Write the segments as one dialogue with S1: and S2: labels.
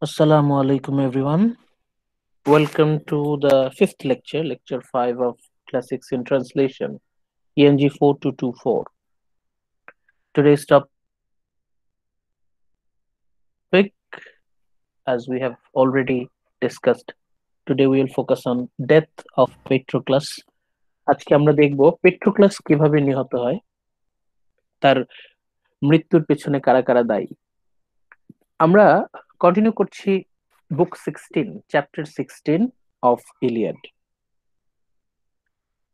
S1: Assalamu alaikum everyone. Welcome to the fifth lecture, lecture 5 of Classics in Translation, ENG 4224. Today's topic, as we have already discussed, today we will focus on death of Patroclus. আজকে আমরা দেখব পেট্রোক্লাস কিভাবে নিহত হয়, তার মৃত্যুর পেছনে কারা কারা দায়ী। আমরা কন্টিনিউ করছি বুক 16, চ্যাপ্টার 16 অফ ইলিয়াড।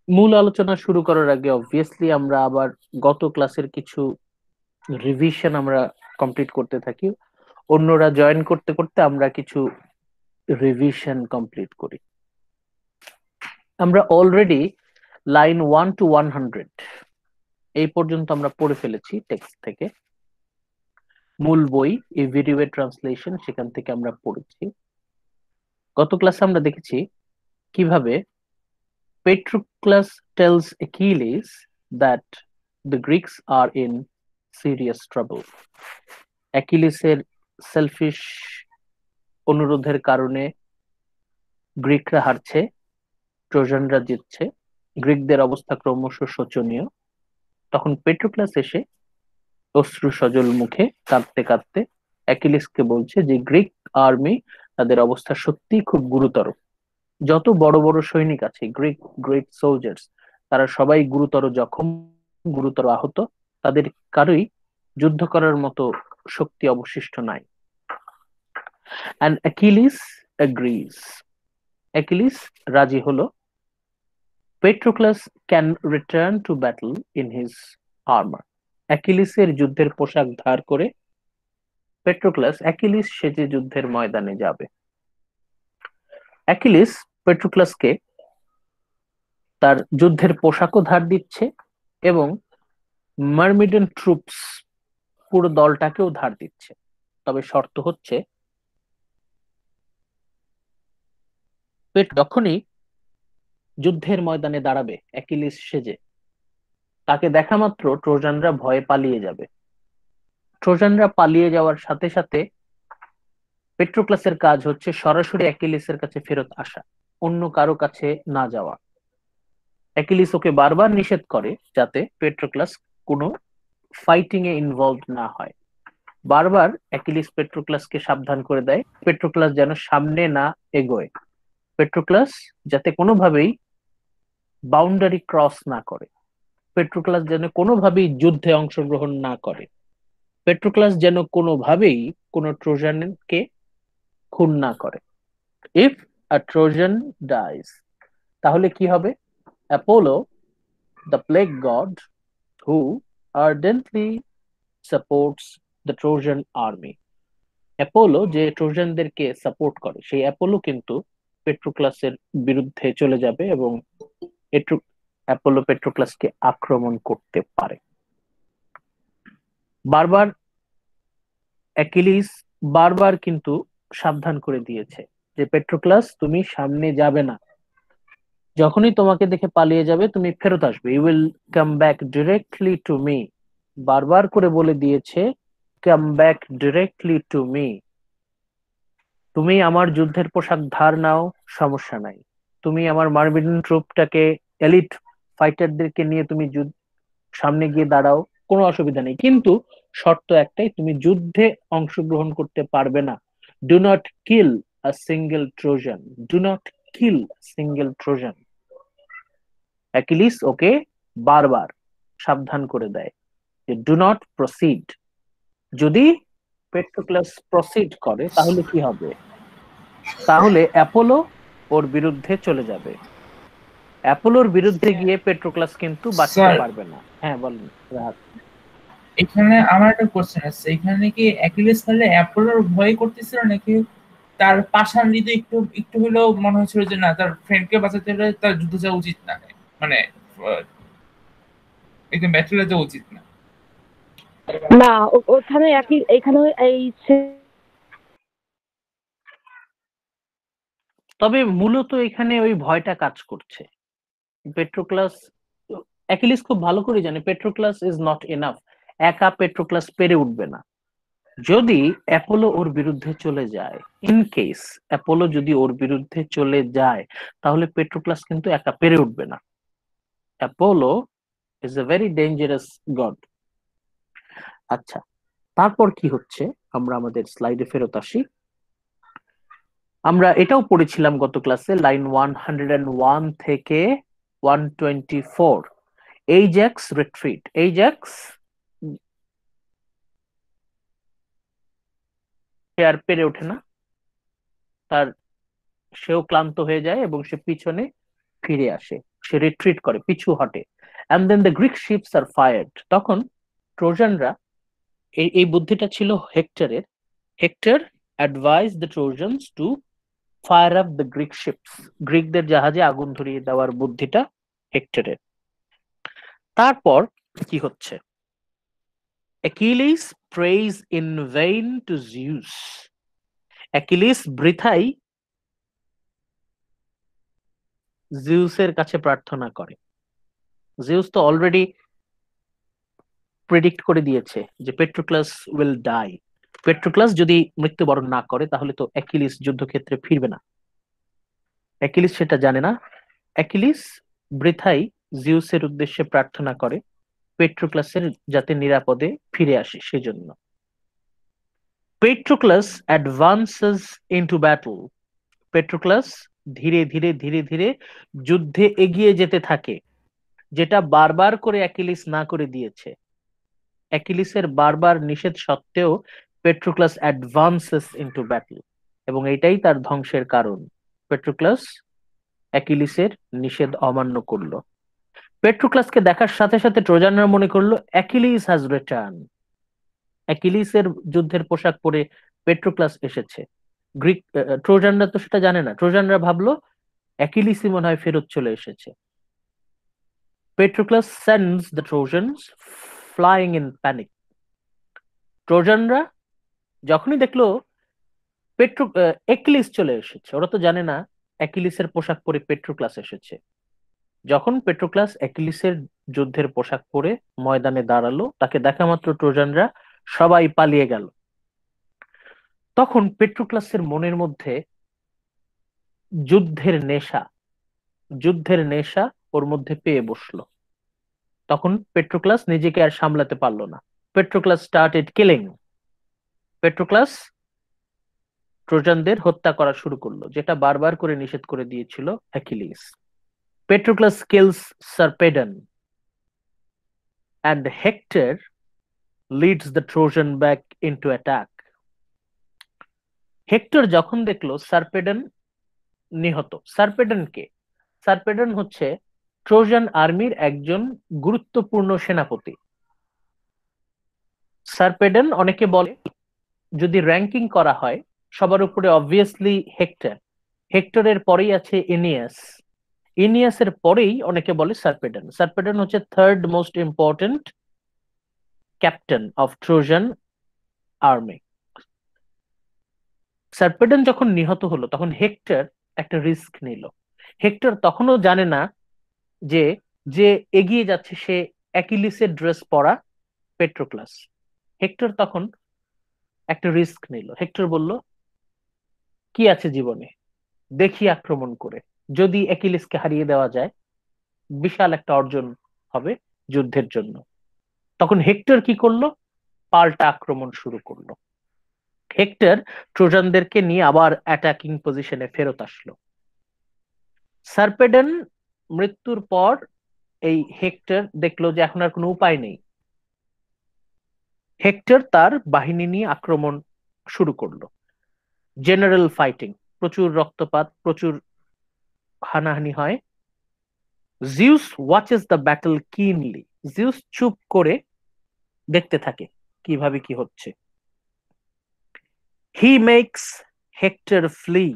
S1: মূল আলোচনা শুরু করার আগে অবভিয়াসলি আমরা আবার গত ক্লাসের কিছু রিভিশন আমরা কমপ্লিট করতে থাকি, অন্যরা জয়েন করতে করতে আমরা কিছু রিভিশন কমপ্লিট করি। আমরা অলরেডি লাইন 1 to 100 এই পর্যন্ত আমরা পড়ে ফেলেছি টেক্সট থেকে। মূল বই এই ভিডিওর ট্রান্সলেশন সেখান থেকে আমরা পড়েছি। গত ক্লাসে আমরা দেখেছি কিভাবে Patroclus tells Achilles that the Greeks are in serious trouble. অ্যাকিলিসের সেলফিশ অনুরোধের কারণে গ্রিকরা হারছে, ট্রোজানরা জিতছে, গ্রিকদের অবস্থা ক্রমশ শোচনীয়। তখন পেট্রোক্লাস এসে অশ্রু সজল মুখে কাঁদতে কাঁদতে অ্যাকিলিসকে বলছে যে গ্রিক আর্মি, তাদের অবস্থা সত্যি খুব গুরুতর। যত বড় বড় সৈনিক আছে, গ্রিক গ্রেট সোলজার্স, তারা সবাই গুরুতর জখম, গুরুতর আহত, তাদের কারোই যুদ্ধ করার মতো শক্তি অবশিষ্ট নাই। And Achilles agrees. Achilles রাজি হলো। Patroclus can return to battle in his armor. অ্যাকিলিসের যুদ্ধের পোশাক ধার করে পেট্রোক্লাস অ্যাকিলিস সেজে যুদ্ধের ময়দানে যাবে। অ্যাকিলিস পেট্রোক্লাসকে তার যুদ্ধের পোশাকও ধার দিচ্ছে এবং মার্মিডেন ট্রুপস পুরো দলটাকেও ধার দিচ্ছে। তবে শর্ত হচ্ছে যখনই যুদ্ধের ময়দানে দাঁড়াবে অ্যাকিলিস সেজে, তাকে দেখা মাত্র ট্রোজানরা ভয়ে পালিয়ে যাবে। ট্রোজানরা পালিয়ে যাওয়ার সাথে সাথে পেট্রোক্লাসের কাজ হচ্ছে সরাসরি অ্যাকিলিসের কাছে ফেরত আসা, অন্য কারো কাছে না যাওয়া। অ্যাকিলিস ওকে বারবার নিষেধ করে যাতে পেট্রোক্লাস কোনো ফাইটিং এ ইনভলভ না হয়। বারবার অ্যাকিলিস পেট্রোক্লাসকে সাবধান করে দেয় পেট্রোক্লাস যেন সামনে না এগোয়, পেট্রোক্লাস যাতে কোনোভাবেই বাউন্ডারি ক্রস না করে, পেট্রোক্লাস যেন কোনোভাবেই যুদ্ধে অংশগ্রহণ না করে, পেট্রোক্লাস যেন কোনোভাবেই কোনো ট্রোজানকে খুন না করে। ইফ আ ট্রোজান ডাইজ, তাহলে কি হবে? Apollo, the plague god who ardently supports the Trojan army, Apollo যে ট্রোজানদেরকে সাপোর্ট করে, সেই অ্যাপোলো কিন্তু পেট্রোক্লাসের বিরুদ্ধে চলে যাবে এবং অ্যাপোলো পেট্রোক্লাসকে আক্রমণ করতে পারে। বারবার অ্যাকিলিস বারবার কিন্তু সাবধান করে দিয়েছে যে পেট্রোক্লাস তুমি সামনে যাবে না, যখনই তোমাকে দেখে পালিয়ে যাবে তুমি ফেরত আসবে, you will come back directly to me. বারবার করে বলে দিয়েছে come back directly to me. তুমি আমার যুদ্ধের পোশাক ধার নাও, সমস্যা নাই। তুমি আমার মার্বিডন ট্রুপটাকে, এলিট ফাইটারদেরকে নিয়ে তুমি সামনে গিয়ে দাঁড়াও, কোনো অসুবিধা নেই, কিন্তু শর্ত একটাই, তুমি যুদ্ধে অংশগ্রহণ করতে পারবে না। Do not kill a single Trojan, do not kill single Trojan. Achilles ওকে বারবার সাবধান করে দেয় যে ডু নট প্রসিড। যদি পেট্রোক্লাস প্রসিড করে তাহলে কি হবে? তাহলে অ্যাপোলো ওর বিরুদ্ধে চলে যাবে। অ্যাপোলোর বিরুদ্ধে গিয়ে পেট্রোক্লাস কিন্তু বাঁচতে পারবে না। হ্যাঁ বলেন রাহাত।
S2: এখানে আমার একটা কোশ্চেন আছে, এখানে কি অ্যাকিলিস তাহলে অ্যাপোলোর ভয় করতেছিল নাকি তার পাষাণ হৃদয় একটু একটু হলেও মনে হচ্ছিল যে না, তার ফ্রেন্ডকে বাঁচাতে হলে তার যুদ্ধ যাওয়া উচিত না, মানে একদম ব্যাটলে যাওয়া উচিত না?
S3: না, ওখানে একই, এখানে এই
S1: তবে মূলত এখানে ওই ভয়টা কাজ করছে। পেট্রোক্লাস, অ্যাকিলিস খুব ভালো করে জানে পেট্রোক্লাস ইজ নট এনাফ, একা পেট্রোক্লাস পেরে উঠবে না। যদি অ্যাপোলো ওর বিরুদ্ধে চলে যায়, ইন কেস অ্যাপোলো যদি ওর বিরুদ্ধে চলে যায়, তাহলে পেট্রোক্লাস কিন্তু একা পেরে উঠবে না। Apollo is a very dangerous god. আচ্ছা, তারপর কি হচ্ছে, আমরা আমাদের স্লাইডে ফেরত আসি। আমরা এটাও পড়েছিলাম গত ক্লাসে, লাইন 101 থেকে 124, এইজ্যাক্স রিট্রিট। এইজ্যাক্স সে আর পেরে ওঠে না, তার সেও ক্লান্ত হয়ে যায় এবং সে পিছনে ফিরে আসে, সে রিট্রিট করে, পিছু হটে। And then the Greek ships are fired. তখন ট্রোজানরা, এই বুদ্ধিটা ছিল হেক্টরের। Hector advise the Trojans to fire up the Greek ships. গ্রিকদের জাহাজে আগুন ধরিয়ে দেওয়ার বুদ্ধিটা হেক্টরের। তারপর কি হচ্ছে, Achilles prays in vain to Zeus. Achilles বৃথাই জিউসের কাছে প্রার্থনা করে। জিউস তো অলরেডি প্রেডিক্ট করে দিয়েছে যে পেট্রোক্লাস উইল ডাই। পেট্রোক্লাস যদি মৃত্যুবরণ না করে তাহলে তো অ্যাকিলিস যুদ্ধক্ষেত্রে ফিরবে না। অ্যাকিলিস সেটা জানে না। অ্যাকিলিস বৃথাই জিউসের উদ্দেশ্যে প্রার্থনা করে পেট্রোক্লাসের যাতে নিরাপদে ফিরে আসে সেজন্য। পেট্রোক্লাস অ্যাডভান্সেস ইনটু ব্যাটল। পেট্রোক্লাস ধীরে ধীরে ধীরে ধীরে যুদ্ধে এগিয়ে যেতে থাকে, যেটা বারবার করে অ্যাকিলিস না করে দিয়েছে। অ্যাকিলিসের বারবার নিষেধ সত্ত্বেও পেট্রোক্লাস অ্যাডভান্সেস ইনটু ব্যাটল, এবং এটাই তার ধ্বংসের কারণ। পেট্রোক্লাস অ্যাকিলিসের নিষেধ অমান্য করলো। পেট্রোক্লাসকে দেখার সাথে সাথে ট্রোজানরা মনে করলো অ্যাকিলিস হ্যাজ রিটার্ন। অ্যাকিলিসের যুদ্ধের পোশাক পরে পেট্রোক্লাস এসেছে। গ্রিক ট্রোজানরা তো সেটা জানে না। ট্রোজানরা ভাবলো অ্যাকিলিসই মনে হয় ফেরত চলে এসেছে। Patroclus sends the Trojans flying in panic. ট্রোজানরা যখনই দেখলো অ্যাকিলিস চলে এসেছে, ওরা তো জানে না অ্যাকিলিসের পোশাক পরে পেট্রোক্লাস এসেছে। যখন পেট্রোক্লাস অ্যাকিলিসের যুদ্ধের পোশাক পরে ময়দানে দাঁড়ালো, তাকে দেখা মাত্র ট্রোজানরা সবাই পালিয়ে গেল। তখন পেট্রোক্লাসের মনের মধ্যে যুদ্ধের নেশা, যুদ্ধের নেশা ওর মধ্যে পেয়ে বসলো। তখন পেট্রোক্লাস নিজেকে আর সামলাতে পারলো না। পেট্রোক্লাস স্টার্টেড কিলিং। পেট্রোক্লাস ট্রোজানদের হত্যা করা শুরু করলো, যেটা বারবার করে নিষেধ করে দিয়েছিল Achilles. Patroclus kills Sarpedon and Hector leads the Trojan back into attack. Hector যখন দেখলো সারপেডন নিহত। সারপেডন কে? সারপেডন হচ্ছে ট্রোজান আর্মির একজন গুরুত্বপূর্ণ সেনাপতি। সারপেডন অনেকে বলে, যদি র্যাঙ্কিং করা হয় সবার উপরে অবভিয়াসলি হেক্টর। হেক্টরের পরেই আছে এনিয়াস। ইনিয়াসের পরেই অনেকে বলে সারপেডন। সারপেডন হচ্ছে third most important captain of Trojan army. Sarpedon যখন নিহত হলো তখন হেক্টর একটা রিস্ক নিল। হেক্টর তখনও জানে না যে যে এগিয়ে যাচ্ছে সে অ্যাকিলিসের ড্রেস পরা পেট্রোক্লাস। হেক্টর তখন একটা রিস্ক নিল। হেক্টর বলল, কি আছে জীবনে, দেখি আক্রমণ করে, যদি অ্যাকিলিসকে হারিয়ে দেওয়া যায় বিশাল একটা অর্জন হবে যুদ্ধের জন্য। তখন হেক্টর কি করলো? পাল্টা আক্রমণ শুরু করলো। হেক্টর ট্রোজানদেরকে নিয়ে আবার অ্যাটাকিং পজিশনে ফেরত আসলো। সারপেডন মৃত্যুর পর এই হেক্টর দেখলো যে এখন আর কোনো উপায় নেই। হেক্টর তার বাহিনী নিয়ে আক্রমণ শুরু করলো। জেনারেল ফাইটিং, প্রচুর রক্তপাত, প্রচুর হানাহানি হয়। Zeus watches the battle keenly. Zeus চুপ করে দেখতে থাকে কিভাবে কি হচ্ছে। He makes Hector flee.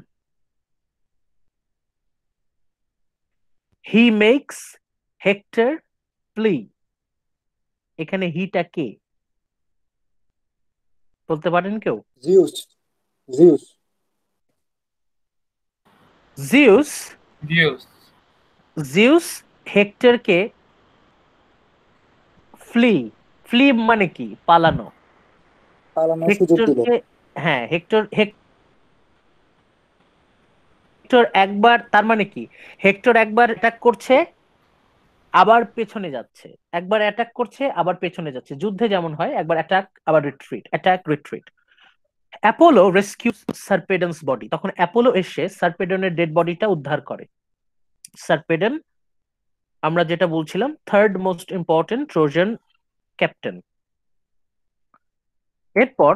S1: He makes Hector flee. এখানে হিটা কে বলতে পারেন কেউ?
S4: Zeus. Zeus.
S1: Zeus
S2: Zeus.
S1: Zeus হেক্টরকে ফ্লি, ফ্লি মানে কি? পালানো।
S4: পালানোর সুযোগ দিল।
S1: হেক্টরকে, হ্যাঁ হেক্টর একবার, তার মানে কি, হেক্টর একবার অ্যাটাক করছে আবার পেছনে যাচ্ছে, একবার অ্যাটাক করছে আবার পেছনে যাচ্ছে, যুদ্ধে যেমন হয় একবার অ্যাটাক আবার retreat, attack retreat. Apollo rescue Sarpedon's body, তখন অ্যাপোলো এসে সার্পেডনের ডেড বডিটা উদ্ধার করে। সার্পেডন, আমরা যেটা বলছিলাম, third most important Trojan captain. এরপর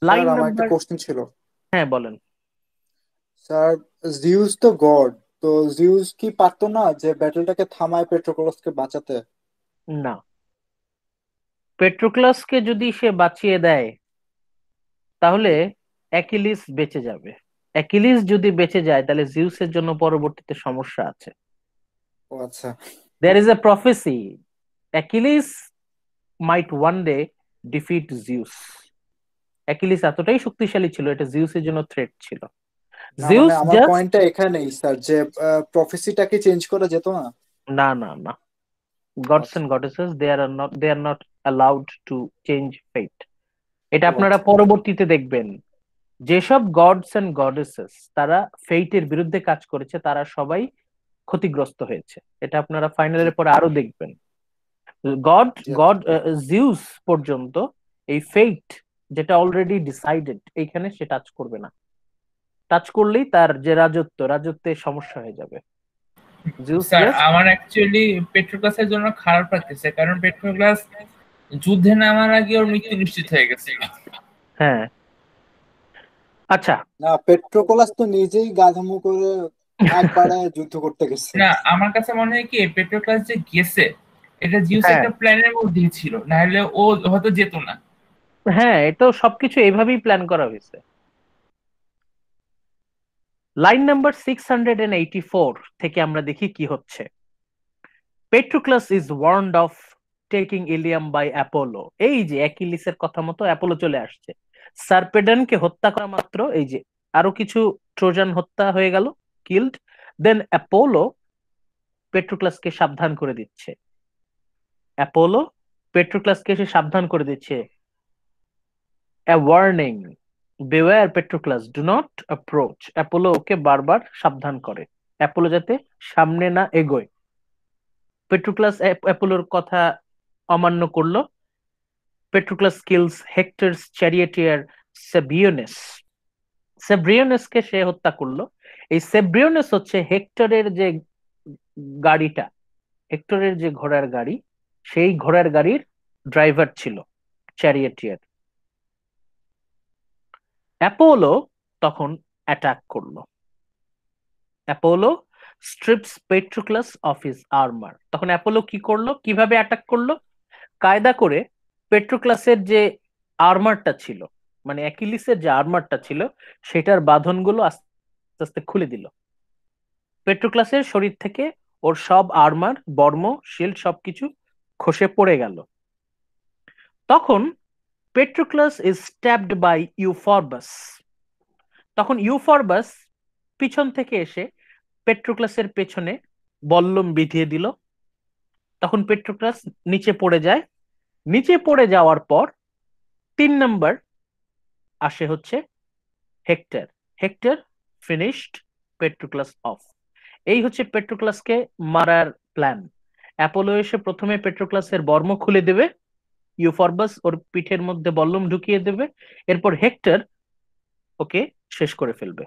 S4: স্যার
S1: লাইন
S4: আমার একটা
S1: নাম্বার,
S4: কোশ্চেন ছিল।
S1: হ্যাঁ বলেন।
S4: স্যার জিউস তো গড, তো জিউস কি পারতো না যে ব্যাটলটাকে থামায় পেট্রোক্লোসকে বাঁচাতে?
S1: না, পেট্রোক্লাসকে যদি সে বাঁচিয়ে দেয় তাহলে অ্যাকিলিস বেঁচে যাবে। অ্যাকিলিস যদি বেঁচে যায় তাহলে জিউসের জন্য পরবর্তীতে সমস্যা আছে।
S4: ও আচ্ছা।
S1: There is a prophecy, Achilles might one day defeat Zeus. Achilles এতটাই শক্তিশালী ছিল, এটা জিউসের জন্য থ্রেট ছিল।
S4: না মানে
S1: জিউস
S4: আমার
S1: জাস্ট,
S4: পয়েন্টটা এখানেই স্যার, যে প্রফেসিটাকে চেঞ্জ করা যেত না।
S1: না না না, গডস
S4: আচ্ছা।
S1: And goddesses they are not allowed to change fate. এটা
S4: ও
S1: আপনারা
S4: আচ্ছা।
S1: পরবর্তীতে দেখবেন, যেসব গডস এন্ড গডেসেস তারা ফেইটের বিরুদ্ধে কাজ করেছে তারা সবাই ক্ষতিগ্রস্ত হয়েছে, এটা আপনারা
S4: জি
S1: ফাইনালের পরে আরো দেখবেন। গড
S4: জি আচ্ছা।
S1: গড জিউস পর্যন্ত এই ফেইট যেটা অলরেডি ডিসাইডেড এইখানে সে টাচ করবে না, টাচ করলেই তার যে রাজত্বে সমস্যা হয়ে যাবে। জিউস
S2: স্যার
S1: জাস্ট,
S2: আমার অ্যাকচুয়ালি পেট্রোক্লাসের জন্য খারাপ লাগতেছে, কারণ পেট্রোক্লাস যুদ্ধে নামার আগে ওর মৃত্যু নিশ্চিত হয়ে গেছিল।
S1: হ্যাঁ আচ্ছা।
S4: না পেট্রোকোলাস তো নিজেই গাধামো করে আগ বাড়ায় যুদ্ধ করতে গেছে।
S2: না, আমার কাছে মনে হয় কি পেট্রোক্লাস যে গেছে এটা জিউস
S1: হ্যাঁ
S2: একটা প্ল্যানের মধ্যেই ছিল, না হলে ও হয়তো যেত না।
S1: হ্যাঁ, এটা সবকিছু এইভাবেই প্ল্যান করা হয়েছে। লাইন নাম্বার 684 থেকে আমরা দেখি কি হচ্ছে। Patroclus is warned off taking Ilium by Apollo. এই যে অ্যাকিলিসের কথা মতো অ্যাপোলো চলে আসছে, সার্পেডনকে হত্যা করা মাত্র এই যে আরো কিছু ট্রোজান হত্যা হয়ে গেল, কিল্ড। দেন অ্যাপোলো পেট্রোক্লাসকে সাবধান করে দিচ্ছে, অ্যাপোলো পেট্রোক্লাসকে এসে সাবধান করে দিচ্ছে, a warning, beware Patroclus, do not approach. Apollo ওকে বারবার সাবধান করে অ্যাপোলো যাতে সামনে না এগোয়। পেট্রোক্লাস অ্যাপোলোর কথা অমান্য করলো। পেট্রোক্লাস কিলস হেক্টরস চ্যারিয়েটিয়ার সেব্রিয়নেস। সেব্রিয়নেসকে সে হত্যা করলো। এই সেব্রিয়নেস হচ্ছে হেক্টরের যে গাড়িটা, হেক্টরের যে ঘোড়ার গাড়ি, সেই ঘোড়ার গাড়ির ড্রাইভার ছিল, চ্যারিয়েটিয়ার। অ্যাপোলো তখন অ্যাটাক করলো। Apollo strips Patroclus of his armour. তখন অ্যাপোলো কি করলো, কিভাবে অ্যাটাক করলো, কায়দা করে পেট্রোক্লাসের যে আর্মারটা ছিল, মানে অ্যাকিলিসের যে আর্মারটা ছিল সেটার বাঁধনগুলো আস্তে আস্তে খুলে দিল। পেট্রোক্লাসের শরীর থেকে ওর সব আর্মার, বর্ম, শিল্ড সবকিছু খসে পড়ে গেল। তখন পেট্রোক্লাস ইজ স্ট্যাবড বাই ইউফরবাস। তখন ইউফরবাস পিছন থেকে এসে পেট্রোক্লাসের পেছনে বল্লম বিধিয়ে দিল। তখন পেট্রোক্লাস নিচে পড়ে যায়। নিচে পড়ে যাওয়ার পর 3 নম্বর আসে হচ্ছে Hector. Hector finished Patroclus off. এই হচ্ছে পেট্রোক্লাসকে মারার প্ল্যান। অ্যাপোলো এসে প্রথমে পেট্রোক্লাসের বর্ম খুলে দেবে, ইউফরবাস ওর পিঠের মধ্যে বল্লম ঢুকিয়ে দেবে, এরপর হেক্টর ওকে শেষ করে ফেলবে।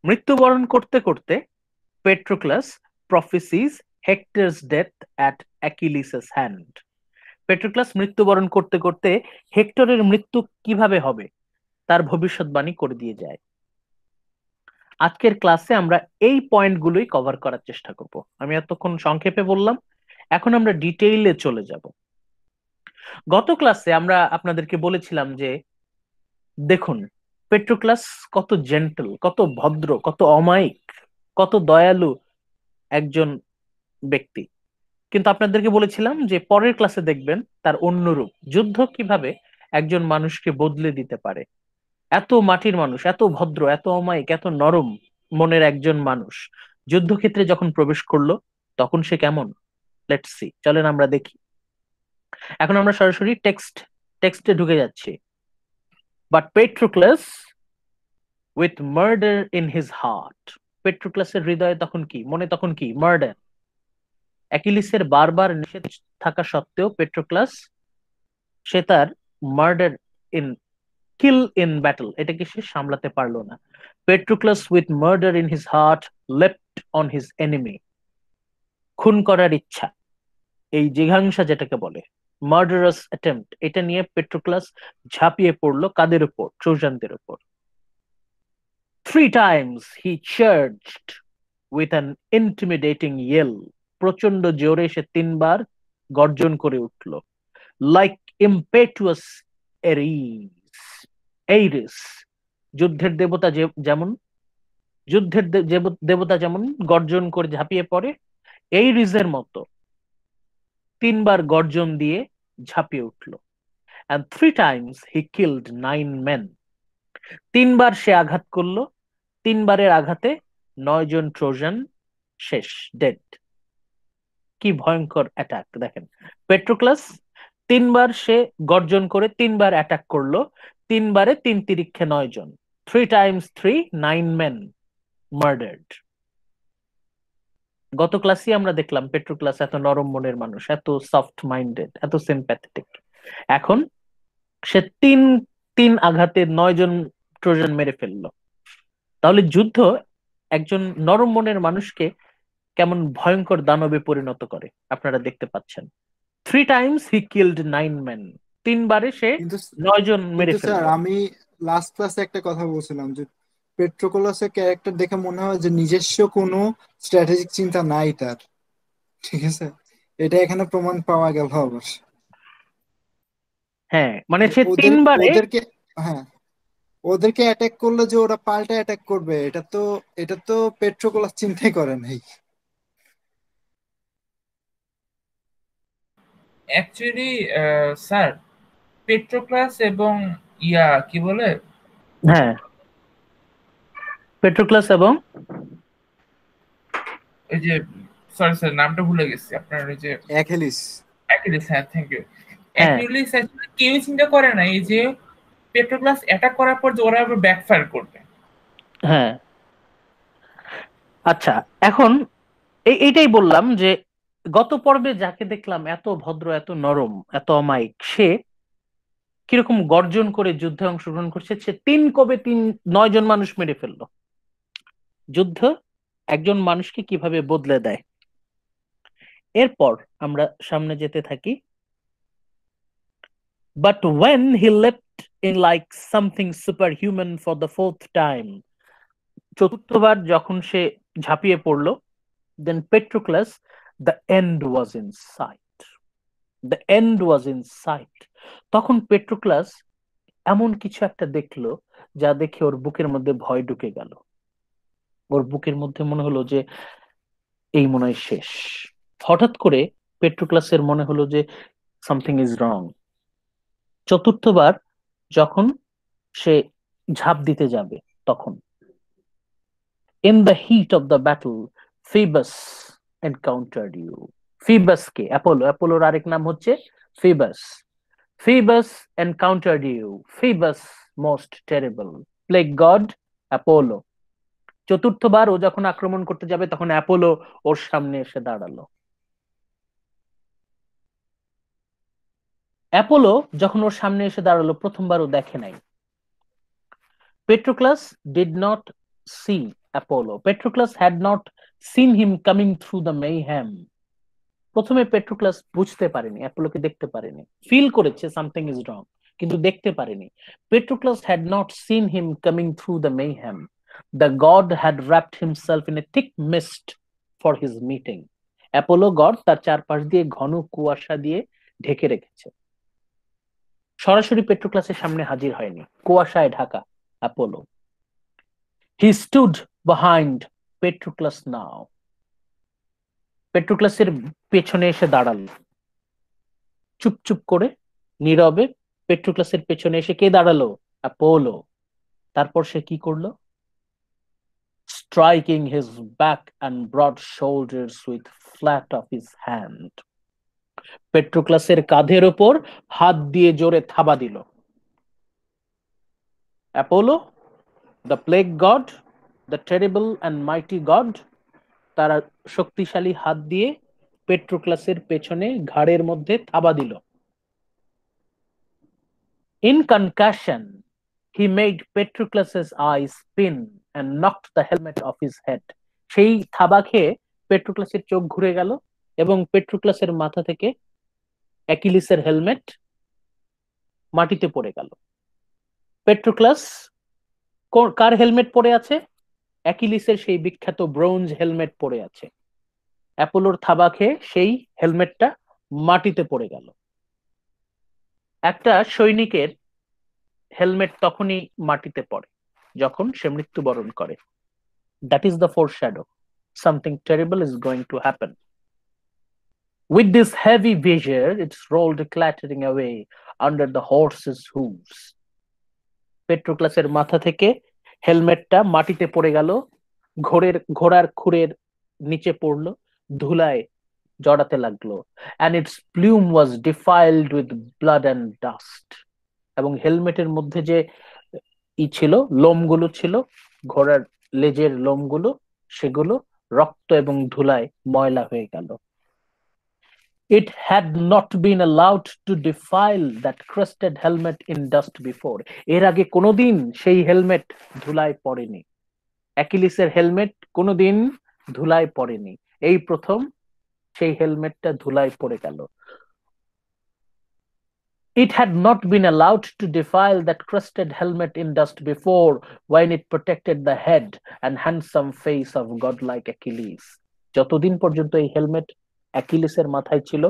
S1: মৃত্যুবরণ করতে করতে পেট্রোক্লাস প্রফেসিজ হেক্টরস ডেথ অ্যাট অ্যাকিলিসেস হ্যান্ড। পেট্রোক্লাস মৃত্যুবরণ করতে করতে হেক্টরের মৃত্যু কিভাবে হবে তার ভবিষ্যৎবাণী করে দিয়ে যায়। আজকের ক্লাসে আমরা এই পয়েন্টগুলোই কভার করার চেষ্টা করব। আমি এতক্ষণ সংক্ষেপে বললাম, এখন আমরা ডিটেইলে চলে যাব। গত ক্লাসে আমরা আপনাদেরকে বলেছিলাম যে দেখুন পেট্রোক্লাস কত জেন্টল, কত ভদ্র, কত অমায়িক, কত দয়ালু একজন ব্যক্তি, কিন্তু আপনাদেরকে বলেছিলাম যে পরের ক্লাসে দেখবেন তার অন্য রূপ, যুদ্ধ কিভাবে একজন মানুষকে বদলে দিতে পারে। এত মাটির মানুষ, এত ভদ্র, এত অমায়িক, এত নরম মনের একজন মানুষ যুদ্ধক্ষেত্রে যখন প্রবেশ করলো তখন সে কেমন, লেটস সি, চলেন আমরা দেখি। এখন আমরা সরাসরি টেক্সটে ঢুকে যাচ্ছি। But Patroclus with murder in his heart, পেট্রোক্লাসের হৃদয়ে তখন কি, মনে তখন কি, মার্ডার। অ্যাকিলিসের বারবার নিষেধ থাকা সত্ত্বেও পেট্রোক্লাস সে তার murder in kill in battle এটাকে সে সামলাতে পারলো না। Patroclus with murder in his heart left on his enemy, খুন করার ইচ্ছা, এই জিঘাংসা যেটাকে বলে, মার্ডারাস অ্যাটেম্প্ট, এটা নিয়ে পেট্রোক্লাস ঝাঁপিয়ে পড়লো কাদের উপর, ট্রোজানদের উপর। 3 times he charged with an intimidating yell, প্রচন্ড জোরে সে 3 বার গর্জন করে উঠল। লাইক ইম্পেটুয়াস এরিস, যুদ্ধের দেবতা যেমন দেবতা যেমন গর্জন করে ঝাঁপিয়ে পড়ে, এই রিজের মতো 3 বার গর্জন দিয়ে ঝাঁপিয়ে উঠল। and 3 times he killed 9 men, 3 বার সে আঘাত করলো, 3 বারের আঘাতে 9 জন ট্রোজান শেষ, ডেড। কি ভয়ঙ্কর অ্যাটাক দেখেন, পেট্রোক্লাস 3 বার সে গর্জন করে 3 বার অ্যাটাক করলো, 3 বারে 3 তিরিক্ষে 9 জন, 3 times 3 9 men murdered। গত ক্লাসে আমরা দেখলাম পেট্রোক্লাস এত নরম মনের মানুষ, এত সফট মাইন্ডেড, এত সিম্প্যাথেটিক। এখন সে তিন তিন আঘাতে 9 জন ট্রোজান মেরে ফেললো। তাহলে যুদ্ধ একজন নরম মনের মানুষকে কেমন ভয়ঙ্কর দানবে পরিণত করে আপনারা দেখতে পাচ্ছেন। 3 times he killed 9 men, 3 বারে সে
S4: কিন্তু
S1: 9 জন মেরে
S4: কিন্তু স্যার
S1: ফেললো।
S4: আমি লাস্ট ক্লাসে একটা কথা বলছিলাম যে পেট্রোকোলাসের ক্যারেক্টার দেখে মনে হয় যে নিজস্ব কোনো স্ট্র্যাটেজিক চিন্তা নাই তার, ঠিক আছে, এটা এখানে প্রমাণ পাওয়া গেল অবশ্য।
S1: হ্যাঁ মানে
S4: যে
S1: সে তিনবারে
S4: ওদেরকে, হ্যাঁ, ওদেরকে অ্যাটাক করলে যে ওরা পাল্টা অ্যাটাক করবে, এটা তো পেট্রোকোলাস চিন্তাই করে নাই।
S2: অ্যাকচুয়ালি স্যার, পেট্রোক্লাস এবং কি বলে,
S1: হ্যাঁ পেট্রোক্লাস এবং
S2: ওই যে, সরি স্যার নামটা ভুলে গেছি, আপনার ওই যে
S4: অ্যাকিলিস।
S2: অ্যাকিলিস, হ্যাঁ থ্যাংক ইউ।
S1: হ্যাঁ
S2: অ্যাকিলিস অ্যাকচুয়ালি কেউই চিন্তা করে না এই যে পেট্রোক্লাস অ্যাটাক করার পর যে ওরা আবার ব্যাকফায়ার করবে।
S1: হ্যাঁ আচ্ছা, এখন এইটাই বললাম যে গত পর্বে যাকে দেখলাম এত ভদ্র, এত নরম, এত অমায়িক, সে কিরকম গর্জন করে যুদ্ধে অংশগ্রহণ করছে, সে 9 জন মানুষ মেরে ফেললো। যুদ্ধ একজন মানুষকে কিভাবে বদলে দেয়। এরপর আমরা সামনে যেতে থাকি। But when he leapt in like something superhuman for the 4th time, চতুর্থবার যখন সে ঝাঁপিয়ে পড়লো, then Patroclus, the end was in sight, the end was in sight, তখন পেট্রোক্লাস এমন কিছু একটা দেখলো যা দেখে ওর বুকের মধ্যে ভয় ঢুকে গেল। ওর বুকের মধ্যে মনে হলো যে এই মনে হয় শেষ। হঠাৎ করে পেট্রোক্লাসের মনে হলো যে সামথিং ইজ রং। চতুর্থবার যখন সে ঝাঁপ দিতে যাবে, তখন in the heat of the battle Phoebus encountered you. Phoebus কে? অ্যাপোলো। অ্যাপোলোর আরেক নাম হচ্ছে Phoebus. Phoebus encountered you, Phoebus most terrible, plague god Apollo. চতুর্থবার ও যখন আক্রমণ করতে যাবে তখন অ্যাপোলো ওর সামনে এসে দাঁড়ালো। অ্যাপোলো যখন ওর সামনে এসে দাঁড়ালো, প্রথমবার ও দেখে নাই। Patroclus did not see Apollo. Patroclus had not seen him coming through the mayhem. প্রথমে পেট্রোক্লাস বুঝতে পারেনি, অ্যাপোলোকে দেখতে পারেনি, ফিল করেছে সামথিং ইজ রং, কিন্তু দেখতে পারেনি। পেট্রোক্লাস had not seen him coming through the mayhem. The god had wrapped himself in a thick mist for his meeting. Apollo god তার চারপাশ দিয়ে ঘন কুয়াশা দিয়ে ঢেকে রেখেছে। সরাসরি পেট্রোক্লাসের সামনে হাজির হয়নি, কুয়াশায় Dhaka Apollo. He stood behind Patroclus now. পেট্রোক্লাসের পেছনে এসে দাঁড়ালো, চুপ করে নীরবে। পেট্রোক্লাসের পেছনে এসে কে দাঁড়ালো? অ্যাপোলো। তারপর সে কি করলো? Striking his back and broad shoulders with flat of his hand. পেট্রোক্লাসের কাঁধের ওপর হাত দিয়ে জোরে থাবা দিল। Apollo, the plague god, the terrible and mighty god, তারা শক্তিশালী হাত দিয়ে পেট্রোক্লাসের পেছনে ঘাড়ের মধ্যে থাবা দিল। In concussion, he made Patroclus's eyes spin and knocked the helmet off his head. সেই থাবা খেয়ে পেট্রোক্লাসের চোখ ঘুরে গেল এবং পেট্রোক্লাসের মাথা থেকে অ্যাকিলিসের হেলমেট মাটিতে পড়ে গেল। পেট্রোক্লাস কার হেলমেট পরে আছে? অ্যাকিলিসের সেই বিখ্যাত ব্রোঞ্জ হেলমেট পরে আছে। অ্যাপোলোর থাবা খেয়ে সেই হেলমেটটা মাটিতে পড়ে গেল। একটা সৈনিকের হেলমেট তখনই মাটিতে পড়ে যখন সে মৃত্যুবরণ করে। That is the foreshadow. Something terrible is going to happen. With this heavy vision, it's rolled clattering away under the horse's hooves. পেট্রোক্লাসের মাথা থেকে হেলমেটটা মাটিতে পড়ে গেল, ঘোড়ার খুরের নিচে পড়লো, ধুলায় জড়াতে লাগলো, and its plume was defiled with blood and dust. এবং হেলমেটের মধ্যে যে ছিল, লোমগুলো ছিল, ঘোড়ার লেজের লোমগুলো, সেগুলো রক্ত এবং ধুলায় ময়লা হয়ে গেল। It had not been allowed to defile that crested helmet in dust before. এর আগে কোনোদিন সেই হেলমেট ধুলায় পড়েনি। অ্যাকিলিসের হেলমেট কোনোদিন ধুলায় পড়েনি, এই প্রথম সেই হেলমেটটা ধুলায় পড়ে গেল। It had not been allowed to defile that crested helmet in dust before, when it protected the head and handsome face of godlike Achilles. যতদিন পর্যন্ত এই হেলমেট অ্যাকিলিসের মাথায় ছিল,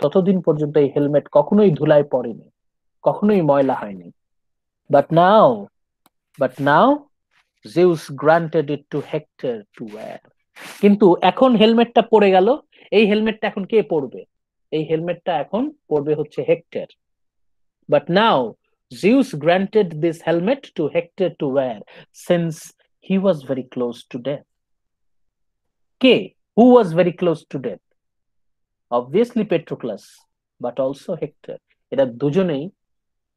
S1: ততদিন পর্যন্ত এই হেলমেট কখনোই ধুলায় পড়েনি, কখনোই ময়লা হয়নি। But now Zeus granted it to Hector to wear. কিন্তু এখন হেলমেটটা পড়ে গেল, এই হেলমেটটা এখন কে পরবে? এই হেলমেটটা এখন পরবে হচ্ছে hectare. But now Zeus granted this helmet to Hector to wear, since he was very close to death. K? Who was very close to death? Obviously Patroclus, but also Hector. এরা দুজনেই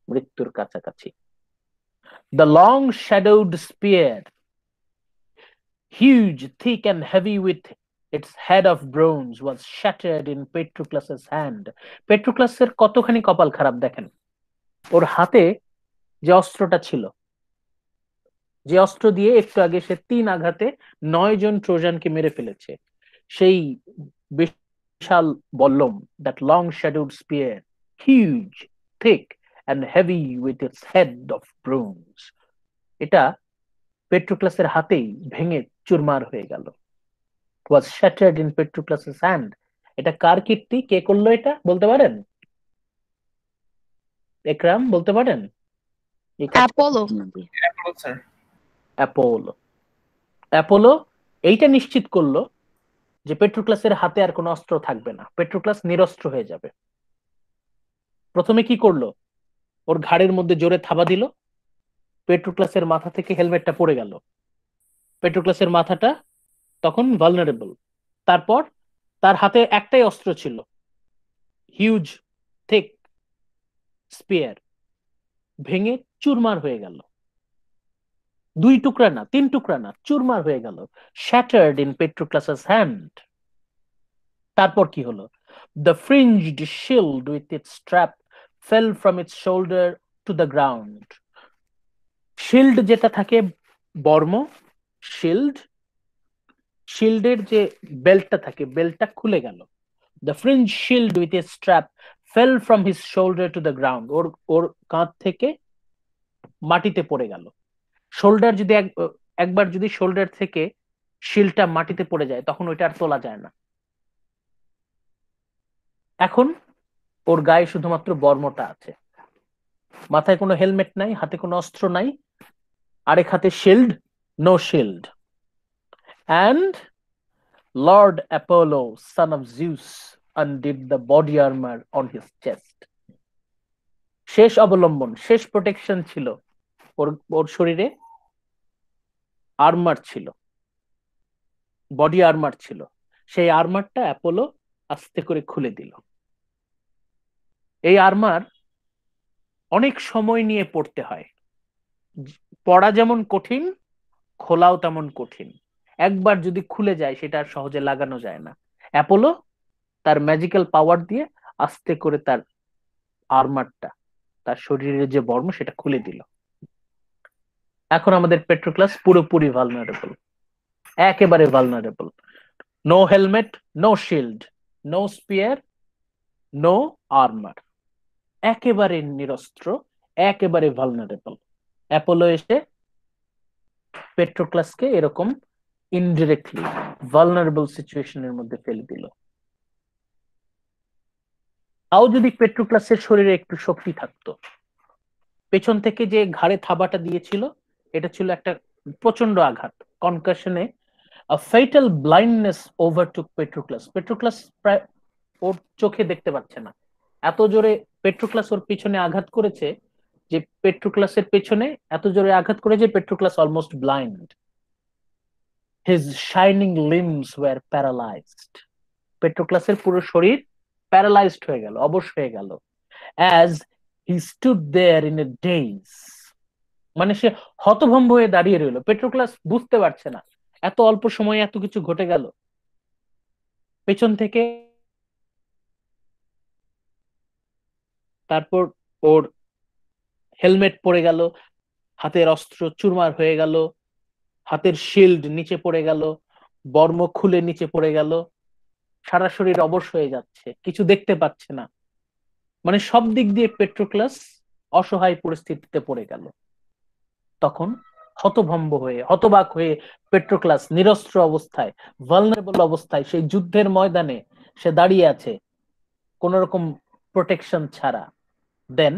S1: মৃত্যুর কাছাকাছি। The long shadowed spear, huge, thick and heavy with its head of bronze, was shattered in Patroclus's hand. পেট্রোক্লাসের কতখানি কপাল খারাপ দেখেন। ওর হাতে যে অস্ত্রটা ছিল, যে অস্ত্র দিয়ে একটু আগে সে 3 আঘাতে 9 জন ট্রোজানকে মেরে ফেলেছে, সেই বিশাল বল্লম, that long shadowed spear, huge, thick and heavy with its head of bronze, এটা পেট্রোক্লাসের হাতেই ভেঙে চুরমার হয়ে গেল। was shattered in Patroclus's hand. এটা কার কীর্তি? কে করলো এটা বলতে পারেন? একরাম বলতে পারেন?
S3: অ্যাপোলো।
S1: অ্যাপোলো এইটা নিশ্চিত করলো যে পেট্রোক্লাসের হাতে আর কোনো অস্ত্র থাকবে না, পেট্রোক্লাস নিরস্ত্র হয়ে যাবে। প্রথমে কি করলো? ওর ঘাড়ের মধ্যে জোরে থাবা দিল, পেট্রোক্লাসের মাথা থেকে হেলমেটটা পড়ে গেল, পেট্রোক্লাসের মাথাটা তখন ভালনারেবল। তারপর তার হাতে একটাই অস্ত্র ছিল, হিউজ থিক স্পিয়ার, ভেঙে চুরমার হয়ে গেল। 2 টুকরা না, 3 টুকরা না, চুরমার হয়ে গেল, shattered in Patroclus's hand. তারপর কি হলো? The fringed shield with its strap fell from its shoulder to the ground. Shield যেটা থাকে, বর্ম, শিল্ডের যে বেল্টটা থাকে, বেল্টটা খুলে গেল। The fringed shield with its strap fell from his shoulder to the ground. ওর কাঁধ থেকে মাটিতে পড়ে গেল। শোল্ডার যদি একবার যদি শোল্ডার থেকে শিলটা মাটিতে পড়ে যায়, তখন ওইটা আর তোলা যায় না। এখন ওর গায়ে শুধুমাত্র বর্মটা আছে, মাথায় কোনো হেলমেট নাই, হাতে কোনো অস্ত্র নাই, আরেক হাতে shield, no shield. And Lord Apollo, son of Zeus, undid the body armor on his chest. শেষ অবলম্বন, শেষ প্রোটেকশন ছিল ওর শরীরে, আর্মার ছিল, বডি আর্মার ছিল। সেই আর্মারটা অ্যাপোলো আস্তে করে খুলে দিল। এই আর্মার অনেক সময় নিয়ে পড়তে হয়, পড়া যেমন কঠিন খোলাও তেমন কঠিন। একবার যদি খুলে যায় সেটা আর সহজে লাগানো যায় না। অ্যাপোলো তার ম্যাজিক্যাল পাওয়ার দিয়ে আস্তে করে তার আর্মারটা, তার শরীরের যে বর্ম সেটা খুলে দিল। এখন আমাদের পেট্রোক্লাস পুরোপুরি ভালনারেবল, একেবারে vulnerable. No helmet, no shield, no spear, no armour, একেবারে নিরস্ত্র, একেবারে ভালনারেবল। অ্যাপোলো এসে পেট্রোক্লাসকে এরকম ইনডিরেক্টলি ভালনারেবল সিচুয়েশনের মধ্যে ফেলে দিল। তাও যদি পেট্রোক্লাসের শরীরে একটু শক্তি থাকতো, পেছন থেকে যে ঘাড়ে থাবাটা দিয়েছিল এটা ছিল একটা প্রচন্ড আঘাত, কনকাশনে ফেটাল ব্লাইন্ডনেস ওভারটুক পেট্রোক্লাস। পেট্রোক্লাস প্রায় ওর চোখে দেখতে পাচ্ছে না, এত জোরে পেট্রোক্লাস ওর পিছনে আঘাত করেছে, যে পেট্রোক্লাসের পেছনে এত জোরে আঘাত করেছে Patroclus almost blind. His shining limbs were paralysed. পেট্রোক্লাসের পুরো শরীর প্যারালাইজড হয়ে গেল, অবশ হয়ে গেল। As he stood there in a daze, মানে সে হতভম্ব হয়ে দাঁড়িয়ে রইল। পেট্রোক্লাস বুঝতে পারছে না এত অল্প সময়ে এত কিছু ঘটে গেল। পেছন থেকে তারপর ওর হেলমেট পড়ে গেল, হাতের অস্ত্র চুরমার হয়ে গেল, হাতের শিল্ড নিচে পড়ে গেল, বর্ম খুলে নিচে পড়ে গেল, সারা শরীর অবশ হয়ে যাচ্ছে, কিছু দেখতে পাচ্ছে না। মানে সব দিক দিয়ে পেট্রোক্লাস অসহায় পরিস্থিতিতে পড়ে গেল। তখন হতভম্ব হয়ে, হতবাক হয়ে পেট্রোক্লাস নিরস্ত্র অবস্থায়, ভালনারেবল অবস্থায় সেই যুদ্ধের ময়দানে সে দাঁড়িয়ে আছে কোন রকম প্রোটেকশন ছাড়া। দেন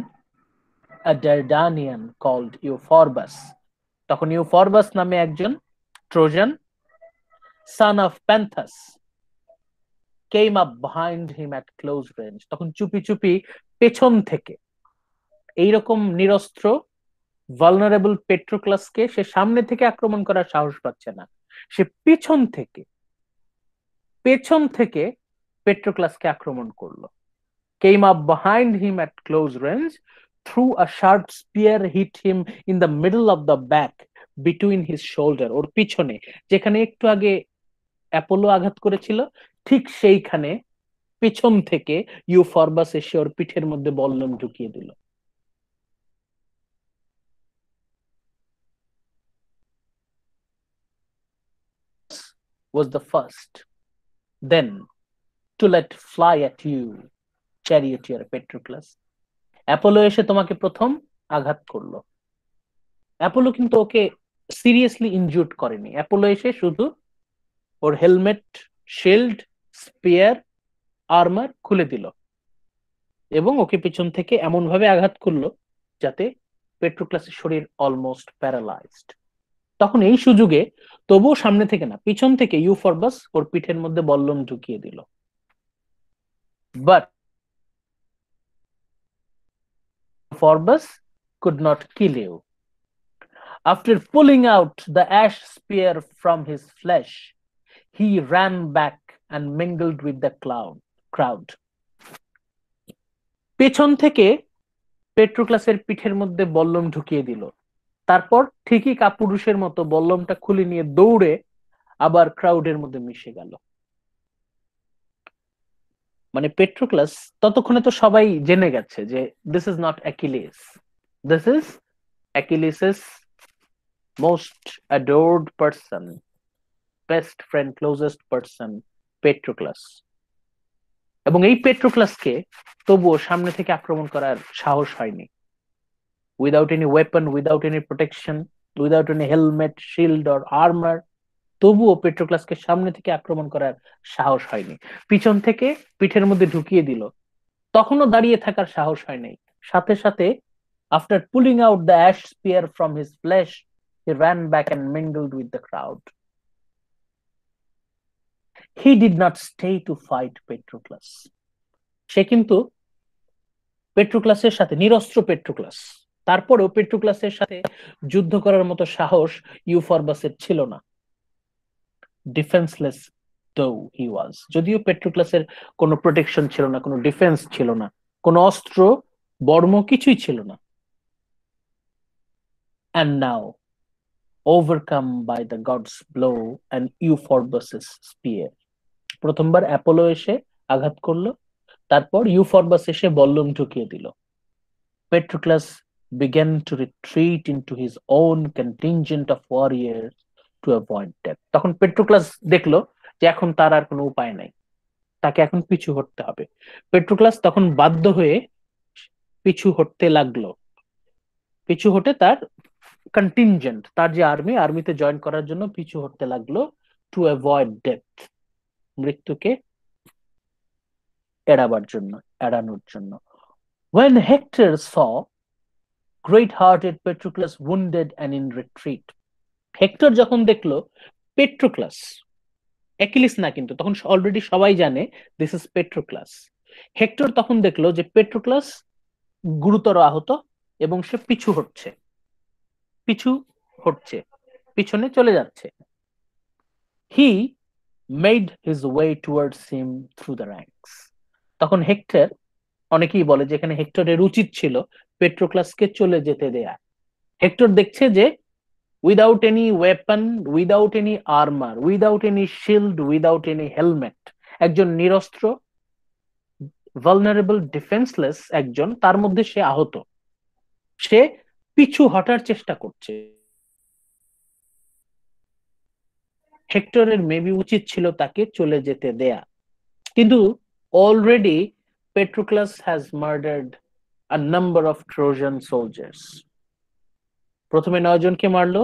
S1: a Dardanian called Euphorbus, তখন ইউফরবাস নামে একজন Trojan, son of Panthus, came up behind him at close range, তখন চুপি চুপি পেছন থেকে, এইরকম নিরস্ত্র ভালনারেবল পেট্রোক্লাসকে সে সামনে থেকে আক্রমণ করার সাহস পাচ্ছে না, সে পেছন থেকে পেট্রোক্লাসকে আক্রমণ করলো। Came up behind him at close range, threw a sharp spear, hit him in the middle of the back between his shoulder, ওর পিছনে যেখানে একটু আগে অ্যাপোলো আঘাত করেছিল ঠিক সেইখানে পিছন থেকে ইউফরবাস এসে ওর পিঠের মধ্যে বল্লম ঢুকিয়ে দিল। Was the first then to let fly at you charioteer Patroclus. Apollo এসে তোমাকে প্রথম আঘাত করলো। অ্যাপোলো কিন্তু ওকে সিরিয়াসলি ইনজুর্ড করেনি। অ্যাপোলো এসে শুধু ওর হেলমেট, শিল্ড, স্পিয়ার, আর্মার খুলে দিল এবং ওকে পিছন থেকে এমন ভাবে আঘাত করলো যাতে পেট্রোক্লাসের শরীর অলমোস্ট প্যারালাইজড। তখন এই সুযোগে তবুও সামনে থেকে না, পিছন থেকে ইউফরবাস ওর পিঠের মধ্যে বল্লম ঢুকিয়ে দিল। But Euphorbus could not kill you. After pulling out the ash spear from his flesh, he ran back and mingled with the crowd. পেছন থেকে পেট্রোক্লাসের পিঠের মধ্যে বল্লম ঢুকিয়ে দিল, তারপর ঠিকই কাপুরুষের মতো বল্লমটা খুলে নিয়ে দৌড়ে আবার ক্রাউডের মধ্যে মিশে গেল। মানে পেট্রোক্লাস ততক্ষণে তো সবাই জেনে গেছে যে this is not Achilles, this is Achilles's most adored person, best friend, closest person, Patroclus. এবং এই পেট্রোক্লাসকে তবুও সামনে থেকে আক্রমণ করার সাহস হয়নি। Without any weapon, without any protection, without any helmet, shield or armour, তবুও পেট্রোক্লাসকে সামনে থেকে আক্রমণ করার সাহস হয়নি। পিছন থেকে পিঠের মধ্যে ঢুকিয়ে দিল, তখনও দাঁড়িয়ে থাকার সাহস হয় নাই। সাথে সাথে after pulling out the ash spear from his flesh, he ran back and mingled with the crowd. He did not stay to fight Patroclus. সে কিন্তু পেট্রোক্লাসের সাথে, নিরস্ত্র পেট্রোক্লাস, তারপরেও পেট্রোক্লাসের সাথে যুদ্ধ করার মতো সাহস ইউফরবাসের ছিল না। ডিফেন্সলেস though he was, যদিও পেট্রোক্লাসের কোনো প্রোটেকশন ছিল না, কোনো ডিফেন্স ছিল না, কোনো অস্ত্র বর্ম কিছুই ছিল না। And now, overcome by the god's blow and Euphorbus's spear, প্রথমবার অ্যাপোলো এসে আঘাত করলো, তারপর ইউফরবাস এসে বল্লম ঢুকিয়ে দিল। Patroclus began to retreat into his own contingent of warriors to avoid death. তখন পেট্রোক্লাস দেখলো যে এখন তার আর কোনো উপায় নাই, তাকে এখন পিছু হটতে হবে। পেট্রোক্লাস তখন বাধ্য হয়ে পিছু হটতে লাগলো। পিছু হটে তার কন্টিনজেন্ট, তার যে আর্মিতে জয়েন করার জন্য পিছু হটতে লাগলো, টু অ্যাভয়েড ডেথ, মৃত্যুকে এড়ানোর জন্য। When Hector saw great-hearted Patroclus wounded and in retreat, hectare যখন দেখলো পেট্রোক্লাস, অ্যাকিলিস না কিন্তু, তখন অলরেডি সবাই জানে দিস ইজ পেট্রোক্লাস। হেক্টর তখন দেখলো যে পেট্রোক্লাস গুরুতর আহত এবং সে পিছু হটছে, পিছনে চলে যাচ্ছে। He made his way towards him through the ranks. তখন হেক্টর, অনেকেই বলে যে এখানে হেক্টরের উচিত ছিল পেট্রোক্লাসকে চলে যেতে দেয়া। হেক্টর দেখছে যে without any weapon, without any armour, without any shield, without any helmet, একজন নিরস্ত্র, ভালনারেবল, ডিফেন্সলেস একজন, তার মধ্যে সে আহত, সে পিছু হটার চেষ্টা করছে। হেক্টরের মেবি উচিত ছিল তাকে চলে যেতে দেয়া, কিন্তু already Patroclus has murdered a number of Trojan soldiers. প্রথমে 9 জনকে মারলো,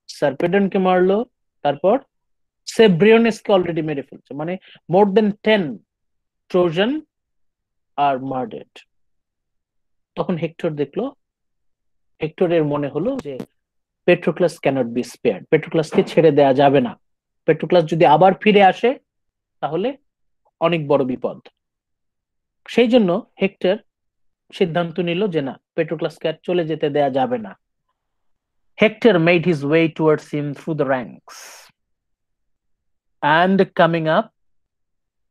S1: সার্পেডনকে মারলো, তারপর সেব্রিয়নেসকে অলরেডি মেরে ফেলছে, মানে মোর দেন 10 ট্রোজান আর মার্ডার্ড। তখন হেক্টর দেখলো, হেক্টরের মনে হলো যে পেট্রোক্লাস ক্যানট বি স্পেয়ার্ড, পেট্রোক্লাসকে ছেড়ে দেয়া যাবে না। পেট্রোক্লাস যদি আবার ফিরে আসে তাহলে অনেক বড় বিপদ। সেই জন্য হেক্টর সিদ্ধান্ত নিল যে না, পেট্রোক্লাসকে আর চলে যেতে দেয়া যাবে না। Hector made his way towards him through the ranks and coming up,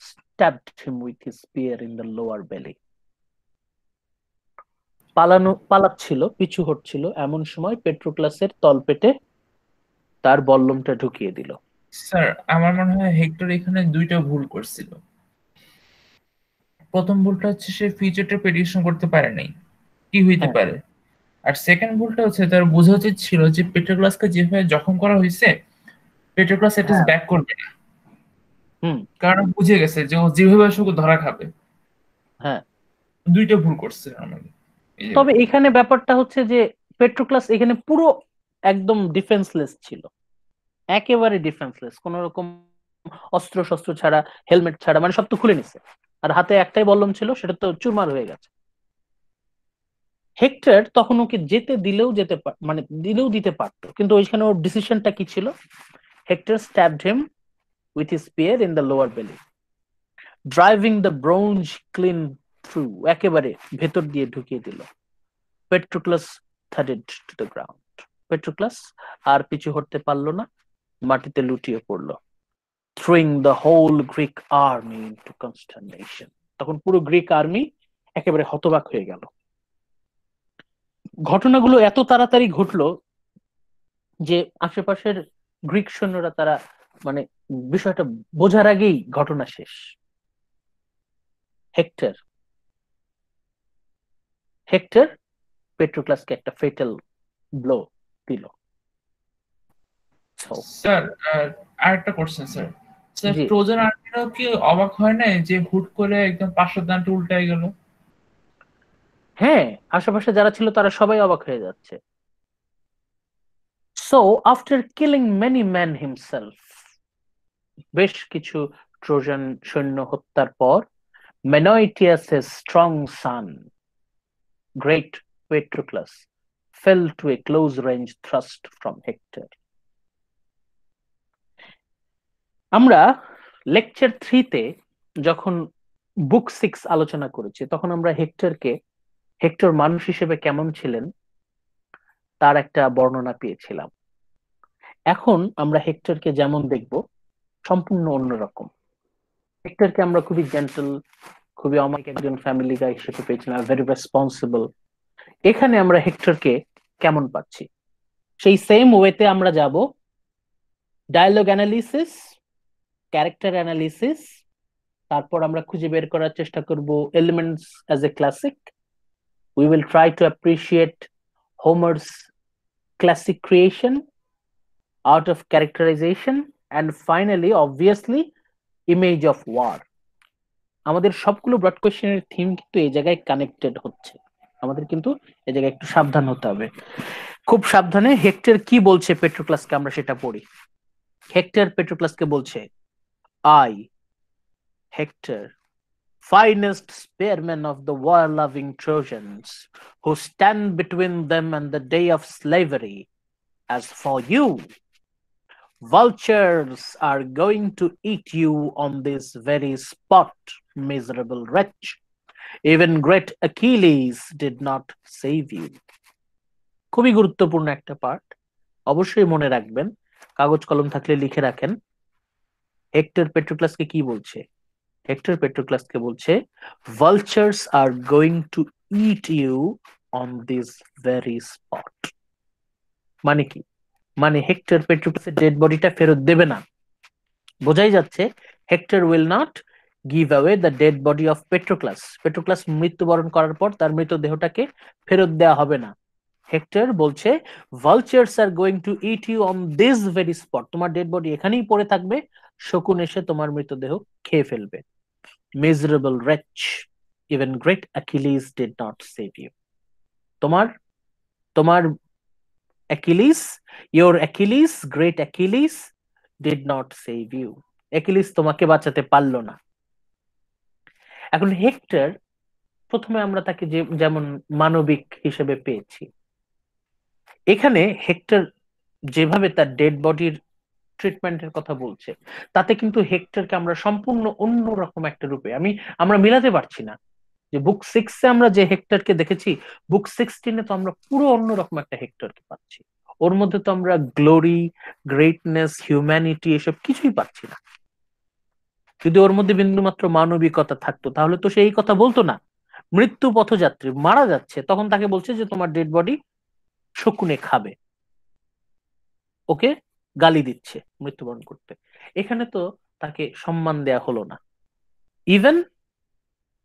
S1: stabbed him with his spear in the lower belly. পালাচ্ছিল, পিছু হটছিল, এমন সময় পেট্রোক্লাসের তলপেটে তার বল্লমটা ঢুকিয়ে দিল।
S2: স্যার, আমার মনে হয় হেক্টর এখানে দুইটা ভুল করছিল। প্রথম ভুলটা হচ্ছে সে ফিউচারটা প্রেডিকশন করতে পারে নাই কি হইতে পারে, আর সেকেন্ড ভুলটা হচ্ছে তার বোঝা উচিত ছিল যে পেট্রোক্লাসকে যেভাবে জখম করা হয়েছে পেট্রোক্লাস এটা ব্যাক করবে না, কারণ বুঝে গেছে যে ও যেভাবে আসলে ধরা খাবে।
S1: হ্যাঁ,
S2: দুইটা ভুল করছে আমাদের।
S1: তবে এখানে ব্যাপারটা হচ্ছে যে পেট্রোক্লাস এখানে পুরো একদম ডিফেন্সলেস ছিল, একেবারে ডিফেন্সলেস, কোন রকম অস্ত্র শস্ত্র ছাড়া, হেলমেট ছাড়া, মানে সব তো খুলে নিছে, আর হাতে একটাই বল্লম ছিল, সেটা তো চুরমার হয়ে গেছে। হেক্টর তখন ওকে যেতে দিলেও দিতে পারতো, কিন্তু ওইখানে ওর ডিসিশনটা কি ছিল? Hector stabbed him with his spear in the lower belly, driving the bronze clean through, একেবারে ভেতর দিয়ে ঢুকিয়ে দিল। পেট্রোক্লাস thudded to the ground. পেট্রোক্লাস আর পিছু হটতে পারলো না, মাটিতে লুটিয়ে পড়লো। throwing the whole Greek army into consternation. তখন পুরো গ্রিক আর্মি একেবারে হতবাক হয়ে গেল। ঘটনাগুলো এত তাড়াতাড়ি ঘটলো যে আশেপাশের গ্রিক সৈন্যরা তারা মানে বিষয়টা বোঝার আগেই ঘটনা শেষ। হেক্টর পেট্রোক্লাসকে একটা ফেটাল ব্লো দিল।
S2: স্যার, আরেকটা কোশ্চেন স্যার, ট্রোজান আর্মিরাও কি অবাক হয় না যে হুট করে একদম 500 দানটা উল্টায় গেল?
S1: হ্যাঁ, আশেপাশে যারা ছিল তারা সবাই অবাক হয়ে যাচ্ছে। So after killing many men himself, বেশ কিছু ট্রোজান সৈন্য হত্যার পর, Menoetius' strong son, great Patroclus, fell to a close range thrust from Hector. আমরা লেকচার 3-তে যখন বুক 6 আলোচনা করেছি তখন আমরা হেক্টর মানুষ হিসেবে কেমন ছিলেন তার একটা বর্ণনা পেয়েছিলাম। এখন আমরা হেক্টরকে যেমন দেখব সম্পূর্ণ অন্যরকম। হেক্টরকে আমরা খুবই জেন্টল, খুবই অমায়িক একজন ফ্যামিলি গাই হিসেবে পেয়েছিলাম, ভেরি রেসপন্সিবল। এখানে আমরা হেক্টরকে কেমন পাচ্ছি? সেই সেম ওয়েতে আমরা যাব, ডায়ালগ অ্যানালিসিস, ক্যারেক্টার অ্যানালিসিস, তারপর আমরা খুঁজে বের করার চেষ্টা করব elements as a classic. We will try to appreciate Homer's classic creation out of characterisation, and finally obviously image of war. আমাদের সবগুলো ব্রড কোয়েশ্চেনের থিম কিন্তু এই জায়গায় কানেক্টেড হচ্ছে, আমাদের কিন্তু এই জায়গায় একটু সাবধান হতে হবে। খুব সাবধানে হেক্টর কি বলছে পেট্রোক্লাসকে আমরা সেটা পড়ি। হেক্টর পেট্রোক্লাসকে বলছে, I hectare, finest spearmen of the war-loving Trojans, who stand between them and the day of slavery. As for you, vultures are going to eat you on this very spot, miserable wretch. Even great Achilles did not save you. খুবই গুরুত্বপূর্ণ একটা part, অবশ্যই মনে রাখবেন, কাগজ কলম থাকলে লিখে রাখেন। হেক্টর পেট্রোক্লাসকে কি বলছে? হেক্টর পেট্রোক্লাসকে বলছে, vultures are going to eat you on this very spot। মানে কি? মানে হেক্টর পেট্রোক্লাসের ডেড বডিটা ফেরত দেবে না। বোঝাই যাচ্ছে Hector will not give away the dead body of Patroclus. Patroclus মৃত্যুবরণ করার পর তার মৃতদেহটাকে ফেরত দেওয়া হবে না। হেক্টর বলছে, vultures are going to eat you on this very spot। তোমার ডেড বডি এখানেই পড়ে থাকবে, শকুন এসে তোমার মৃতদেহ খেয়ে ফেলবে। Miserable wretch, even great Achilles did not save you। তোমার Achilles, your Achilles, great Achilles did not save you। Achilles তোমাকে বাঁচাতে পারলো না। এখন হেক্টর, প্রথমে আমরা তাকে যেমন মানবিক হিসেবে পেয়েছি, এখানে হেক্টর যেভাবে তার ডেড বডির ট্রিটমেন্টের কথা বলছে, তাতে কিন্তু হেক্টরকে আমরা সম্পূর্ণ অন্যরকম একটা রূপে আমরা মিলাতে পারছি না। যে বুক 6 এ আমরা যে হেক্টরকে দেখেছি, বুক 16 তো আমরা পুরো অন্যরকম একটা হেক্টরকে পাচ্ছি। ওর মধ্যে তো আমরা গ্লোরি, গ্রেটনেস, হিউম্যানিটি এসব কিছুই পাচ্ছি না। যদি ওর মধ্যে বিন্দুমাত্র মানবিকতা থাকতো তাহলে তো সে এই কথা বলতো না। মৃত্যু পথযাত্রী মারা যাচ্ছে, তখন তাকে বলছে যে তোমার ডেড বডি শকুনে খাবে, ওকে গালি দিচ্ছে মৃত্যুবরণ করতে। এখানে তো তাকে সম্মান দেয়া হলো না। Even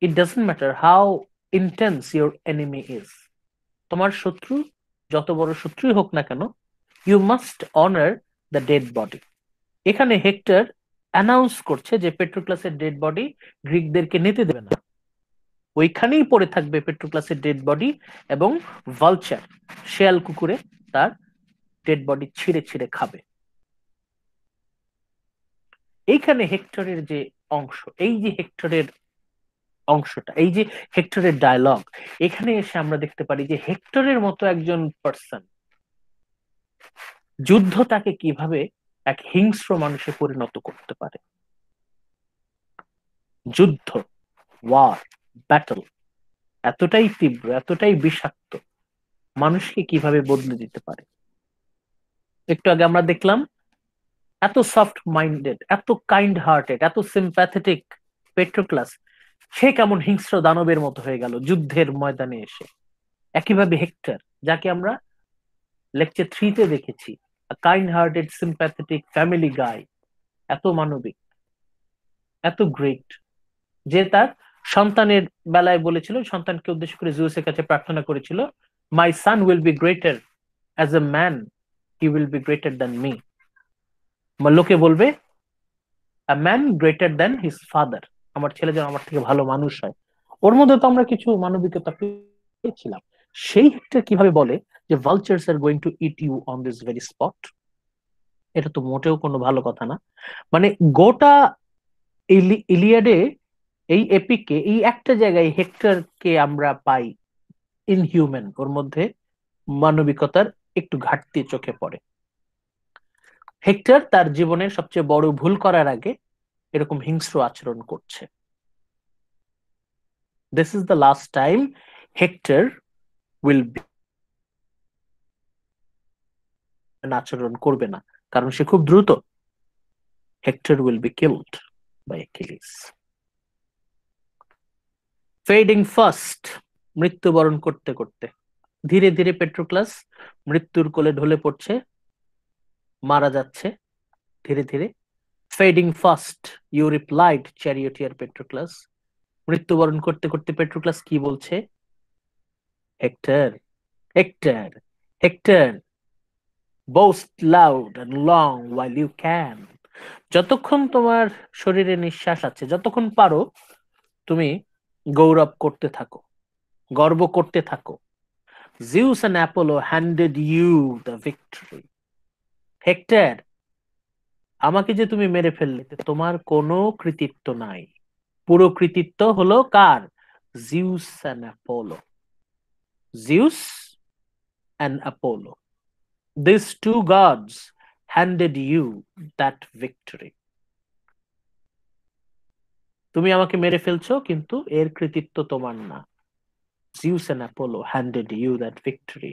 S1: it doesn't matter how intense your enemy is, তোমার শত্রু যত বড় শত্রুই হোক না কেন, you must honor the dead body। এখানে হেক্টর অ্যানাউন্স করছে যে পেট্রোক্লাসের ডেড বডি গ্রিকদেরকে নিতে দেবে না, ওইখানেই পড়ে থাকবে পেট্রোক্লাসের ডেড বডি, এবং ভালচার, শেয়াল কুকুরে তার ডেড বডি ছিঁড়ে ছিঁড়ে খাবে। এইখানে হেক্টরের যে অংশ, এই যে হেক্টরের অংশটা, এই যে হেক্টরের ডায়লগ, এখানে এসে আমরা দেখতে পারি যে হেক্টরের মতো একজন পার্সন যুদ্ধ তাকে কিভাবে এক হিংস্র মানুষে পরিণত করতে পারে। যুদ্ধ, ওয়ার, ব্যাটল এতটাই তীব্র, এতটাই বিষাক্ত, মানুষকে কিভাবে বদলে দিতে পারে। একটু আগে আমরা দেখলাম এত সফট মাইন্ডেড, এত কাইন্ড হার্টেড, এত সিম্প্যাথেটিক পেট্রোক্লাস, সে কেমন হিংস্র দানবের মতো হয়ে গেল যুদ্ধের ময়দানে এসে। একইভাবে হেক্টর, যাকে আমরা লেকচার 3 দেখেছি, কাইন্ড হার্টেড সিম্প্যাথেটিক ফ্যামিলি গাই, এত মানবিক, এত গ্রেট, যে তার সন্তানের বেলায় বলেছিল, সন্তানকে উদ্দেশ্য করে জিউসের কাছে প্রার্থনা করেছিল, my son will be greater as a man, he will be greater than me. লোকে বলবে a man greater than his father, আমার ছেলে যেন আমার থেকে ভালো মানুষ হয়। ওর মধ্যে তো আমরা কিছু মানবিকতা পেয়েছিলাম। সেই হেক্টর কিভাবে বলে যে vultures are going to eat you on this very spot? এটা তো মোটেও কোনো ভালো কথা না। মানে গোটা ইলিয়াডে, এই এপিকে, এই একটা জায়গায় হেক্টরকে আমরা পাই ইনহিউম্যান, ওর মধ্যে মানবিকতার একটু ঘাটতি চোখে পড়ে। হেক্টর তার জীবনের সবচেয়ে বড় ভুল করার আগে এরকম হিংস্র আচরণ করছে। This is the last time Hector will be, আচরণ করবে না, কারণ সে খুব দ্রুত, Hector will be killed by Achilles. Fading fast, মৃত্যুবরণ করতে করতে। ধীরে ধীরে পেট্রোক্লাস মৃত্যুর কোলে ঢলে পড়ছে, মারা যাচ্ছে ধীরে ধীরে। Fading fast, you replied charioteer Patroclus. মৃত্যুবরণ করতে করতে পেট্রোক্লাস কি বলছে? Hector, Hector, Hector, boast loud and long while you can. যতক্ষণ তোমার শরীরে নিঃশ্বাস আছে, যতক্ষণ পারো তুমি গৌরব করতে থাকো, গর্ব করতে থাকো। Zeus and Apollo handed you the victory. Hectare, আমাকে যে তুমি মেরে ফেললে তোমার কোনো কৃতিত্ব নাই, পুরো কৃতিত্ব হলো কার? Zeus and Apollo. Zeus and Apollo, these two gods handed you that victory. তুমি আমাকে মেরে ফেলছো কিন্তু এর কৃতিত্ব তোমার না। Zeus and Apollo handed you that victory.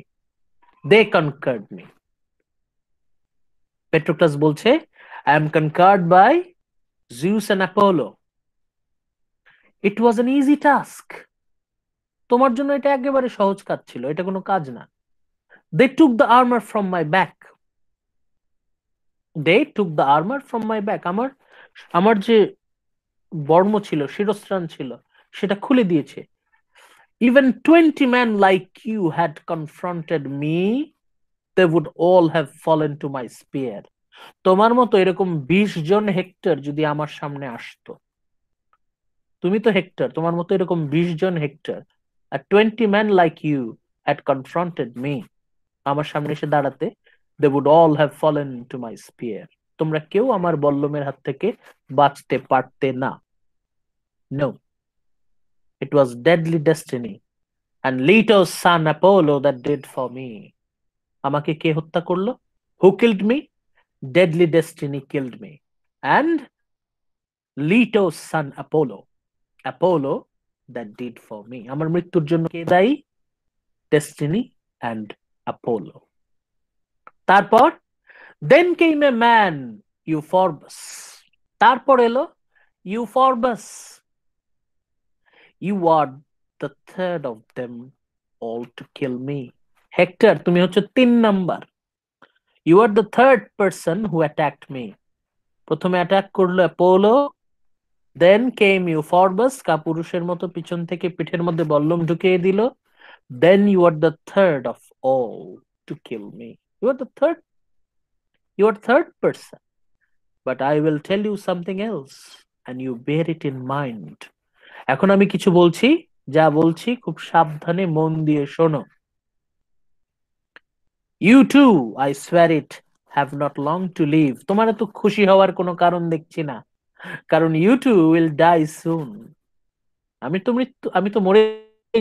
S1: They conquered me. পেট্রোক্লাস বলছে, I am conquered by Zeus and Apollo. It was an easy task. তোমার জন্য এটা একেবারে সহজ কাজ ছিল, এটা কোনো কাজ না। They took the armor from my back. They took the armor from my back. আমার যে বর্ম ছিল, শিরস্ত্রাণ ছিল, সেটা খুলে দিয়েছে। Even 20 men like you had confronted me, they would all have fallen to my spear. তোমার মতো এরকম 20 জন হেক্টর যদি আমার সামনে আসতো, তুমি তো হেক্টর, তোমার মতো এরকম 20 জন hectare, R 20 men like you had confronted me, আমার সামনে এসে দাঁড়াতে, they would all have fallen to my spear. তোমরা কেউ আমার বল্লমের হাত থেকে বাঁচতে পারতে না। No, it was deadly destiny and Leto's son Apollo that did for me. আমাকে কে হত্যা করলো? Who killed me? Deadly destiny killed me. And Leto's son Apollo, Apollo that did for me. আমার মৃত্যুর জন্য কে দায়ী? Destiny and Apollo. তারপর then came a man, Euphorbus. তারপর এলো Euphorbus. You are the third of them all to kill me. Hectare, তুমি হচ্ছে 3 number. You are the third person who attacked me. প্রথমে অ্যাটাক করলো অ্যাপোলো, then came Euphorbus, কাপুরুষের মতো পিছন থেকে পিঠের মধ্যে বল্লম ঢুকিয়ে দিল। Then you are the third of all to kill me. You are the third person. But I will tell you something else and you bear it in mind. এখন আমি কিছু বলছি, যা বলছি খুব সাবধানে মন দিয়ে শোনো। You too, I swear it, have not long to live. তোমার তো খুশি হওয়ার কোনো কারণ দেখছি না, কারণ you too will die soon. আমি তো মরে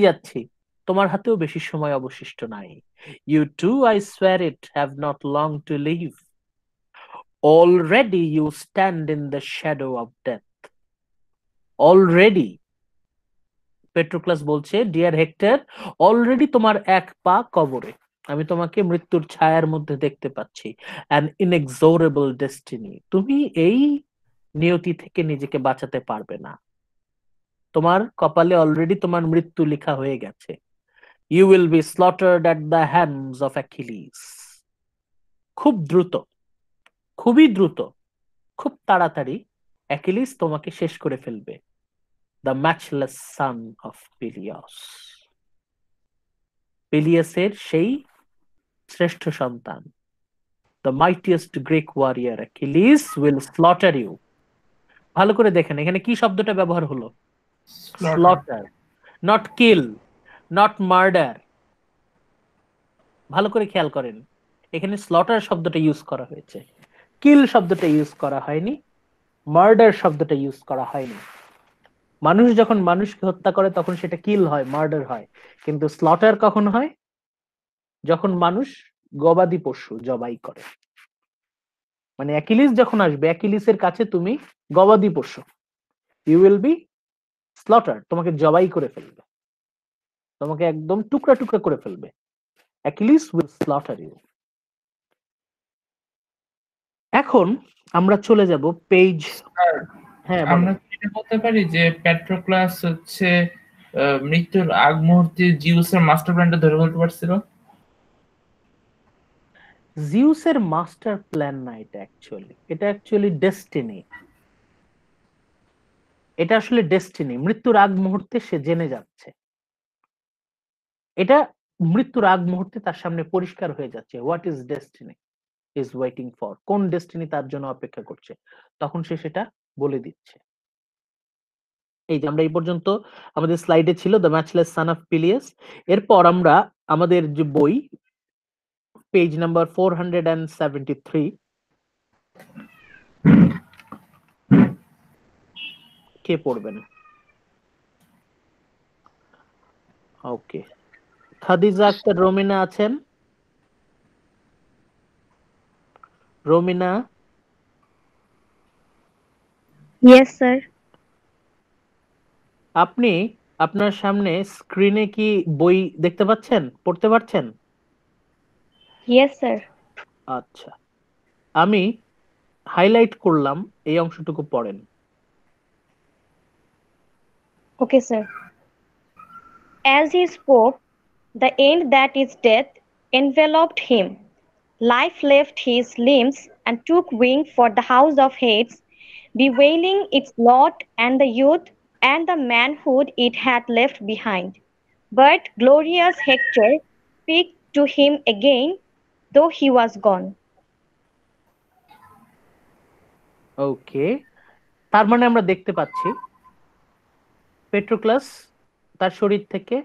S1: যাচ্ছি, তোমার হাতেও বেশি সময় অবশিষ্ট নাই। You too, I swear it, have not long to live. Already you stand in the shadow of death. Already, পেট্রোক্লাস বলছে, ডিয়ার হেক্টর, অলরেডি তোমার এক পা কবরে, আমি তোমাকে মৃত্যুর ছায়ার মধ্যে দেখতে পাচ্ছি। an inexorable destiny, তুমি এই নিয়তি থেকে নিজেকে বাঁচাতে পারবে না, তোমার কপালে অলরেডি তোমার মৃত্যু লেখা হয়ে গেছে। You will be slaughtered at the hands of Achilles. খুব দ্রুত, খুবই দ্রুত, খুব তাড়াতাড়ি অ্যাকিলিস তোমাকে শেষ করে ফেলবে। The matchless son of Peleus. পেলিয়াসের সেই শ্রেষ্ঠ সন্তান, the mightiest Greek warrior Achilles will slaughter you. ভালো করে দেখেন এখানে কি শব্দটা ব্যবহার হলো? Slaughter, not kill, not murder. ভালো করে খেয়াল করেন, এখানে স্লটার শব্দটা ইউজ করা হয়েছে, কিল শব্দটা ইউজ করা হয়নি, মার্ডার শব্দটা ইউজ করা হয়নি। মানুষ যখন মানুষকে হত্যা করে তখন সেটা কিল হয়, মার্ডার হয়, কিন্তু স্লটার কখন হয়? যখন মানুষ গবাদি পশু জবাই করে। মানে অ্যাকিলিস যখন আসবে, অ্যাকিলিসের কাছে তুমি গবাদি পশু, ইউ উইল বি স্লটার, তোমাকে জবাই করে ফেলবে, তোমাকে একদম টুকরা টুকরা করে ফেলবে। Achilles will slaughter you. এখন আমরা চলে যাব পেজ। হ্যাঁ,
S2: আমরা এটা বলতে পারি যে পেট্রোক্লাস হচ্ছে মৃত্যুর আগ মুহূর্তে জিউসের মাস্টার প্ল্যানটা ধরে ফেলতে পারছিল?
S1: জিউসের মাস্টার প্ল্যান না, এটা অ্যাকচুয়ালি ডেস্টিনি। এটা আসলে ডেস্টিনি। মৃত্যুর আগ মুহূর্তে সে জেনে যাচ্ছে, এটা মৃত্যুর আগ মুহূর্তে তার সামনে পরিষ্কার হয়ে যাচ্ছে what is destiny is waiting for, কোন ডেস্টিনি তার জন্য অপেক্ষা করছে, তখন সে সেটা বলে দিচ্ছে। এই যে আমরা এই পর্যন্ত আমাদের স্লাইডে ছিল দ্য ম্যাচলেস সান অফ পিলিয়াস। এরপর আমরা আমাদের যে বই পেজ নাম্বার 473 কে পড়বেন? ওকে, খাদিজা আক্তার রোমিনা আছেন? রোমিনা,
S3: Yes, sir.
S1: আপনি আপনার সামনে স্ক্রিনে কি বই দেখতে পাচ্ছেন, পড়তে পারছেন?
S3: Yes, sir.
S1: আচ্ছা, আমি হাইলাইট করলাম, এই অংশটুকু পড়েন।
S3: Okay, sir. As he spoke, the end that is death enveloped him. Life left his limbs and took wing for the house of Hades, bewailing its lot and the youth and the manhood it had left behind. But glorious Hector speak to him again, though he was gone.
S1: ওকে, তার মানে আমরা দেখতে পাচ্ছি পেট্রোক্লাস তার শরীর থেকে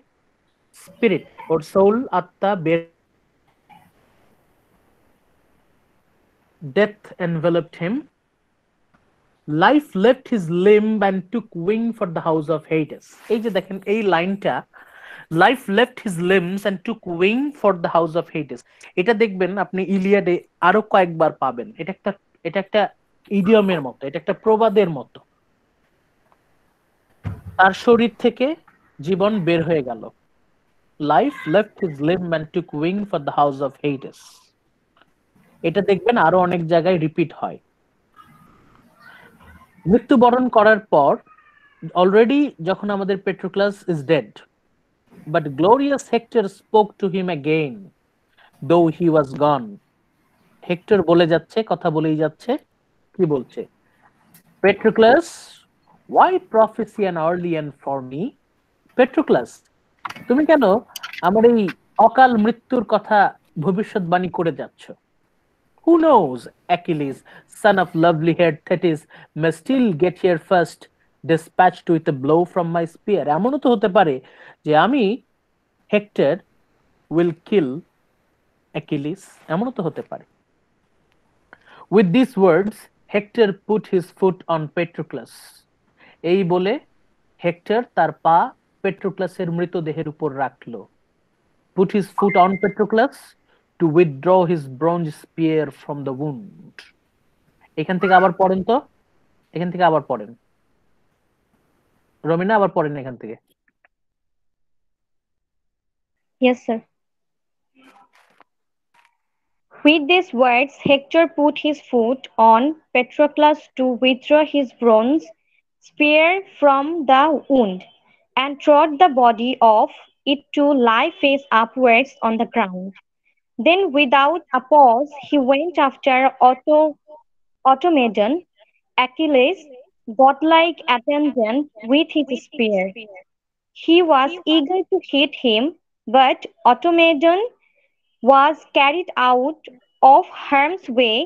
S1: spirit ওর soul, আত্মা বের, death enveloped him, life left his limb and took wing for the house of Hades. এই যে দেখেন এই লাইনটা, life left his limbs and took wing for the house of Hades, এটা দেখবেন আপনি ইলিয়াডে আরো কয়েকবার পাবেন। এটা একটা ইডিয়মের মতো, এটা একটা প্রবাদের মতো। তার শরীর থেকে জীবন বের হয়ে গেল, life left his limb and took wing for the house of Hades. এটা দেখবেন আরো অনেক জায়গায় রিপিট হয়। মৃত্যুবরণ করার পর অলরেডি যখন আমাদের Patroclus is dead, but glorious Hector spoke to him again though he was gone. Hectare বলে যাচ্ছে, কথা বলেই যাচ্ছে, কি বলছে? পেট্রোক্লাস, why prophecy an early and for me? পেট্রোক্লাস, তুমি কেন আমার এই অকাল মৃত্যুর কথা ভবিষ্যৎবাণী করে যাচ্ছ? Who knows, Achilles, son of lovely-haired Thetis, may still get here first, dispatched with a blow from my spear. এমনও তো হতে পারে যে আমি হেক্টর will kill Achilles, এমনও তো হতে পারে। With these words, Hector put his foot on Patroclus. এই বলে হেক্টর তার পা পেট্রোক্লাসের মৃতদেহের উপর রাখলো। Put his foot on Patroclus to withdraw his bronze spear from the wound. এখান থেকে আবার পড়েন তো, এখান থেকে আবার পড়েন রমিনা, আবার পড়েন এখান থেকে।
S3: Yes, sir. With these words, Hector put his foot on Patroclus to withdraw his bronze spear from the wound, and trod the body of it to lie face upwards on the ground. Then, without a pause, he went after Automedon, Achilles' godlike attendant, with his spear. He was eager to hit him, but Automedon was carried out of harm's way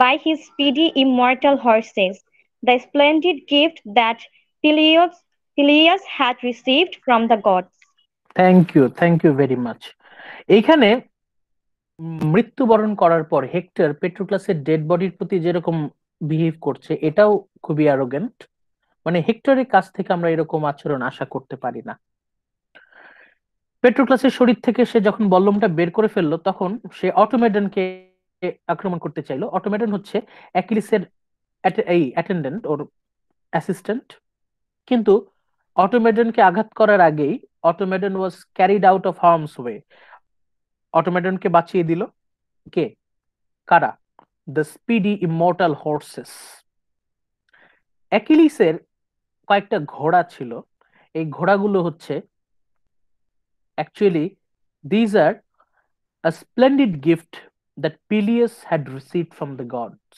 S3: by his speedy immortal horses, the splendid gift that Peleus had received from the gods.
S1: Thank you very much. এইখানে মৃত্যুবরণ করার পর hectare পেট্রোক্লাসের dead বডির প্রতি যেরকম behave করছে, এটাও খুবই অ্যারোগেন্ট। মানে হেক্টরের কাছ থেকে আমরা এরকম আচরণ আশা করতে পারি না। পেট্রোক্লাসের শরীর থেকে সে যখন বল্লমটা বের করে ফেললো, তখন সে অটোমেডনকে আক্রমণ করতে চাইলো। অটোমেডন হচ্ছে অ্যাকিলিসের এই অ্যাটেন্ডেন্ট, ওর অ্যাসিস্ট্যান্ট। কিন্তু অটোমেডনকে আঘাত করার আগেই Automedon was carried out of Hermes way. অটোমেডনকে বাঁচিয়ে দিল কে? কারা? The speedy immortal horses. অ্যাকিলিসের কয়েকটা ঘোড়া ছিল, এই ঘোড়াগুলো হচ্ছে Actually, these are a splendid gift that Peleus had received from the gods.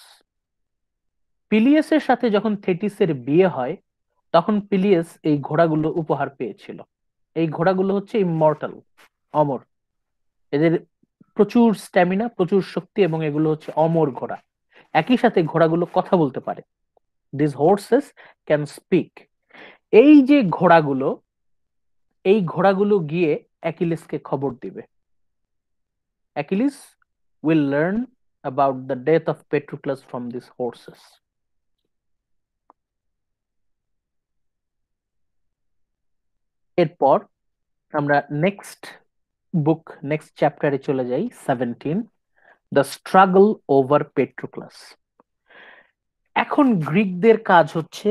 S1: পিলিয়াসের সাথে যখন থেটিসের বিয়ে হয় তখন পিলিয়াস এই ঘোড়াগুলো উপহার পেয়েছিল। এই ঘোড়াগুলো হচ্ছে ইমমর্টাল, অমর। এদের প্রচুর স্ট্যামিনা, প্রচুর শক্তি, এবং এগুলো হচ্ছে অমর ঘোড়া। একই সাথে ঘোড়াগুলো কথা বলতে পারে। This horse's can speak. এই যে ঘোড়াগুলো, এই ঘোড়াগুলো গিয়ে অ্যাকিলিসকে খবর দিবে। Achilles will learn about the death of Patroclus from these horses. এরপর আমরা নেক্সট চ্যাপ্টারে চলে যাই, 17, দ্য স্ট্রাগল ওভার পেট্রোক্লাস। এখন গ্রিকদের কাজ হচ্ছে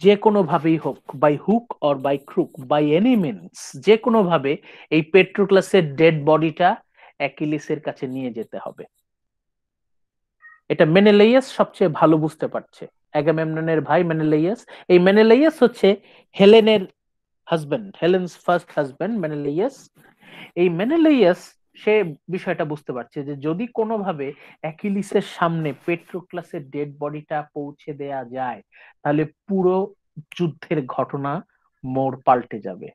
S1: যে কোনো ভাবেই হোক, by hook or by crook, by any means, যে কোনো ভাবে এই পেট্রোক্লাসের ডেড বডিটা অ্যাকিলিসের কাছে নিয়ে যেতে হবে। এটা মেনেলাইয়াস সবচেয়ে ভালো বুঝতে পারছে। অ্যাগামেমননের ভাই মেনেলাইয়াস। এই মেনেলাইয়াস হচ্ছে হেলেনের হাজবেন্ড, হেলেনস ফার্স্ট হাজবেন্ড মেনেলাইয়াস। এই মেনেলাইয়াস সে বিষয়টা বুঝতে পারছে যে যদি কোনোভাবে অ্যাকিলিসের সামনে পেট্রোক্লাসের ডেড বডিটা পৌঁছে দেয়া যায় তাহলে পুরো যুদ্ধের ঘটনা মোড় পাল্টে যাবে।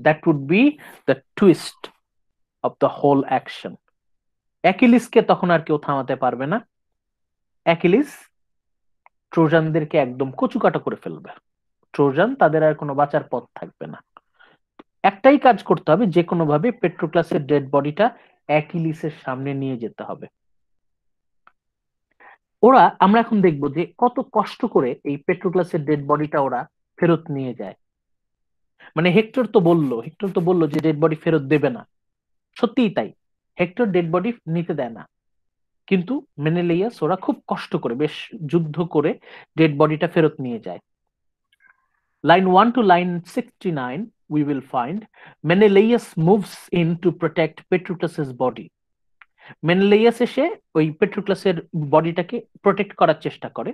S1: That would be the twist of the whole action. অ্যাকিলিসকে তখন আর কেউ থামাতে পারবে না। অ্যাকিলিস ট্রোজানদেরকে একদম কচুকাটা করে ফেলবে। ট্রোজান তাদের আর কোনো বাঁচার পথ থাকবে না। একটাই কাজ করতে হবে, যে কোনো ভাবে পেট্রোক্লাসের ডেড বডিটা অ্যাকিলিসের সামনে নিয়ে যেতে হবে। আমরা এখন দেখবো যে কত কষ্ট করে এই পেট্রোক্লাসের ডেড বডিটা ওরা ফেরত নিয়ে যায়। মানে হেক্টর তো বললো যে ডেড বডি ফেরত দেবে না, সত্যিই তাই, হেক্টর ডেড বডি নিতে দেয় না। কিন্তু মেনেলাইয়াস ওরা খুব কষ্ট করে, বেশ যুদ্ধ করে ডেড বডিটা ফেরত নিয়ে যায়। Line 1 to line 69, we will find Menelaus moves in to protect Patroclus's body. মেনেলাইয়াস এসে ওই পেট্রোক্লাসের বডিটাকে প্রোটেক্ট করার চেষ্টা করে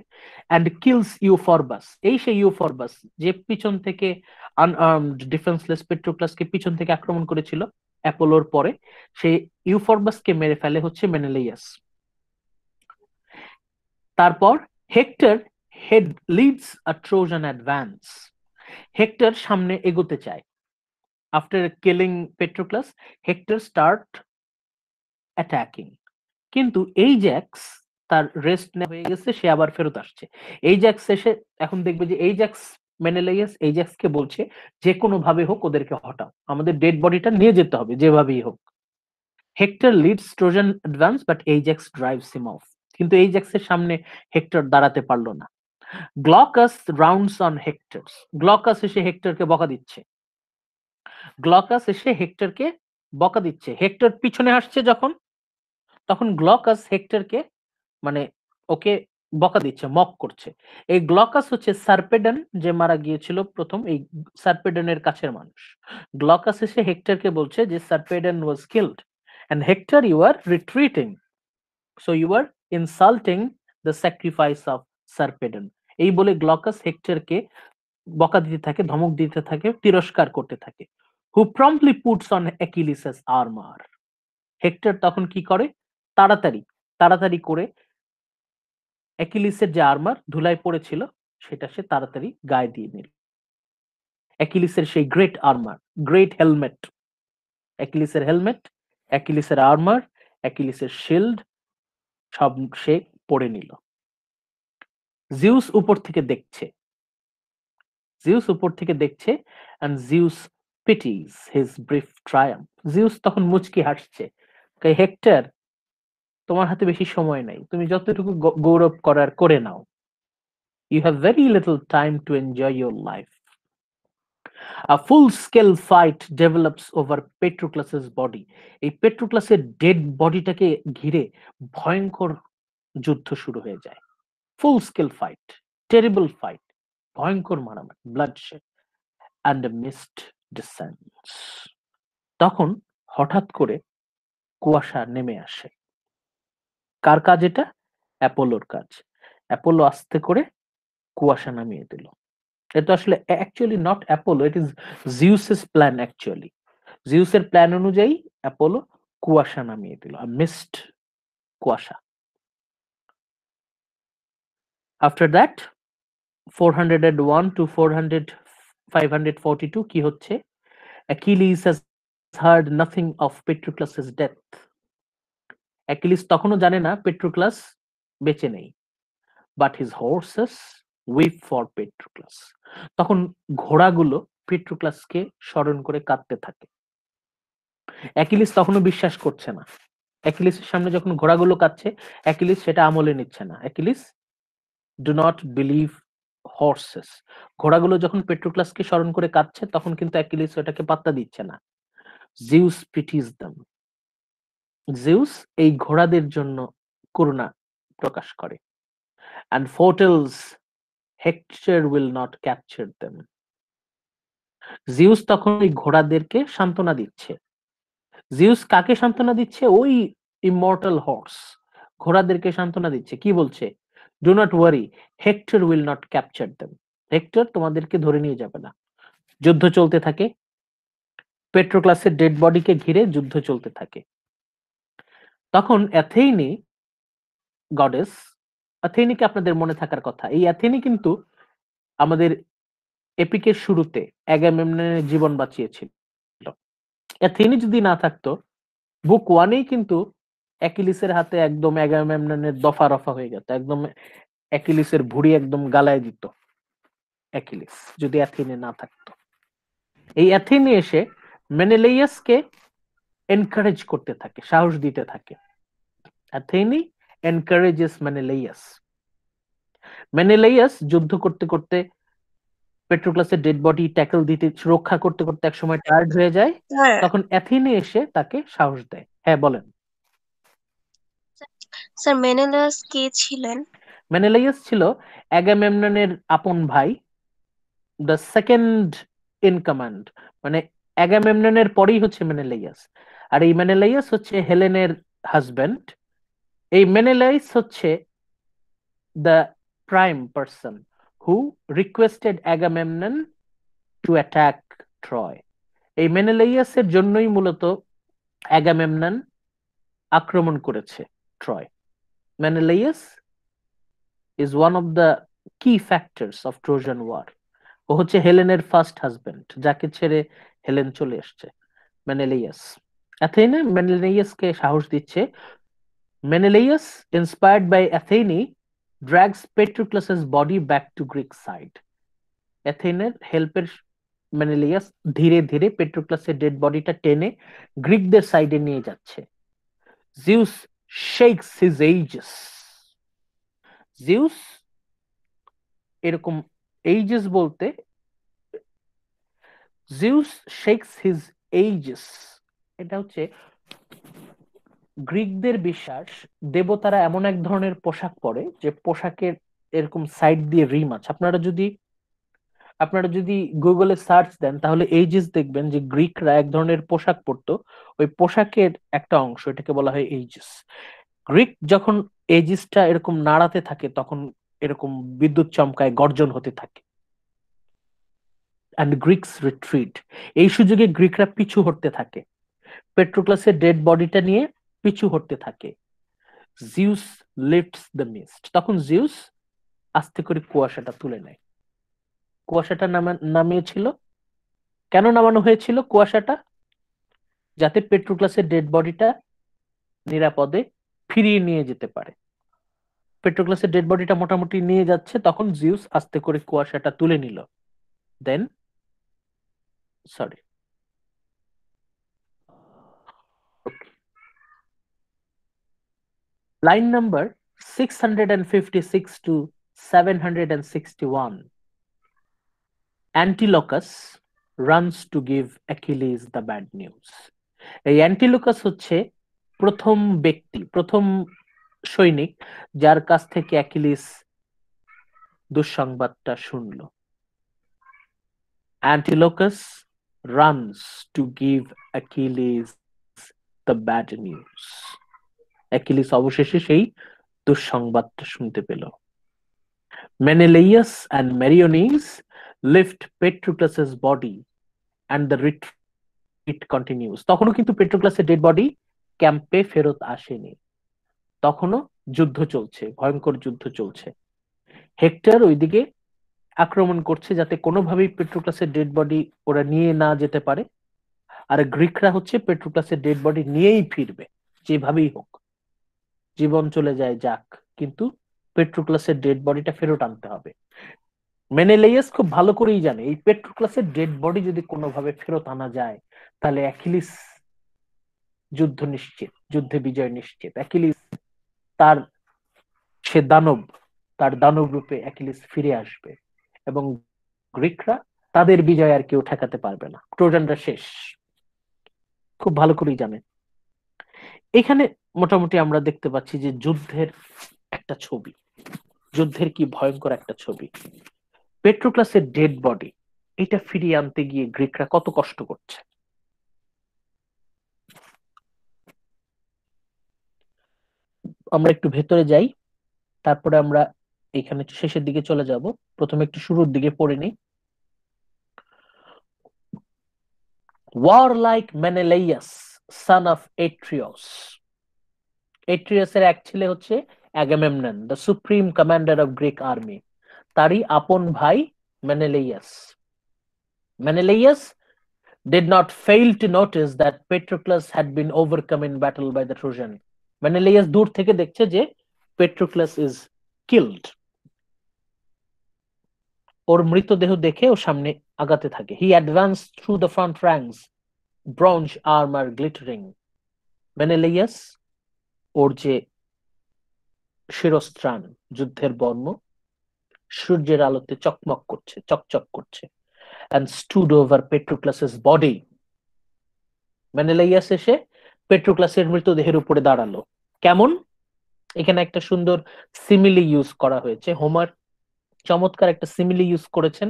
S1: and kills ইউফরবাস। এই সেই ইউফরবাস যে পিছন থেকে আনআর্মড ডিফেন্সলেস পেট্রোক্লাসকে পিছন থেকে আক্রমণ করেছিল অ্যাপোলোর পরে, সেই ইউফরবাসকে মেরে ফেলে হচ্ছে মেনেলাইয়াস। তারপর Hector leads a Trojan advance. Hector সামনে এগোতে চায়। After killing Patroclus, Hector start attacking. কিন্তু এইজ্যাক্স তার রেস্ট হয়ে গেছে, সে আবার ফেরত আসছে। এইজ্যাক্স এসে এখন দেখবে যে এইজ্যাক্সকে বলছে যে কোনো ভাবে হোক ওদেরকে হটাও, আমাদের ডেড বডিটা নিয়ে যেতে হবে যেভাবেই হোক। Hector leads Trojan advance but Ajax drives him off. কিন্তু এইজ্যাক্সের সামনে হেক্টর দাঁড়াতে পারলো না। Glaucus rounds on Hector. Glaucus এসে হেক্টরকে বকা দিচ্ছে। হেক্টর পিছনে আসছে যখন, তখন গ্লকাস হেক্টরকে মানে ওকে বকা দিচ্ছে, মক করছে। এই গ্লকাস হচ্ছে সার্পেডন যে মারা গিয়েছিল প্রথম, এই সার্পেডনের কাছের মানুষ। গ্লকাস এসে হেক্টরকে বলছে যে Sarpedon was killed and Hector you are retreating, so you are insulting the sacrifice of Sarpedon. এই বলে গ্লকাস হেক্টরকে বকা দিতে থাকে, ধমক দিতে থাকে, তিরস্কার করতে থাকে। Who promptly puts on Achilles's armour. Hector তখন কি করে, তাড়াতাড়ি করে অ্যাকিলিসের যে আর্মার ধুলায় পড়েছিল সেটা সে তাড়াতাড়ি গায়ে দিয়ে নিল। অ্যাকিলিসের সেই গ্রেট আর্মার, গ্রেট হেলমেট, অ্যাকিলিসের হেলমেট, অ্যাকিলিসের আর্মার, অ্যাকিলিসের শিল্ড সব সে পরে নিল। জিউস উপর থেকে দেখছে and Zeus pities his brief triumph. Zeus তখন মুচকি হাসছে, হেক্টর তোমার হাতে বেশি সময় নাই, তুমি যতটুকু গৌরব করার করে নাও। You have very little time to enjoy your life. A full-scale fight develops over Patroclus's body. এই পেট্রোক্লাসের ডেড বডিটাকে ঘিরে ভয়ঙ্কর যুদ্ধ শুরু হয়ে যায়। ফুল স্কেল ফাইট, টেরিবল ফাইট, ভয়ঙ্কর মারামারি, bloodshed and a mist descends. তখন হঠাৎ করে কুয়াশা নেমে আসে। কার কাজ এটা? অ্যাপোলোর কাজ। অ্যাপোলো আস্তে করে কুয়াশা নামিয়ে দিল। এটা আসলে actually not Apollo, it is Zeus's plan actually. জিউসের প্ল্যান অনুযায়ী অ্যাপোলো কুয়াশা নামিয়ে দিল, মিস্ট কুয়াশা। আফটার দ্যাট 401 to 542 কি হচ্ছে? Achilles has heard nothing of Patroclus's death. Achilles তখনও জানে না পেট্রোক্লাস বেঁচে নেই, but his horses weep for Patroclus. তখন ঘোড়াগুলো পেট্রোক্লাসকে স্মরণ করে কাঁদতে থাকে। অ্যাকিলিস তখনও বিশ্বাস করছে না। অ্যাকিলিসের সামনে যখন ঘোড়াগুলো কাঁদছে, অ্যাকিলিস সেটা আমলে নিচ্ছে না। Achilles do not believe horses. ঘোড়াগুলো যখন পেট্রোক্লাসকে স্মরণ করে কাঁদছে, তখন কিন্তু অ্যাকিলিস ওটাকে পাত্তা দিচ্ছে না। Zeus পিটিজ them. জিউস এই ঘোড়াদের জন্য করুণা প্রকাশ করে। and foretells Hector will not capture them. Zeus তখন এই ঘোড়াদেরকে সান্ত্বনা দিচ্ছে। জিউস কাকে সান্ত্বনা দিচ্ছে? ওই ইমর্টাল হর্স ঘোড়াদেরকে সান্ত্বনা দিচ্ছে। কি বলছে? Do not worry, hectare will not capture them. Hectare তোমাদেরকে ধরে নিয়ে যাবে না। যুদ্ধ চলতে থাকে, পেট্রোক্লাসের ডেড বডিকে ঘিরে যুদ্ধ চলতে থাকে। তখন অ্যাথেনি গডেস, অ্যাথেনিকে আপনাদের মনে থাকার কথা, এই অ্যাথেনি কিন্তু আমাদের এপিকের শুরুতে অ্যাগামেমননের জীবন বাঁচিয়েছিল। অ্যাথেনি যদি না থাকতো, বুক ওয়ানেই কিন্তু অ্যাকিলিসের হাতে একদম অ্যাগামেমননের দফা রফা হয়ে যেত, একদম অ্যাকিলিসের ভুঁড়ি একদম গালায় দিত অ্যাকিলিস, যদি অ্যাথেনি না থাকতো। এই অ্যাথেনি এসে মেনেলেইয়াসকে এনকারেজ করতে থাকে, সাহস দিতে থাকে। অ্যাথেনি এনকারেজেস মেনেলেইয়াস। মেনেলেইয়াস যুদ্ধ করতে করতে পেট্রোক্লাসের ডেড বডি ট্যাকল দিতে, রক্ষা করতে করতে একসময় টায়ার্ড হয়ে যায়। তখন অ্যাথেনি এসে তাকে সাহস দেয়। হ্যাঁ বলেন।
S5: স্যার মেনেলাস কে ছিলেন?
S1: মেনেলাইয়াস ছিল অ্যাগামেমননের আপন ভাই, দ্য সেকেন্ড ইন কমান্ড। মানে অ্যাগামেমননের পরেই হচ্ছে মেনেলাইয়াস। আর এই মেনেলাইয়াস হচ্ছে হেলেনের হাজবেন্ড। এই মেনেলাইয়াস হচ্ছে the prime person who requested Agamemnon to attack Troy. এই মেনেলাইয়াসের জন্যই মূলত অ্যাগামেমনন আক্রমণ করেছে Troy. Menelaus is one of the key factors of Trojan War. ও হচ্ছে হেলেনের ফার্স্ট হাজবেন্ড, যাকে ছেড়ে হেলেন চলে আসছে, মেনেলাইয়াস। অ্যাথেনা মেনেলাইয়াসকে সাহস দিচ্ছে। মেনেলাইয়াস, inspired by Athene, drags Patroclus's body back to Greek side. অ্যাথেনের হেল্পের মেনেলাইয়াস ধীরে ধীরে পেট্রোক্লাসের ডেড বডিটা টেনে গ্রিকদের সাইডে নিয়ে যাচ্ছে। Zeus shakes his aegis. Zeus এরকম এইজেস বলতে, জিউস শেকস হিজ এইজেস, এটা হচ্ছে গ্রিকদের বিশ্বাস দেবতারা এমন এক ধরনের পোশাক পরে যে পোশাকের এরকম সাইড দিয়ে রিম আছে। আপনারা যদি গুগলে সার্চ দেন তাহলে এইজেস দেখবেন যে গ্রিকরা এক ধরনের পোশাক পরতো, ওই পোশাকের একটা অংশ, এটাকে বলা হয় এইজেস। গ্রিক যখন এইজেসটা এরকম নাড়াতে থাকে তখন এরকম বিদ্যুৎ চমকায়, গর্জন হতে থাকে। and Greeks retreat. এই সুযোগে গ্রিকরা পিছু হটতে থাকে, পেট্রোক্লাসের ডেড বডিটা নিয়ে পিছু হটতে থাকে। Zeus lifts the mist. তখন জিউস আস্তে করে কুয়াশাটা তুলে নেয়। কুয়াশাটা নামিয়েছিল, কেন নামানো হয়েছিল কুয়াশাটা? যাতে পেট্রোক্লাসের ডেড বডিটা নিরাপদে ফিরিয়ে নিয়ে যেতে পারে। পেট্রোক্লাসের ডেড বডিটা মোটামুটি নিয়ে যাচ্ছে, তখন জিউস আস্তে করে কুয়াশাটা তুলে নিল। দেন sorry line number 656 to 761. Antilochus runs to give Achilles the bad news. এই অ্যান্টিলোকাস হচ্ছে প্রথম ব্যক্তি, প্রথম সৈনিক যার কাছ থেকে অ্যাকিলিস দুঃসংবাদটা শুনল। Antilochus runs to give Achilles the bad news. Achilles অবশেষে সেই দুঃসংবাদটা শুনতে পেল। Menelaus and Meriones lift Patroclus's body and the retreat it continuous. তখনও কিন্তু পেট্রোক্লাসের ডেড বডি ক্যাম্পে ফেরত আসেনি, তখনও যুদ্ধ চলছে, ভয়ঙ্কর যুদ্ধ চলছে। হেক্টর ওইদিকে আক্রমণ করছে যাতে কোনোভাবেই পেট্রোক্লাসের ডেড বডি ওরা নিয়ে না যেতে পারে, আর গ্রিকরা হচ্ছে পেট্রোক্লাসের ডেড বডি নিয়েই ফিরবে, যেভাবেই হোক, জীবন চলে যায় যাক, কিন্তু পেট্রোক্লাসের ডেড বডিটা ফেরত আনতে হবে। মেনেলেইয়াস খুব ভালো করেই জানে এই পেট্রোক্লাসের ডেড বডি যদি কোনোভাবে ফেরত আনা যায় তাহলে অ্যাকিলিস যুদ্ধ নিশ্চিত, যুদ্ধে বিজয় নিশ্চিত। অ্যাকিলিস তার সে দানব, তার দানব রূপে অ্যাকিলিস ফিরে আসবে এবং গ্রিকরা তাদের বিজয় আর কেউ ঠেকাতে পারবে না, ট্রোজানরা শেষ। খুব ভালো করেই জানে। এখানে মোটামুটি আমরা দেখতে পাচ্ছি যে যুদ্ধের একটা ছবি, যুদ্ধের কি ভয়ঙ্কর একটা ছবি। পেট্রোক্লাসের ডেড বডি এটা ফিরিয়ে আনতে গিয়ে গ্রিকরা কত কষ্ট করছে। আমরা একটু ভেতরে যাই, তারপরে আমরা এখানে শেষের দিকে চলে যাব। প্রথমে একটু শুরুর দিকে পড়ে নিই। ওয়ারলাইক মেনেলেইয়াস son of Atreus, এট্রিয়াসের এক ছেলে হচ্ছে Agamemnon, the supreme commander of Greek army, তারই আপন ভাই মেনেলেইয়াস। মেনেলেইয়াস did not fail to notice that Patroclus had been overcome in battle by the Trojan. মেনেলেইয়াস দূর থেকে দেখছে যে পেট্রোক্লাস is killed, ওর মৃতদেহ দেখে ও সামনে আগাতে থাকে। He advanced through the front ranks, bronze armor glittering. মেনেলেইয়াস ওর যে শিরস্ত্রাণ, যুদ্ধের বর্ম, সূর্যের আলোতে চকমক করছে, চকচক করছে, and stood over Patroclus's body. মেনেলেইয়াস এসে পেট্রোক্লাসের মৃতদেহের উপরে দাঁড়ালো। কেমন? এখানে একটা সুন্দর সিমিলি ইউজ করা হয়েছে, হোমার চমৎকার একটা সিমিলি ইউজ করেছেন।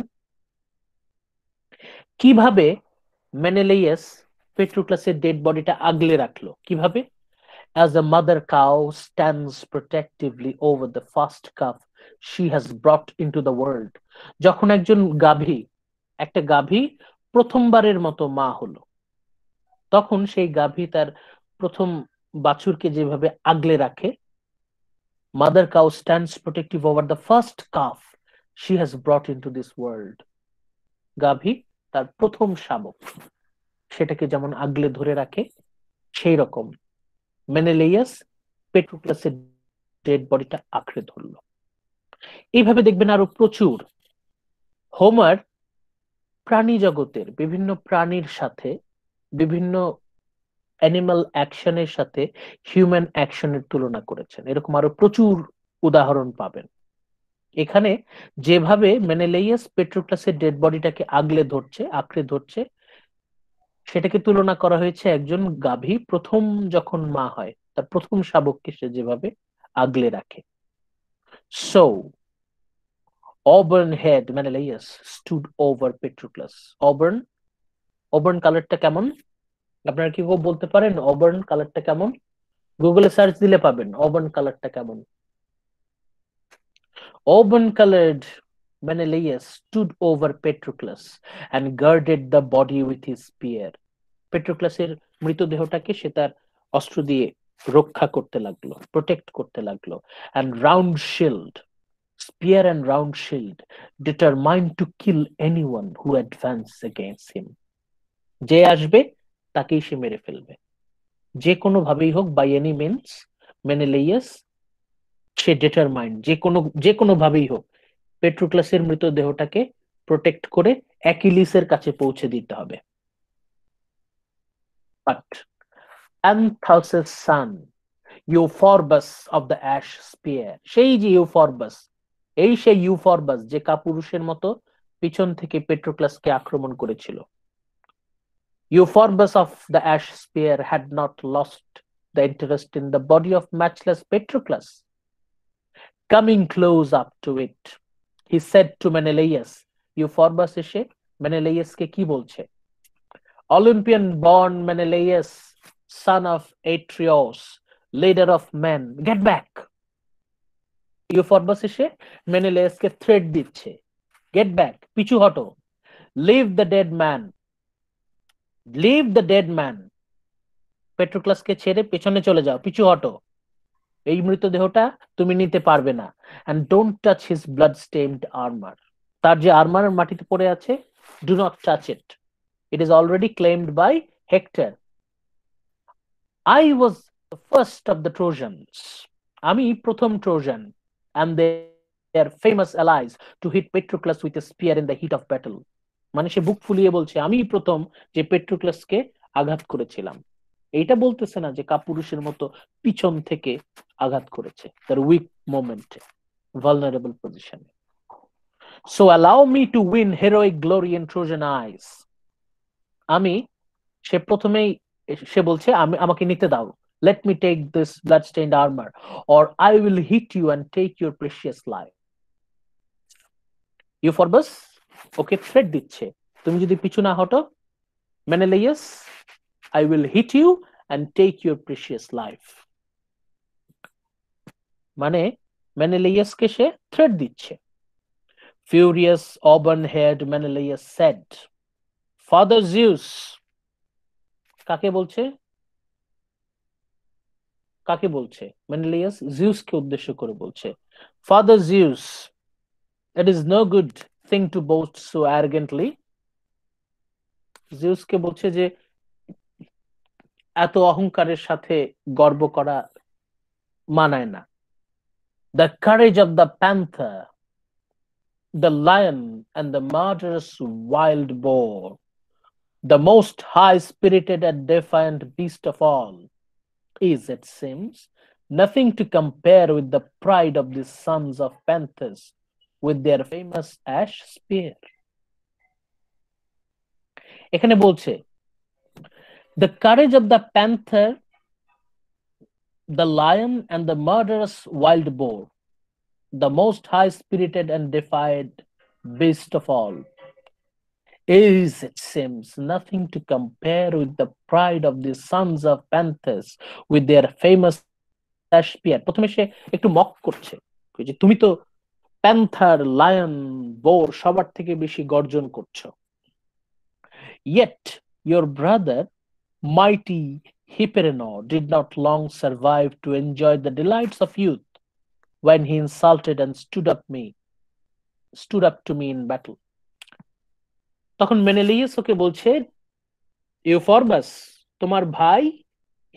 S1: কিভাবে মেনেলেইয়াস পেট্রোক্লাসের ডেড বডিটা আগলে রাখলো, কিভাবে? As a mother cow stands protectively over the first calf she has brought into the world. যখন একজন গাভী, একটা গাভী প্রথমবারের মতো মা হলো, তখন সেই গাভী তার প্রথম বাছুরকে যেভাবে আগলে রাখে, mother cow stands protective over the first calf she has brought into this world. গাভী তার প্রথম শাবক, সেটাকে যেমন আগলে ধরে রাখে, সেই রকম মেনেলেইয়াস পেট্রোক্লাসের ডেড বডিটা আঁকড়ে ধরলো। এইভাবে দেখবেন আরো প্রচুর। হোমার প্রাণী জগতের বিভিন্ন প্রাণীর সাথে, বিভিন্ন অ্যানিমাল অ্যাকশনের সাথে হিউম্যান অ্যাকশনের তুলনা করেছেন, এরকম আরো প্রচুর উদাহরণ পাবেন। এখানে যেভাবে মেনেলেইয়াস পেট্রোক্লাসের ডেড বডিটাকে আগলে ধরছে, আঁকড়ে ধরছে, সেটাকে তুলনা করা হয়েছে একজন গাভী প্রথম যখন মা হয় তার প্রথম শাবককে সে যেভাবে আগলে রাখে। So auburn head Menelaus stood over Patroclus. auburn কালারটা কেমন? আপনারা কি কেউ বলতে পারেন auburn কালারটা কেমন? গুগলে সার্চ দিলে পাবেন auburn কালারটা কেমন। auburn colored Menelaus stood over Patroclus and girded the body with his spear. পেট্রোক্লাসের মৃতদেহটাকে সে তার অস্ত্র দিয়ে রক্ষা করতে লাগলো, প্রোটেক্ট করতে লাগলো। and round shield, spear and round shield, determined to kill anyone who advances against him. যে আসবে তাকেই সে মেরে ফেলবে, যে কোনো ভাবেই হোক, বাই এনি মিনস। মেনেলেইয়াস সে ডিটারমাইন্ড, যে কোনো ভাবেই হোক পেট্রোক্লাসের মৃতদেহটাকে প্রোটেক্ট করে অ্যাকিলিসের কাছে পৌঁছে দিতে হবে। But Anthous' son, Euphorbus of the Ash Spear, সেই যে ইউফরবাস, এই সেই ইউফরবাস যে কাপুরুষের মতো পিছন থেকে পেট্রোক্লাসকে আক্রমণ করেছিল। Euphorbus of the Ash Spear had not lost the interest in the body of matchless Patroclus. Coming close up to it, he said to Menelaus, Euphorbus এসে মেনেলেইয়াসকে কি বলছে? Olympian born Menelaus, son of Atreus, leader of men, get back. Euphorbus এসে মেনেলেয়াসকে threat দিচ্ছে, get back, পিছু হটো, leave the dead man, leave the dead man, পেট্রোক্লাসকে ছেড়ে পেছনে চলে যাও, পিছু হটো, এই মৃতদেহটা তুমি নিতে পারবে না। And don't touch his blood stained armour, তার যে আর্মার মাটিতে পড়ে আছে, do not touch it, it is already claimed by Hector. I was the first of the Trojans, আমি প্রথম Trojan, and their famous allies to hit Patroclus with a spear in the heat of battle. মানে সে বুক ফুলিয়ে বলছে আমি প্রথম যে পেট্রোক্লাসকে আঘাত করেছিলাম। এইটা বলতেছে না যে কাপুরুষের মতো পিছন থেকে আঘাত করেছে, তার উইক মোমেন্টে, ভালনারেবল পজিশনে। So allow me to win heroic glory in Trojan eyes. আমি, সে প্রথমেই সে বলছে আমি, আমাকে নিতে দাও, let me take this blood-stained armor or I will hit you and take your precious life. Euphorbus ওকে থ্রেট দিচ্ছে, তুমি যদি পিছু না হটো মেনেলাইয়াস, I will hit you and take your precious life. মানে মেনেলাইয়াসকে সে থ্রেট দিচ্ছে। Furious auburn-haired Menelaus said, Father Zeus, কাকে বলছে? কাকে বলছে? মেনেলাইয়াস জিউসকে উদ্দেশ্য করে বলছে, Father Zeus, it is no good thing to boast so arrogantly. জিউসকে বলছে যে এত অহংকারের সাথে গর্ব করা মানায় না। The courage of the panther, the lion and the murderous wild boar, the most high-spirited and defiant beast of all, is, it seems, nothing to compare with the pride of the sons of panthers with their famous ash spear. এখানে বলছে the courage of the panther, the lion and the murderous wild boar, the most high-spirited and defiant beast of all, is, it seems, nothing to compare with the pride of the sons of panthers with their famous ash spear. প্রথমে সে একটু mock করছে যে তুমি তো panther, lion, bore সবার থেকে বেশি গর্জন করছো। Yet your brother, mighty Hyperenor, did not long survive to enjoy the delights of youth when he insulted and stood up to me in battle. তখন মেনেলিয়াস ওকে বলছে, ইউফরবাস, তোমার ভাই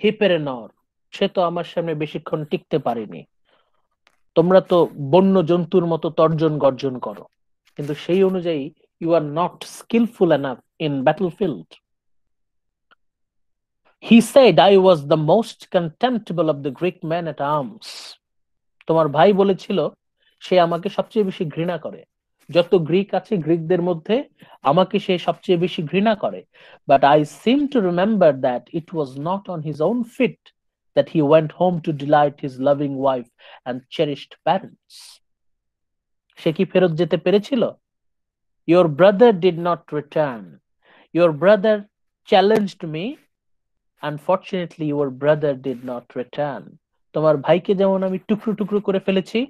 S1: হিপেরেনর, সে তো আমার সামনে বেশিক্ষণ টিকতে পারেনি। তোমরা তো বন্য জন্তুর মতো তর্জন গর্জন করো, কিন্তু সেই অনুযায়ী you are not skilful enough in battlefield. He said I was the most contemptible of the Greek men at arms. তোমার ভাই বলেছিল সে আমাকে সবচেয়ে বেশি ঘৃণা করে, যত গ্রিক আছে গ্রিকদের মধ্যে আমাকে সে সবচেয়ে বেশি ঘৃণা করে। But I seem to remember that it was not on his own feet that he went home to delight his loving wife and cherished parents. সে কি ফেরত যেতে পেরেছিল? Your brother did not return. Your brother challenged me. Unfortunately, your brother did not return. তোমার ভাইকে যেমন আমি টুকরো টুকরো করে ফেলেছি,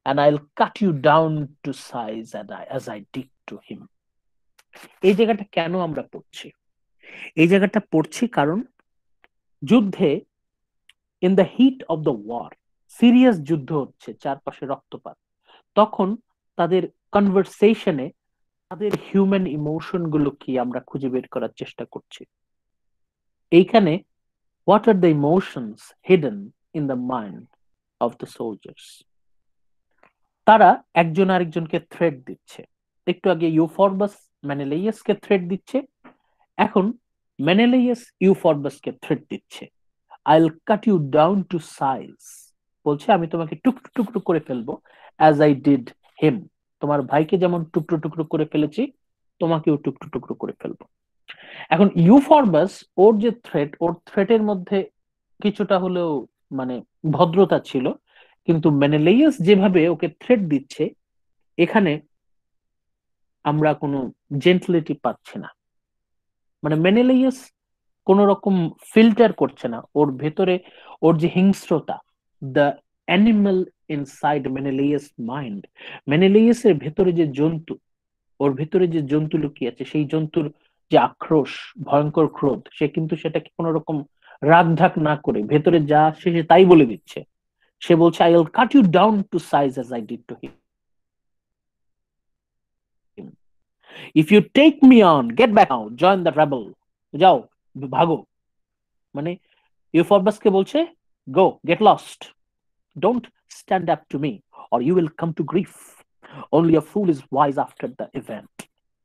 S1: and I'll cut you down to size as I did to him. এই জায়গাটা কেন আমরা পড়ছি? এই জায়গাটা পড়ছি কারণ যুদ্ধে, in the heat of the war, serious যুদ্ধ হচ্ছে, চারপাশে রক্তপাত, তখন তাদের কনভারসেশনে তাদের হিউম্যান ইমোশন গুলো কি আমরা খুঁজে বের করার চেষ্টা করছি। এইখানে what are the emotions hidden in the mind of the soldiers? তারা একজন আরেকজনকে থ্রেট দিচ্ছে। একটু আগে ইউফরবাস মেনেলাইয়াসকে থ্রেট দিচ্ছে, এখন মেনেলাইয়াস ইউফরবাসকে থ্রেট দিচ্ছে, I'll cut you down to size, বলছে আমি তোমাকে টুকরো টুকরো করে ফেলবো, as I did him, তোমার ভাইকে যেমন টুকরো টুকরো করে ফেলেছি তোমাকেও টুকরো টুকরো করে ফেলবো। এখন ইউফরবাস ওর যে থ্রেট, ওর থ্রেটের মধ্যে কিছুটা হলেও মানে ভদ্রতা ছিল, কিন্তু মেনেলাইয়াস যেভাবে ওকে থ্রেট দিচ্ছে এখানে আমরা কোনো জেন্টলিটি পাচ্ছি না। মানে মেনেলাইয়াস কোন রকম ফিল্টার করছে না ওর ভেতরে, ওর যে হিংস্রতা, দ্য অ্যানিমাল ইনসাইড মেনেলাইয়াস মাইন্ড, মেনেলাইয়াসের ভেতরে যে জন্তু, ওর ভেতরে যে জন্তু লুকিয়ে আছে, সেই জন্তুর যে আক্রোশ, ভয়ঙ্কর ক্রোধ, সে কিন্তু সেটাকে কোনো রকম রাগ ঢাক না করে ভেতরে যা সে তাই বলে দিচ্ছে। সে বলছে, I will cut you down to size as I did to him. If you take me on, get back now, join the rebel. যাও, ভাগো। মানে ইউফরবাসকে বলছে, go, get lost, don't stand up to me or you will come to grief. Only a fool is wise after the event.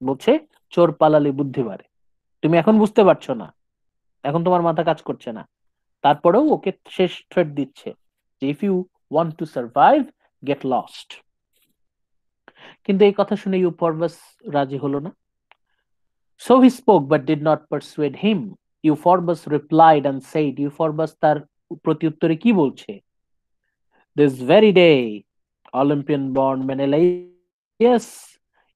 S1: বলছে, চোর পালালে বুদ্ধি বাড়ে। তুমি এখন বুঝতে পারছো না, এখন তোমার মাথা কাজ করছে না, তারপরেও ওকে শেষ থ্রেট দিচ্ছে যে if you want to survive, get lost. কিন্তু এই কথা শুনে ইউফরবাস রাজি হলো না। So he spoke but did not persuade him. Euphorbus replied and said, ইউফরবাস তার প্রত্যুত্তরে কি বলছে? This very day, Olympian born Menelaus,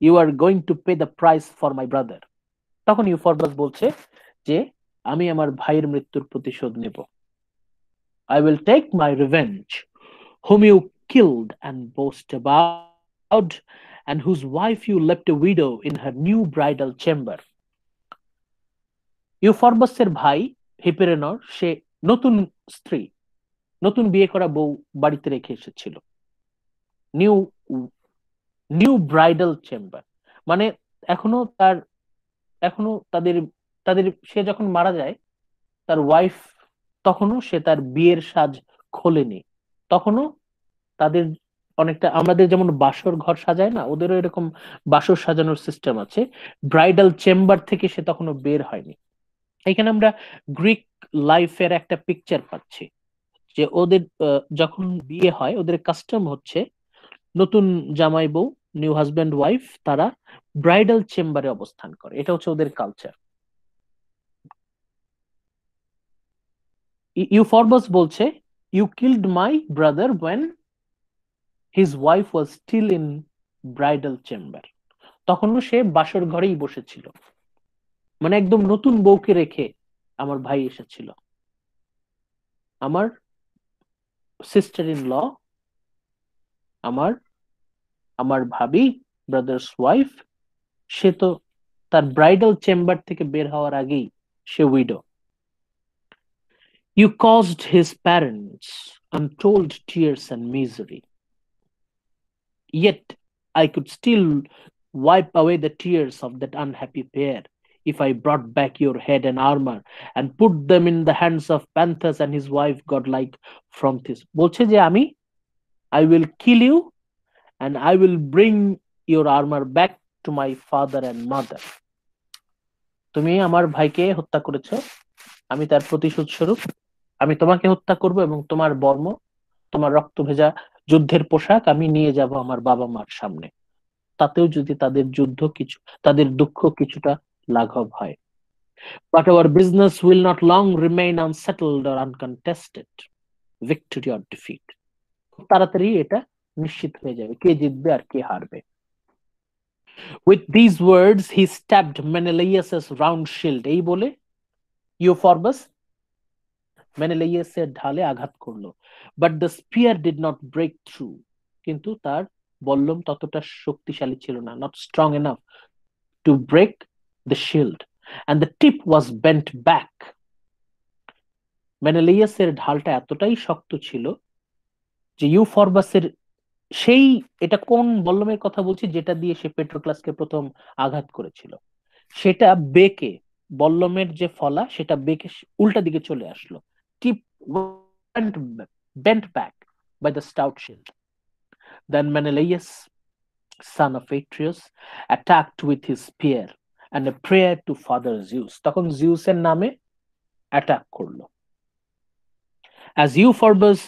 S1: you are going to pay the price for my brother. তখন ইউফরবাস বলছে যে আমি আমার ভাইয়ের মৃত্যুর প্রতিশোধ নেব। I will take my revenge, whom you killed and boast about, and whose wife you left a widow in her new bridal chamber. ইউফরবাসের ভাই হিপেরেনর, সে নতুন স্ত্রী, নতুন বিয়ে করা বউ বাড়িতে রেখে এসেছিল। নিউ নিউ ব্রাইডাল চেম্বার মানে এখনো তাদের তাদের সে যখন মারা যায়, তার ওয়াইফ, তখনও সে তার বিয়ের সাজ খোলেনি। তখনও তাদের অনেকটা আমাদের যেমন বাসর ঘর সাজায় না, ওদেরও এরকম বাসর সাজানোর সিস্টেম আছে। ব্রাইডাল চেম্বার থেকে সে তখনও বের হয়নি। এখানে আমরা গ্রিক লাইফের একটা পিকচার পাচ্ছি যে ওদের যখন বিয়ে হয়, ওদের কাস্টম হচ্ছে নতুন জামাই বউ, নিউ হাজব্যান্ড ওয়াইফ, তারা ব্রাইডাল চেম্বারে অবস্থান করে। এটা হচ্ছে ওদের কালচার। ইউফরবাস বলছে, you killed my brother when his wife was still in bridal chamber. তখনও সে বাসর ঘরেই বসেছিল, মানে একদম নতুন বউকে রেখে আমার ভাই এসেছিল। আমার সিস্টার ইন ল, আমার ভাবি, ব্রাদার্স ওয়াইফ, সে তো তার ব্রাইডাল চেম্বার থেকে বের হওয়ার আগেই সে widow. You caused his parents untold tears and misery. Yet I could still wipe away the tears of that unhappy pair if I brought back your head and armor and put them in the hands of Panthus and his wife godlike Phrontis. বলছে যে I will kill you and I will bring your armor back to my father and mother. তুমি আমার ভাইকে হত্যা করেছো, আমি তার প্রতিশোধ স্বরূপ আমি তোমাকে হত্যা করব এবং তোমার বর্ম, তোমার রক্ত ভেজা যুদ্ধের পোশাক আমি নিয়ে যাব আমার বাবা মার সামনে, তাতেও যদি তাদের দুঃখ কিছুটা লাঘব হয়। But our business will not long remain unsettled or uncontested. Victory or defeat. তাড়াতাড়ি এটা নিশ্চিত হয়ে যাবে কে জিতবে আর কে হারবে। With these words he stabbed Menelaus's round shield. এই বলে ইউফরবাস মেনেলাইয়াসের ঢালে আঘাত করলো। But the spear did not break through. কিন্তু তার বল্লম ততটা শক্তিশালী ছিল না, not strong enough to break the shield, and the tip was bent back. মেনেলাইয়াসের ঢালটা এতটাই শক্ত ছিল যে ইউফরবাসের এটা কোন বল্লমের কথা বলছি, যেটা দিয়ে সে পেট্রোক্লাসকে প্রথম আঘাত করেছিল, সেটা বেঁকে, বল্লমের যে ফলা সেটা বেঁকে উল্টা দিকে চলে আসলো। Tip went bent back by the stout shield. Then Menelaus, son of Atreus, attacked with his spear and a prayer to Father Zeus. তখন জিউসের নামে অ্যাটাক করলো। As Euphorbus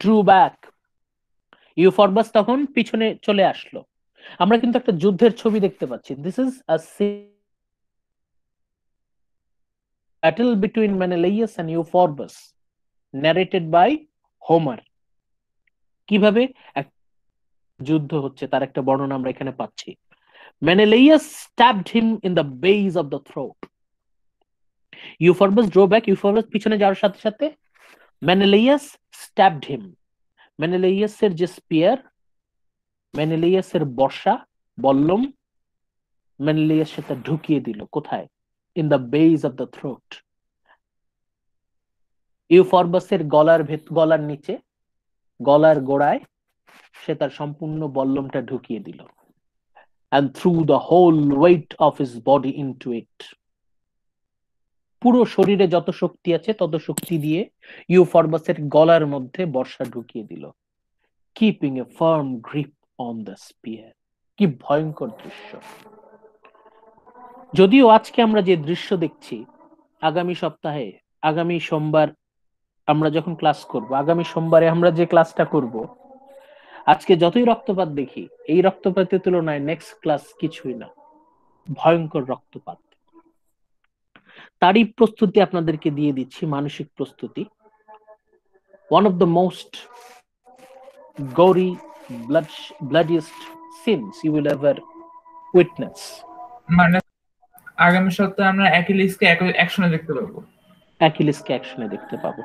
S1: drew back, ইউফরবাস তখন পিছনে চলে আসলো। আমরা কিন্তু একটা যুদ্ধের ছবি দেখতে পাচ্ছি। This is a battle between Menelaus and Euphorbus, narrated by Homer. কিভাবে যুদ্ধ হচ্ছে তার একটা বর্ণনা আমরা এখানে পাচ্ছি। Menelaus stabbed him in the base of the throat. Euphorbus drew back. Euphorbus পিছনে যাওয়ার সাথে সাথে Menelaus stabbed him. মেনেলাইয়াসের যে স্পিয়ার, মেনেলাইয়াসের বর্ষা, বল্লম, মেনেলাইয়াস সেটা ঢুকিয়ে দিল কোথায়? in the base of the throat. ইউফরবাসের গলার নিচে, গলার গোড়ায় সে তার সম্পূর্ণ বল্লমটা ঢুকিয়ে দিল, and threw the whole weight of his body into it. পুরো শরীরে যত শক্তি আছে তত শক্তি দিয়ে ইউফরবাসের গলার মধ্যে বর্ষা ঢুকিয়ে দিল, keeping a firm grip on the spear. কি ভয়ঙ্কর দৃশ্য! যদিও আজকে আমরা যে দৃশ্য দেখছি, আগামী সপ্তাহে, আগামী সোমবার আমরা যখন ক্লাস করব, আগামী সোমবারে আমরা যে ক্লাসটা করব, আজকে যতই রক্তপাত দেখি, এই রক্তপাতের তুলনায় নেক্সট ক্লাস কিছুই না, ভয়ঙ্কর রক্তপাত। তারই প্রস্তুতি আপনাদেরকে দিয়ে দিচ্ছি, মানসিক প্রস্তুতি। One of the most gory, bloodiest scenes you will ever witness.
S2: মানে আগামী সপ্তাহে আমরা অ্যাকিলিসকে অ্যাকশনে দেখতে পাবো।
S1: অ্যাকিলিসকে অ্যাকশনে দেখতে পাবো।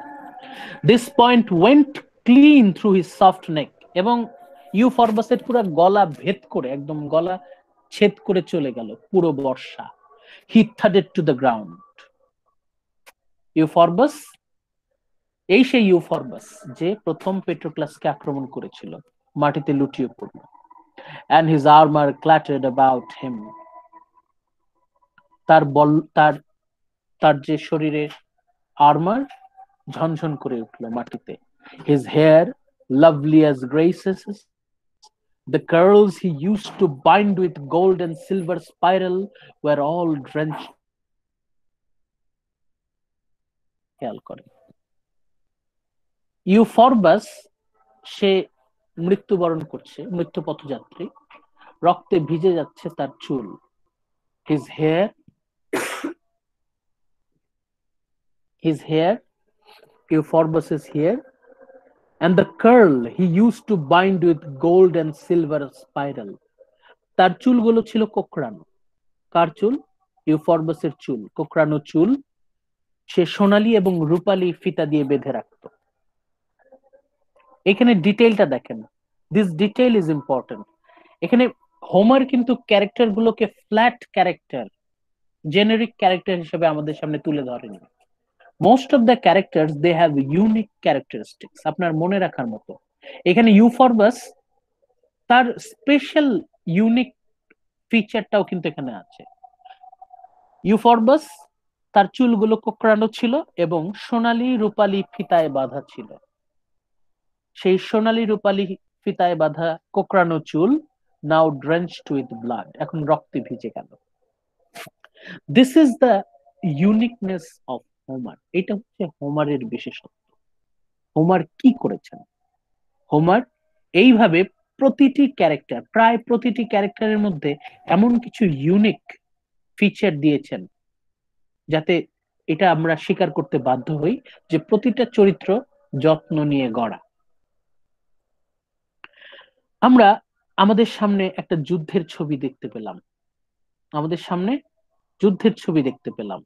S1: This point went clean through his soft neck, এবং ইউফরবাসের পুরো গলা ভেদ করে, একদম গলা ছেদ করে চলে গেল পুরো বর্ষা। He thudded to the ground. ইউফরবাস, এই সেই ইউফরবাস যে প্রথম পেট্রোক্লাসকে আক্রমণ করেছিল, মাটিতে লুটিয়ে পড়ল। And his armor clattered about him. তার যে শরীরে আর্মার ঝনঝন করে উঠল মাটিতে। His hair, lovely as graces, the curls he used to bind with gold and silver spiral were all drenched. খেয়াল করেন, ইউফরবাস সে মৃত্যুবরণ করছে, মৃত্যু পথযাত্রী, রক্তে ভিজে যাচ্ছে তার চুল। his hair, Euphorbus's hair, and the curl he used to bind with gold and silver spiral. তার চুলগুলো ছিল কোঁকড়ানো। কার চুল? ইউফরবাসের চুল, কোঁকড়ানো চুল সে সোনালী এবং রূপালী ফিতা দিয়ে বেঁধে রাখত। এখানে ডিটেইলটা দেখেন, দিস ডিটেইল ইজ ইম্পর্টেন্ট। এখানে হোমার কিন্তু ক্যারেক্টার গুলোকে ফ্ল্যাট ক্যারেক্টার, জেনারিক ক্যারেক্টার হিসেবে আমাদের সামনে তুলে ধরেনি। Most of the characters they have unique characteristics, আপনার মনে রাখার মতো। এখানে ইউফরবাস তার স্পেশাল ইউনিক ফিচারটাও কিন্তু এখানে আছে। ইউফরবাস তার চুলগুলো কোঁকড়ানো ছিল এবং সোনালী রূপালী ফিতায় বাঁধা ছিল। সেই সোনালী রূপালী ফিতায় বাঁধা কোঁকড়ানো চুল নাও ড্রেঞ্চড উইথ ব্লাড, এখন রক্তে ভিজে গেল। This is the uniqueness of Homer. এটা হচ্ছে হোমারের বিশেষত্ব। হোমার কি করেছেন? হোমার এইভাবে প্রতিটি ক্যারেক্টার, প্রায় প্রতিটি ক্যারেক্টারের মধ্যে এমন কিছু ইউনিক ফিচার দিয়েছেন যাতে এটা আমরা স্বীকার করতে বাধ্য হই যে প্রতিটা চরিত্র যত্ন নিয়ে গড়া। আমরা আমাদের সামনে একটা যুদ্ধের ছবি দেখতে পেলাম, আমাদের সামনে যুদ্ধের ছবি দেখতে পেলাম।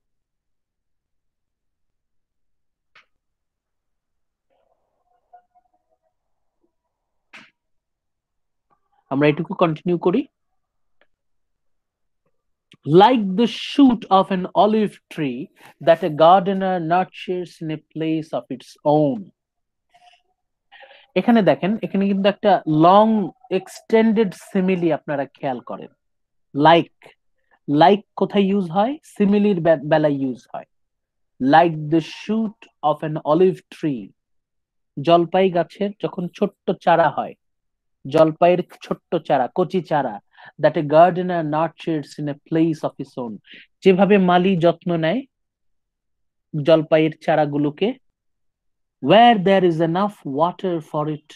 S1: আমরা এটুকু কন্টিনিউ করি। Like the shoot of an olive tree that a gardener nurtures in a place of its own. এখানে দেখেন, এখানে কিন্তু একটা লং এক্সটেন্ডেড সিমিলি আপনারা খেয়াল করেন। লাইক কোথায় ইউজ হয়? সিমিলির বেলায় ইউজ হয়। Like the shoot of an olive tree, জলপাই গাছের যখন ছোট্ট চারা হয়, জলপাইয়ের ছোট্ট চারা, কচি চারা, that a gardener nurtures in a place of his own, যেভাবে মালি যত্ন নেয় জলপাইয়ের চারাগুলোকে, where there is enough water for it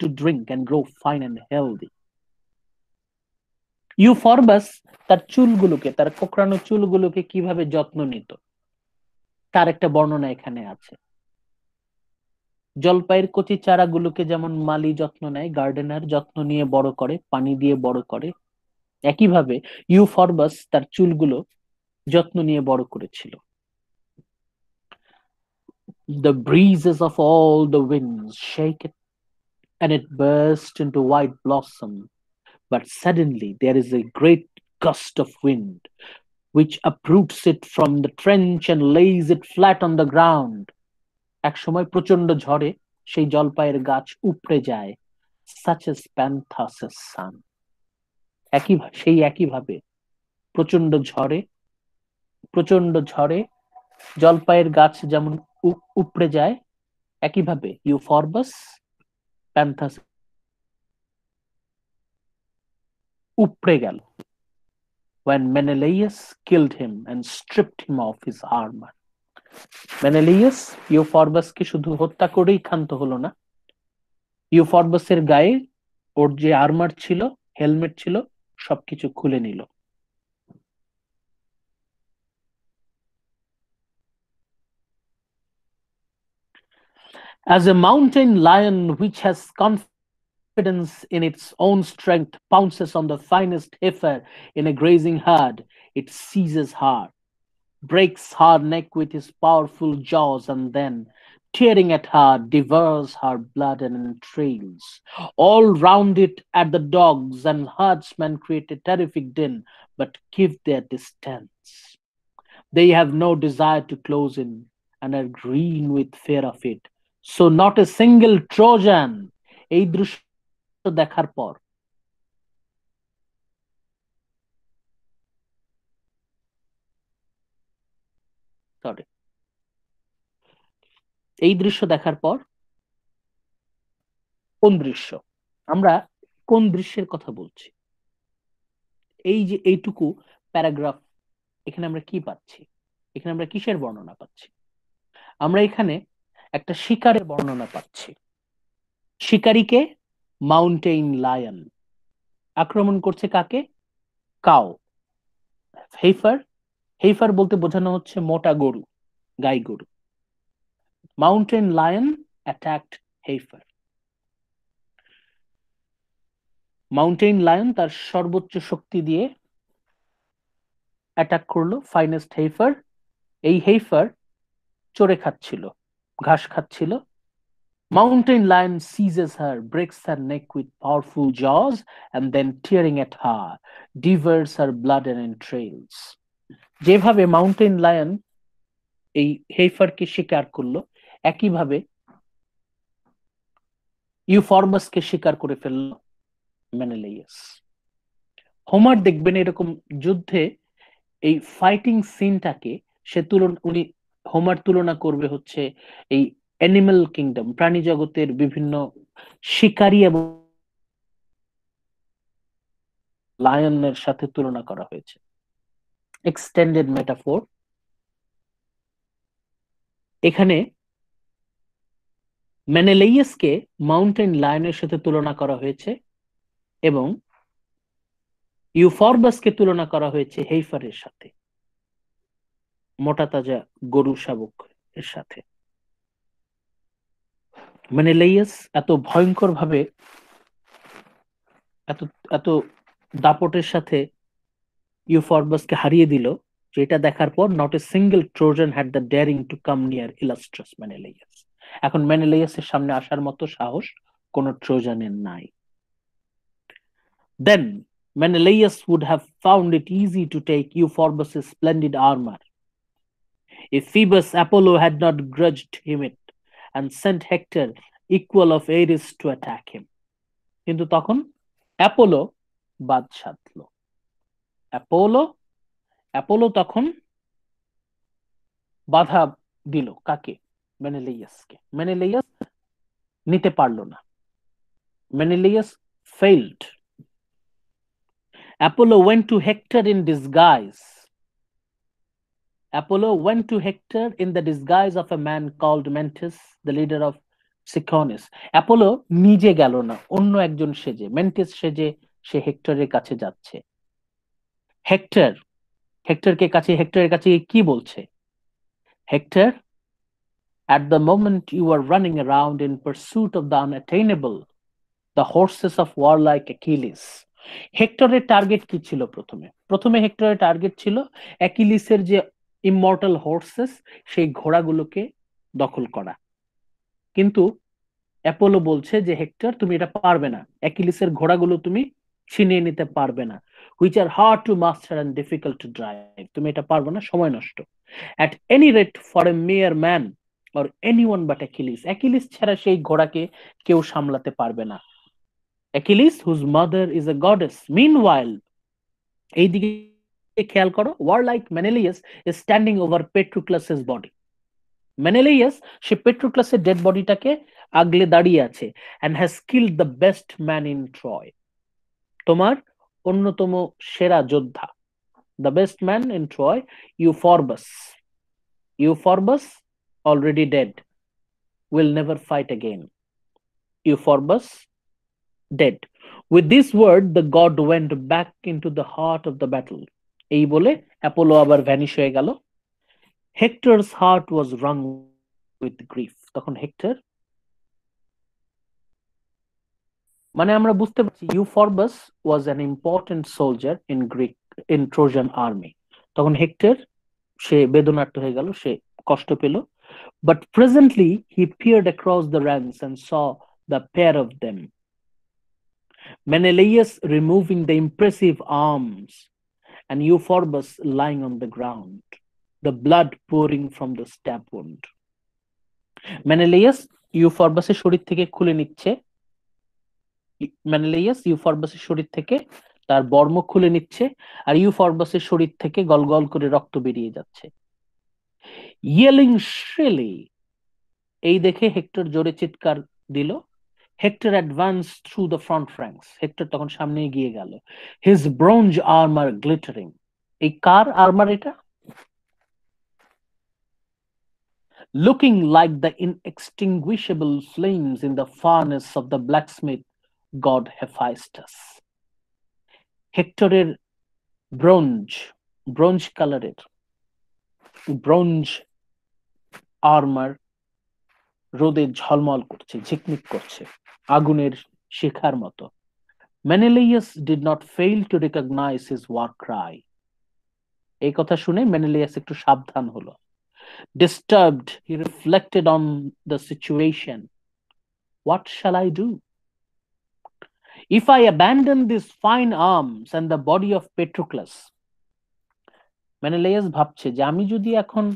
S1: to drink and grow fine and healthy. ইউফরবাস তার চুলগুলোকে, তার কোঁকড়ানো চুলগুলোকে কিভাবে যত্ন নিত তার একটা বর্ণনা এখানে আছে। জলপাইয়ের কচি চারাগুলোকে যেমন মালি যত্ন নেয়, গার্ডেনার যত্ন নিয়ে বড় করে, পানি দিয়ে বড় করে, একইভাবে ইউফরবাস তার চুলগুলো যত্ন নিয়ে বড় করেছিল। The breezes of all the winds shake it and it bursts into white blossom, but suddenly there is a great gust of wind which uproots it from the trench and lays it flat on the ground. এক সময় প্রচন্ড ঝড়ে সেই জলপাইয়ের গাছ উপড়ে যায়, such as Panthas's son. সেই একইভাবে প্রচন্ড ঝড়ে জলপাইয়ের গাছ যেমন উপড়ে যায়, একইভাবে ইউফরবাস প্যান্থাস উপড়ে গেল when Menelaus killed him and stripped him of his armor. মেনেলিয়াস ইউফরবাসকে শুধু হত্যা করেই ক্ষান্ত হলো না, ইউফরবাসের গায়ে ওর যে আর্মার ছিল, হেলমেট ছিল, সবকিছু খুলে নিল। As a mountain lion which has confidence in its own strength pounces on the finest heifer in a grazing herd, it seizes her, breaks her neck with his powerful jaws, and then, tearing at her, devours her blood and entrails. All round it at the dogs and herdsmen create a terrific din, but keep their distance. They have no desire to close in and are green with fear of it. So not a single Trojan. এই দৃশ্য দেখার পর কোন দৃশ্য, আমরা কোন দৃশ্যের কথা বলছি? এই যে এইটুকু প্যারাগ্রাফ, এখানে আমরা কি পাচ্ছি? এখানে আমরা কিসের বর্ণনা পাচ্ছি? আমরা এখানে একটা শিকারের বর্ণনা পাচ্ছি। শিকারীকে মাউন্টেইন লায়ন আক্রমণ করছে, কাকে? কাও, হেইফার বলতে বোঝানো হচ্ছে মোটা গরু, গাই গরু। Mountain lion attacked heifer. Mountain lion তার সর্বোচ্চ শক্তি দিয়ে অ্যাটাক করলো ফাইনেস্ট হেইফার। এই হেইফার চড়ে খাচ্ছিল, ঘাস খাচ্ছিল। Mountain lion seizes her, breaks her neck with powerful jaws, and then tearing at her, devours her blood and entrails. যেভাবে মাউন্টেন লায়ন এই হেইফারকে শিকার করলো, একইভাবে ইউফরবাসকে শিকার করে ফেললো মেনেলাইয়াস। হোমার দেখবেন এরকম যুদ্ধে এই ফাইটিং সিনটাকে হোমার তুলনা করবে হচ্ছে এই অ্যানিমাল কিংডম, প্রাণী জগতের বিভিন্ন শিকারী এবং লায়নের সাথে তুলনা করা হয়েছে। Extended metaphor. এখানে মেনেলাইয়াসকে মাউন্টেন লায়নের সাথে তুলনা করা হয়েছে এবং ইউফরবাসকে তুলনা করা হয়েছে হেইফারের সাথে, মোটা তাজা গরু শাবক এর সাথে। মেনেলাইয়াস এত ভয়ঙ্কর ভাবে, এত দাপটের সাথে ইউফরবাসকে হারিয়ে দিল, যেটা দেখার পর not a single Trojan had the daring to come near illustrious Menelaus. এখন মেনেলাইয়াসের সামনে আসার মতো সাহস কোন ট্রোজানের নাই। Then Menelaus would have found it easy to take Euphorbus' splendid armor if Phoebus Apollo had not grudged him it and sent Hector, equal of Ares, to attack him. কিন্তু তখন অ্যাপোলো বাদ সাধলো। অ্যাপোলো তখন বাধা দিল কাকে? মেনেলাইয়াসকে। মেনেলাইয়াস নিতে পারলো না। মেনেলাইয়াস failed. Apollo went to Hector in disguise. Apollo went to Hector in the disguise of a man called Mentis, the leader of Siconis. Apollo নিজে গেল না, অন্য একজন সেজে, মেন্টিস সেজে সে হেক্টরের কাছে যাচ্ছে। হেক্টরের কাছে কি বলছে? Hector, at the moment you are running around in pursuit of the unattainable, the horses of warlike Achilles. হেক্টরের টার্গেট কি ছিল? প্রথমে হেক্টরের টার্গেট ছিল অ্যাকিলিসের যে ইমমর্টাল হর্সেস, সেই ঘোড়াগুলোকে দখল করা। কিন্তু অ্যাপোলো বলছে যে হেক্টর, তুমি এটা পারবে না, অ্যাকিলিসের ঘোড়াগুলো তুমি ছিনিয়ে নিতে পারবে না। which are hard to master and difficult to drive. তুমি এটা পারবে না, সময় নষ্ট. At any rate, for a mere man or anyone but Achilles. Achilles ছাড়া সেই ঘোড়াকে কেউ সামলাতে পারবে না. Achilles, whose mother is a goddess. Meanwhile, এইদিকে খেয়াল করো, warlike Menelaus is standing over Patroclus's body. Menelaus say পেট্রোক্লাসের dead বডিটাকে আগলে দাঁড়িয়ে আছে and has killed the best man in Troy. তোমার অন্যতম সেরা যোদ্ধা, the best man in Troy, Euphorbus. Euphorbus already dead, will never fight again. Euphorbus dead. With this word, the god went back into the heart of the battle. এই বলে Apollo আবার vanish হয়ে গেল. Hector's heart was wrung with grief. তখন hectare, মানে আমরা বুঝতে পারছি ইউফরবাস was an important soldier in Trojan army. তখন হেক্টর সে বেদনার্ত হয়ে গেল, সে কষ্ট পেল. But presently he peered across the ranks and saw the pair of them, Menelaus removing the impressive arms and Euphorbus lying on the ground, the blood pouring from the stab wound. Menelaus ইউফরবাসের শরীর থেকে খুলে নিচ্ছে, Menelaus ইউফরবাসের শরীর থেকে তার বর্ম খুলে নিচ্ছে, আর ইউফরবাসের শরীর থেকে গলগল করে রক্ত বেরিয়ে যাচ্ছে. Yelling shrilly, এই দেখে হেক্টর জোরে চিৎকার দিল. Hector advanced through the front ranks. Hectare তখন সামনে এগিয়ে গেল. His bronze armor glittering. এই কার আর্মার এটা? Looking like the inextinguishable flames in the furnace of the blacksmith god Hephaestus. হেক্টরের ব্রোঞ্জ কালারের ব্রোঞ্জ আর্মার রোদে ঝলমল করছে, ঝিকমিক করছে, আগুনের শিখার মতো. Menelaus did not fail to recognize his war cry. এই কথা শুনে Menelaus একটু সাবধান হলো. Disturbed, he reflected on the situation. What shall I do? If I abandon these fine arms and the body of Patroclus, Menelaus ভাবছে যে আমি যদি এখন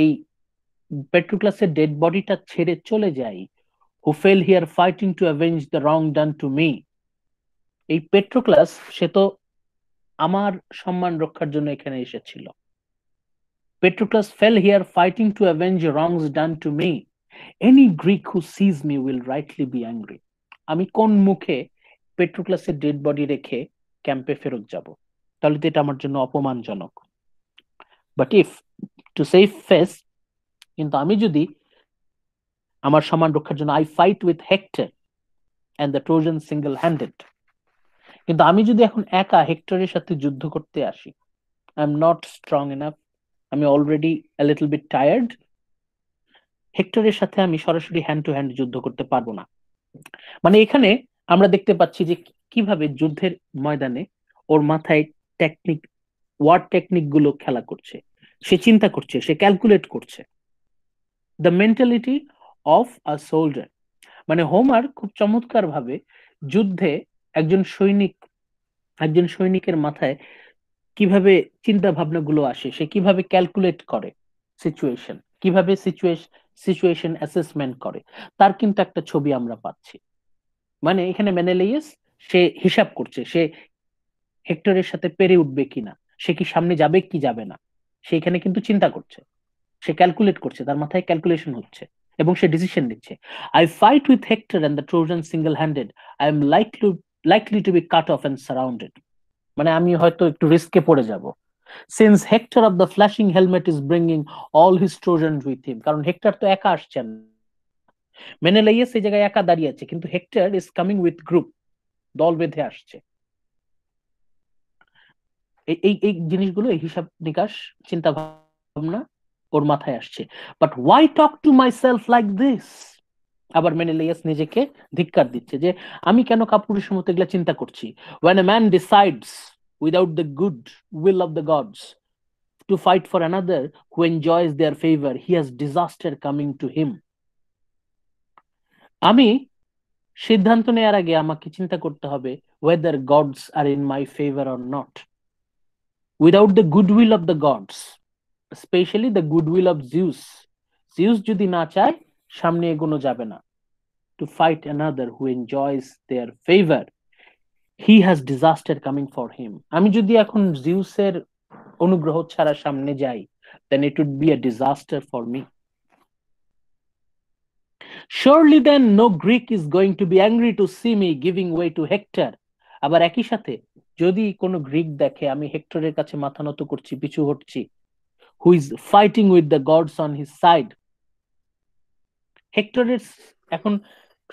S1: এই পেট্রোক্লাসের ডেড বডিটা ছেড়ে চলে যাই, who fell here fighting to avenge the wrong done to me. এই পেট্রোক্লাস সে তো আমার সম্মান রক্ষার জন্য এখানে এসেছিল. Patroclus fell here fighting to avenge wrongs done to me. Any Greek who sees me will rightly be angry. আমি কোন মুখে পেট্রোক্লাসের ডেড বডি রেখে ক্যাম্পে ফেরত যাব? তাহলে তো এটা আমার জন্য অপমানজনক. But if to save face, কিন্তু আমি যদি আমার সম্মান রক্ষার জন্য I fight with Hector and the Trojan single-handed, কিন্তু আমি যদি এখন একা হেক্টরের সাথে যুদ্ধ করতে আসি, I am not strong enough, আমি already a little bit tired, হেক্টরের সাথে আমি সরাসরি হ্যান্ড টু হ্যান্ড যুদ্ধ করতে পারবো না. মানে এখানে আমরা দেখতে পাচ্ছি যে কিভাবে যুদ্ধের ময়দানে ওর মাথায় ওয়ার টেকনিক গুলো খেলা করছে, সে চিন্তা করছে, সে ক্যালকুলেট করছে. The mentality of a soldier, মানে হোমার খুব চমৎকার ভাবে যুদ্ধে একজন সৈনিকের মাথায় কিভাবে চিন্তা ভাবনা গুলো আসে, সে কিভাবে ক্যালকুলেট করে সিচুয়েশন, কিভাবে সিচুয়েশন অ্যাসেসমেন্ট করে, তার কিন্তু একটা ছবি আমরা পাচ্ছি. মানে এখানে মেনেলাইয়াস সে হিসাব করছে, সে হেক্টরের সাথে পেরে উঠবে কিনা, সে কি সামনে যাবে কি যাবে না, সে এখানে কিন্তু চিন্তা করছে, সে ক্যালকুলেট করছে, তার মাথায় ক্যালকুলেশন হচ্ছে এবং সে ডিসিশন নিচ্ছে. I fight with Hector and the Trojans single-handed. I am likely to be cut off and surrounded. মানে আমি হয়তো একটু রিস্কে পড়ে যাব. Since Hector of the flashing helmet is bringing all his Trojans with him. কারণ hectare তো একা আসছেন, মেনেলাইয়াস এই জায়গায় একা দাঁড়িয়ে আছে, কিন্তু hectare is coming with group, দল বেঁধে আসছে. এই জিনিসগুলো, এই হিসাব নিকাশ, চিন্তা ভাবনা ওর মাথায় আসছে. But why talk to myself like this? আবার মেনেলাইয়াস নিজেকে ধিক্কার দিচ্ছে যে আমি কেন কাপুরুষের মতো এগুলা চিন্তা করছি. when a man decides without the good will of the gods to fight for another who enjoys their favor, he has disaster coming to him. আমি সিদ্ধান্ত নেওয়ার আগে আমাকে চিন্তা করতে হবে whether gods are in my favor or not. Without the goodwill of the gods, especially the goodwill of Zeus, Zeus যদি না চায় সামনে এগোনো যাবে না। To fight another who enjoys their favor, he has disaster coming for him. আমি যদি এখন জিউসের অনুগ্রহ ছাড়া সামনে যাই, then it would be a disaster for me. Surely then no Greek is going to be angry to see me giving way to Hector. আবার একই সাথে যদি কোনো গ্রিক দেখে আমি হেক্টরের কাছে মাথা নত করছি, পিছু হটছি, who is fighting with the gods on his side, হেক্টরের এখন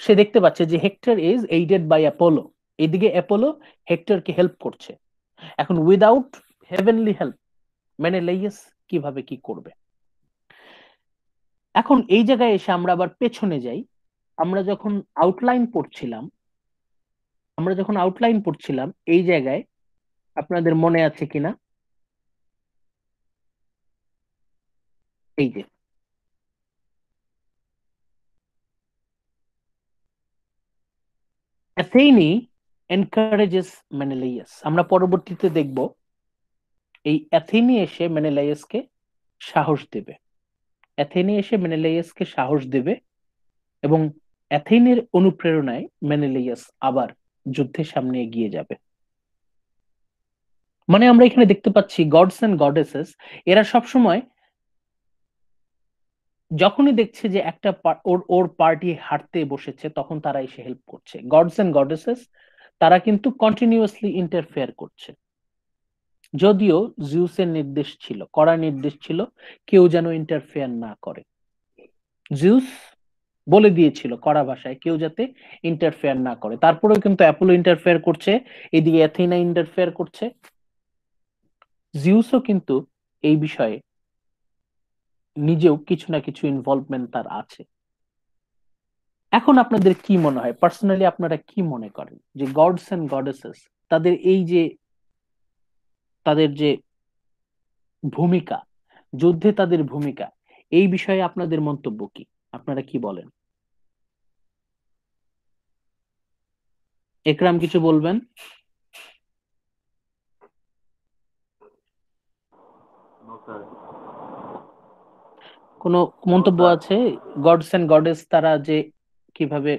S1: সে দেখতে পাচ্ছে যে Hector is aided by Apollo, এদিকে অ্যাপোলো হেক্টরকে হেল্প করছে। এখন উইদাউট হেভেনলি হেল্প মেনেলাইয়াস কিভাবে কি করবে? এখন এই জায়গায় এসে আমরা আবার পেছনে যাই। আমরা যখন আউটলাইন পড়ছিলাম এই জায়গায় আপনাদের মনে আছে কিনা, এই যে অ্যাথেনি এনকারেজেস মেনেলাইয়াস। আমরা পরবর্তীতে দেখব এই অ্যাথেনি এসে মেনেলাইয়াসকে সাহস দেবে এবং অ্যাথেনের অনুপ্রেরণায় মেনেলাইয়াস আবার যুদ্ধের সামনে এগিয়ে যাবে। মানে আমরা এখানে দেখতে পাচ্ছি গডস এন্ড গডেসেস এরা সবসময় যখনই দেখছে যে একটা ওর পার্টি হারতে বসেছে তখন তারা এসে হেল্প করছে। গডস এন্ড গডেসেস তারা কিন্তু কন্টিনিউয়াসলি ইন্টারফেয়ার করছে, যদিও জিউসের কড়া নির্দেশ ছিল কেউ যেন ইন্টারফেয়ার না করে। জিউস বলে দিয়েছিল কড়া ভাষায় কেউ যাতে ইন্টারফেয়ার না করে, তারপরেও কিন্তু অ্যাপোলো ইন্টারফেয়ার করছে, এদিকে অ্যাথেনা ইন্টারফেয়ার করছে। জিউসও কিন্তু এই বিষয়ে নিজেও কিছু না কিছু ইনভলভমেন্ট তার আছে। এখন আপনাদের কি মনে হয়, পার্সোনালি আপনারা কি মনে করেন যে গডস এন্ড গডেসেস তাদের যে ভূমিকা, যুদ্ধে তাদের ভূমিকা, এই বিষয়ে আপনাদের মন্তব্য কি? আপনারা কি বলেন? একরাম কিছু বলবেন? কোনো মন্তব্য আছে গডস এন্ড গডেস তারা যে কিভাবে?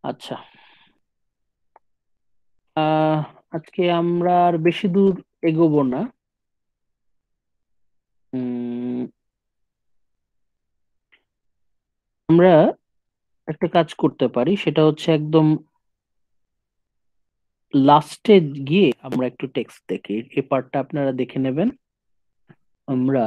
S1: আচ্ছা, আজকে আমরা আর বেশি দূর এগোবো না। আমরা একটা কাজ করতে পারি, সেটা হচ্ছে একদম লাস্টে গিয়ে আমরা একটু টেক্সট দেখি, এই পার্টটা আপনারা দেখে নেবেন। আমরা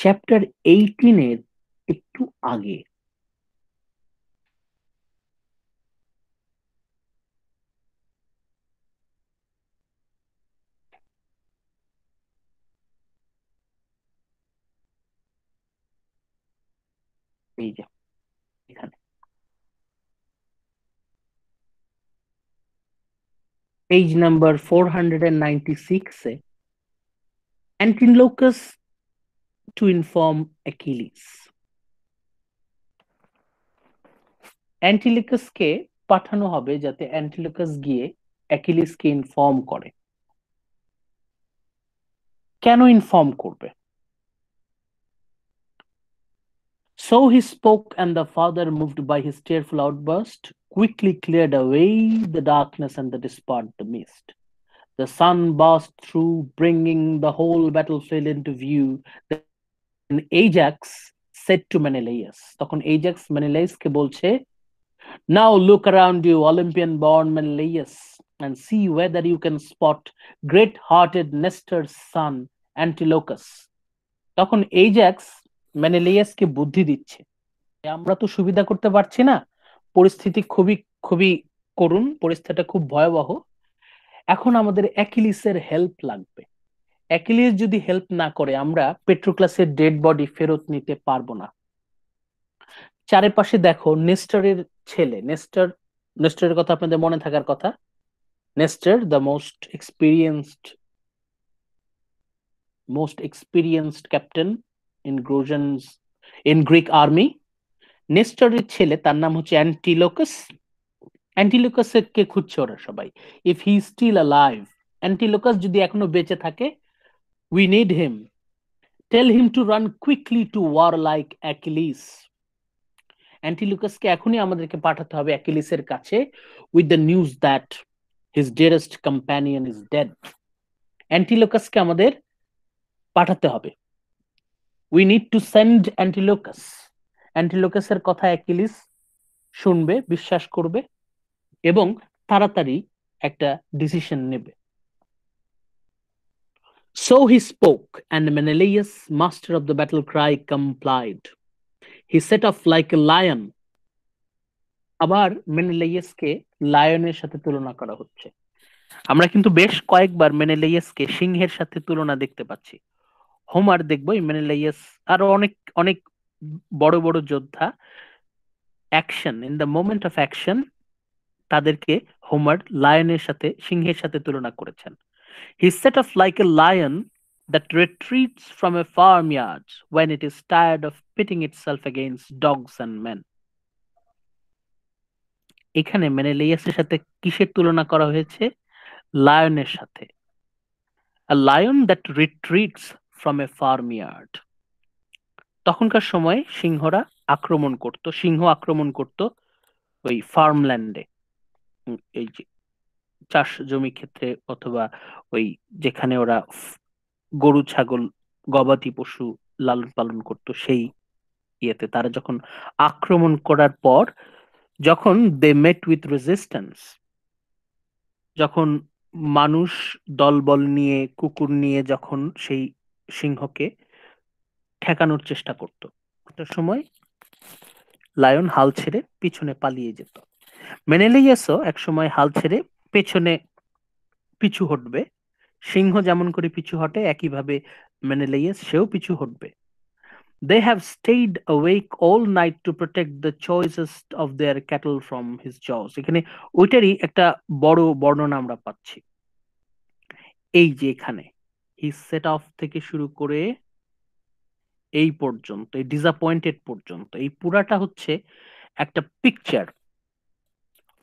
S1: চ্যাপ্টার 18 একটু আগে এই যে এখানে পেজ নাম্বার 496 এ অ্যান্টিলোকাস টু ইনফর্ম অ্যাকিলিস। অ্যান্টিলোকাসকে পাঠানো হবে যাতে অ্যান্টিলোকাস গিয়ে অ্যাকিলিসকে ইনফর্ম করে। কেন ইনফর্ম করবে? So he spoke, and the father, moved by his tearful outburst, quickly cleared away the darkness and dispelled the mist. The sun burst through, bringing the whole battlefield into view. Then Ajax said to Menelaus, তখন Ajax Menelausকে বলছে, now look around you, Olympian-born Menelaus, and see whether you can spot great-hearted Nestor's son, Antilochus. তখন Ajax মেনেলাইয়াসকে বুদ্ধি দিচ্ছে, আমরা তো সুবিধা করতে পারছি না, পরিস্থিতি খুবই খুবই করুণ, পরিস্থিতিটা খুব ভয়াবহ, এখন আমাদের অ্যাকিলিসের হেল্প লাগবে। অ্যাকিলিস যদি হেল্প না করে আমরা পেট্রোক্লাসের ডেড বডি ফেরত নিতে পারবো না। চারিপাশে দেখো নেস্টরের ছেলে, নেস্টর নেস্টরের কথা আপনাদের মনে থাকার কথা। Nestor, the most experienced captain in Greek army. নেস্টরের ছেলে, তার নাম হচ্ছে অ্যান্টিলোকাস। অ্যান্টিলোকাসের কে খুঁজছে ওরা সবাই। ইফ হি স্টিল অ্যালাইভ, অ্যান্টিলোকাস যদি এখনো বেঁচে থাকে, we need him. Tell him to run quickly to war like Achilles. অ্যান্টিলুকাসকে এখনই আমাদেরকে পাঠাতে হবে অ্যাকিলিসের কাছে with the news that his dearest companion is dead. অ্যান্টিলুকাসকে আমাদের পাঠাতে হবে। we need to send অ্যান্টিলুকাস. অ্যান্টিলুকাসের কথা অ্যাকিলিস শুনবে, বিশ্বাস করবে এবং তাড়াতাড়ি একটা ডিসিশন নেবে। So he spoke, and Menelaus, master of the battle cry, complied. He set off like a lion. আবার মেনেলাইয়াসকে লায়নের সাথে তুলনা করা হচ্ছে। আমরা কিন্তু বেশ কয়েকবার মেনেলাইয়াসকে সিংহের সাথে তুলনা দেখতে পাচ্ছি। হোমার দেখবো মেনেলাইয়াস আরো অনেক অনেক বড় বড় যোদ্ধা, action, in the moment of action, তাদেরকে হোমার লায়নের সাথে, সিংহের সাথে তুলনা করেছেন। He set off like a lion that retreats from a farmyard when it is tired of pitting itself against dogs and men. এখানে মেনেলাইয়াসের সাথে কিসের তুলনা করা হয়েছে? লায়নের সাথে। A lion that retreats from a farmyard. তখনকার সময় সিংহ আক্রমণ করত ওই ফার্মল্যান্ডে, এই যে চাষ জমি ক্ষেত্রে, অথবা ওই যেখানে ওরা গরু ছাগল গবাদি পশু লালন পালন করত, সেই ইয়েতে তারা যখন আক্রমণ করার পর, যখন দে মেট উইথ রেজিস্ট্যান্স, যখন মানুষ দলবল নিয়ে, কুকুর নিয়ে যখন সেই সিংহকে ঠেকানোর চেষ্টা করত, একটা সময় লায়ন হাল ছেড়ে পিছনে পালিয়ে যেত। মেনেলাইয়াসও এক সময় হাল ছেড়ে পেছনে পিছু হটবে। সিংহ যেমন করে পিছু হটে, একইভাবে মেনেলাইয়াস সেও পিছু হটবে। They have stayed awake all night to protect the choicest of their cattle from his jaws. এখানে ওইটারই একটা বড় বর্ণনা আমরা পাচ্ছি। এই যে এখানে হি সেট অফ থেকে শুরু করে এই পর্যন্ত, এই ডিসঅ্যাপয়েন্টেড পর্যন্ত, এই পুরাটা হচ্ছে একটা পিকচার,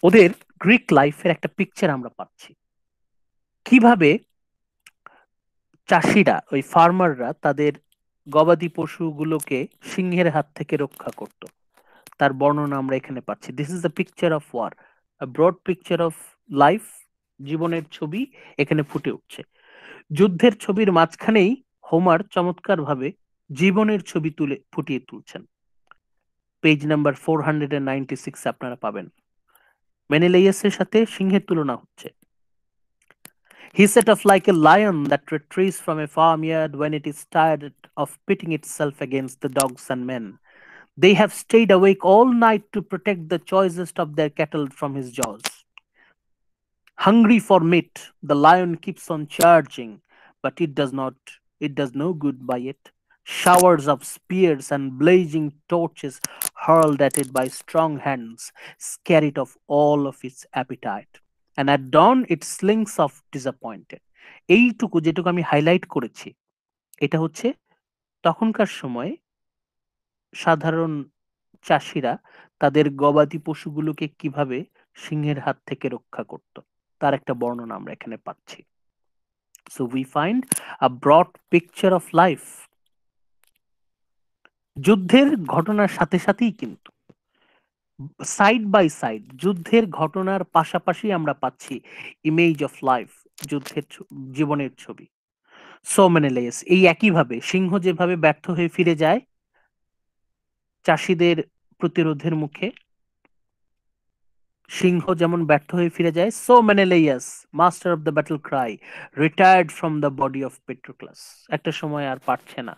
S1: ওদের গ্রিক লাইফের একটা পিকচার আমরা পাচ্ছি। কিভাবে চাষিরা, ওই ফার্মাররা তাদের গবাদি পশুগুলোকে সিংহের হাত থেকে রক্ষা করত, তার বর্ণনা আমরা এখানে পাচ্ছি। This is the picture of war, a broad picture of life, জীবনের ছবি এখানে ফুটে উঠছে। যুদ্ধের ছবির মাঝখানেই হোমার চমৎকার ভাবে জীবনের ছবি ফুটিয়ে তুলছেন। পেজ নাম্বার 496 আপনারা পাবেন। মেনেলাইয়াসের সাথে সিংহের তুলনা হচ্ছে। He set off like a lion that retreats from a farmyard when it is tired of pitting itself against the dogs and men. They have stayed awake all night to protect the choicest of their cattle from his jaws. Hungry for meat, the lion keeps on charging, but it does no good by it. Showers of spears and blazing torches hurled at it by strong hands scare it of all of its appetite. And at dawn it slinks off disappointed. এইটুকু যেটুকু আমি highlight করেছি, এটা হচ্ছে তখনকার সময় সাধারণ চাষিরা তাদের গবাদি পশুগুলোকে কিভাবে সিংহের হাত থেকে রক্ষা করত, তার একটা বর্ণনা আমরা এখানে পাচ্ছি। So we find a broad picture of life. যুদ্ধের ঘটনার সাথে সাথেই কিন্তু সাইড বাই সাইড, যুদ্ধের ঘটনার পাশাপাশি আমরা পাচ্ছি ইমেজ অফ লাইফ, জীবনের ছবি। সো মেনেলাইয়াস এই একইভাবে সিংহ যেভাবে ব্যর্থ হয়ে ফিরে যায় চাষিদের প্রতিরোধের মুখে, সিংহ যেমন ব্যর্থ হয়ে ফিরে যায়, so Menelaus, master of the battle cry, retired from the body of Patroclus. একটা সময় আর পারছে না।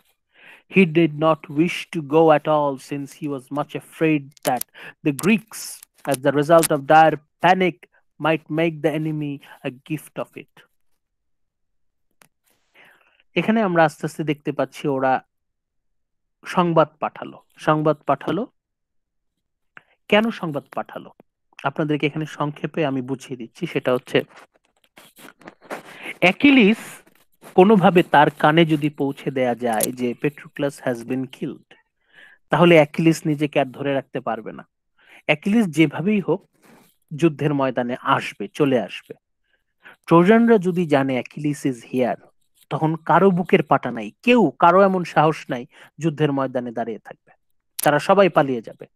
S1: He did not wish to go at all, since he was much afraid that the Greeks, as the result of dire panic, might make the enemy a gift of it. এখানে আমরা আস্তে আস্তে দেখতে পাচ্ছি ওরা সংবাদ পাঠালো। কেন সংবাদ পাঠালো? আপনাদেরকে এখানে সংক্ষেপে আমি বুঝিয়ে দিচ্ছি। সেটা হচ্ছে অ্যাকিলিস কোনোভাবে তার কানে যদি পৌঁছে দেয়া যায় যে পেট্রোক্লাস হ্যাজ বিন কিলড, তাহলে অ্যাকিলিস নিজেকে আর ধরে রাখতে পারবে না। অ্যাকিলিস যেভাবেই হোক যুদ্ধের ময়দানে আসবে, চলে আসবে। ট্রোজানরা যদি জানে অ্যাকিলিস ইজ হিয়ার, তখন কারো বুকের পাটা নাই, কারো এমন সাহস নাই যুদ্ধের ময়দানে দাঁড়িয়ে থাকবে। তারা সবাই পালিয়ে যাবে।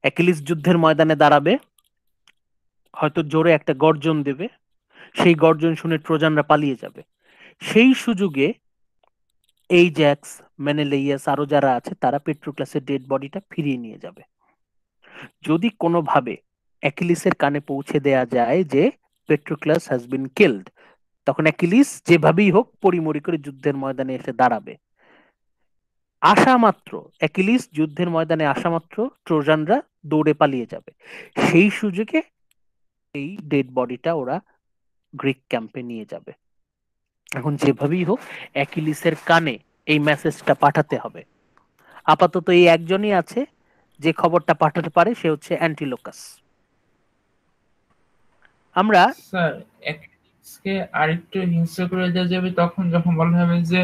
S1: অ্যাকিলিস যুদ্ধের ময়দানে দাঁড়াবে, হয়তো জোরে একটা গর্জন দেবে, সেই গর্জন শুনে ট্রোজানরা পালিয়ে যাবে। সেই সুযোগে এইজ্যাক্স, মেনেলেইয়াস আরো যারা আছে তারা পেট্রোক্লাসের ডেড বডিটা ফিরিয়ে নিয়ে যাবে। যদি কোনোভাবে অ্যাকিলিসের কানে পৌঁছে দেয়া যায় যে পেট্রোক্লাস হ্যাজ বিন কিলড, তখন অ্যাকিলিস যেভাবেই হোক পরিমরি করে যুদ্ধের ময়দানে এসে দাঁড়াবে। আসা মাত্র, অ্যাকিলিস যুদ্ধের ময়দানে আসা মাত্র ট্রোজানরা দৌড়ে পালিয়ে যাবে। সেই সুযোগে এই ডেড বডিটা ওরা গ্রিক ক্যাম্পে নিয়ে যাবে। এখন যেভাবেই হোক অ্যাকিলিসের কানে এই মেসেজটা পাঠাতে হবে। আপাতত এই একজনই আছে যে খবরটা পাঠাতে পারে, সে হচ্ছে অ্যান্টিলোকাস। আমরা
S2: স্যার অ্যাকিলিসকে আরেকটু হিংস্র করে দেওয়া যাবে তখন যখন বলা হবে যে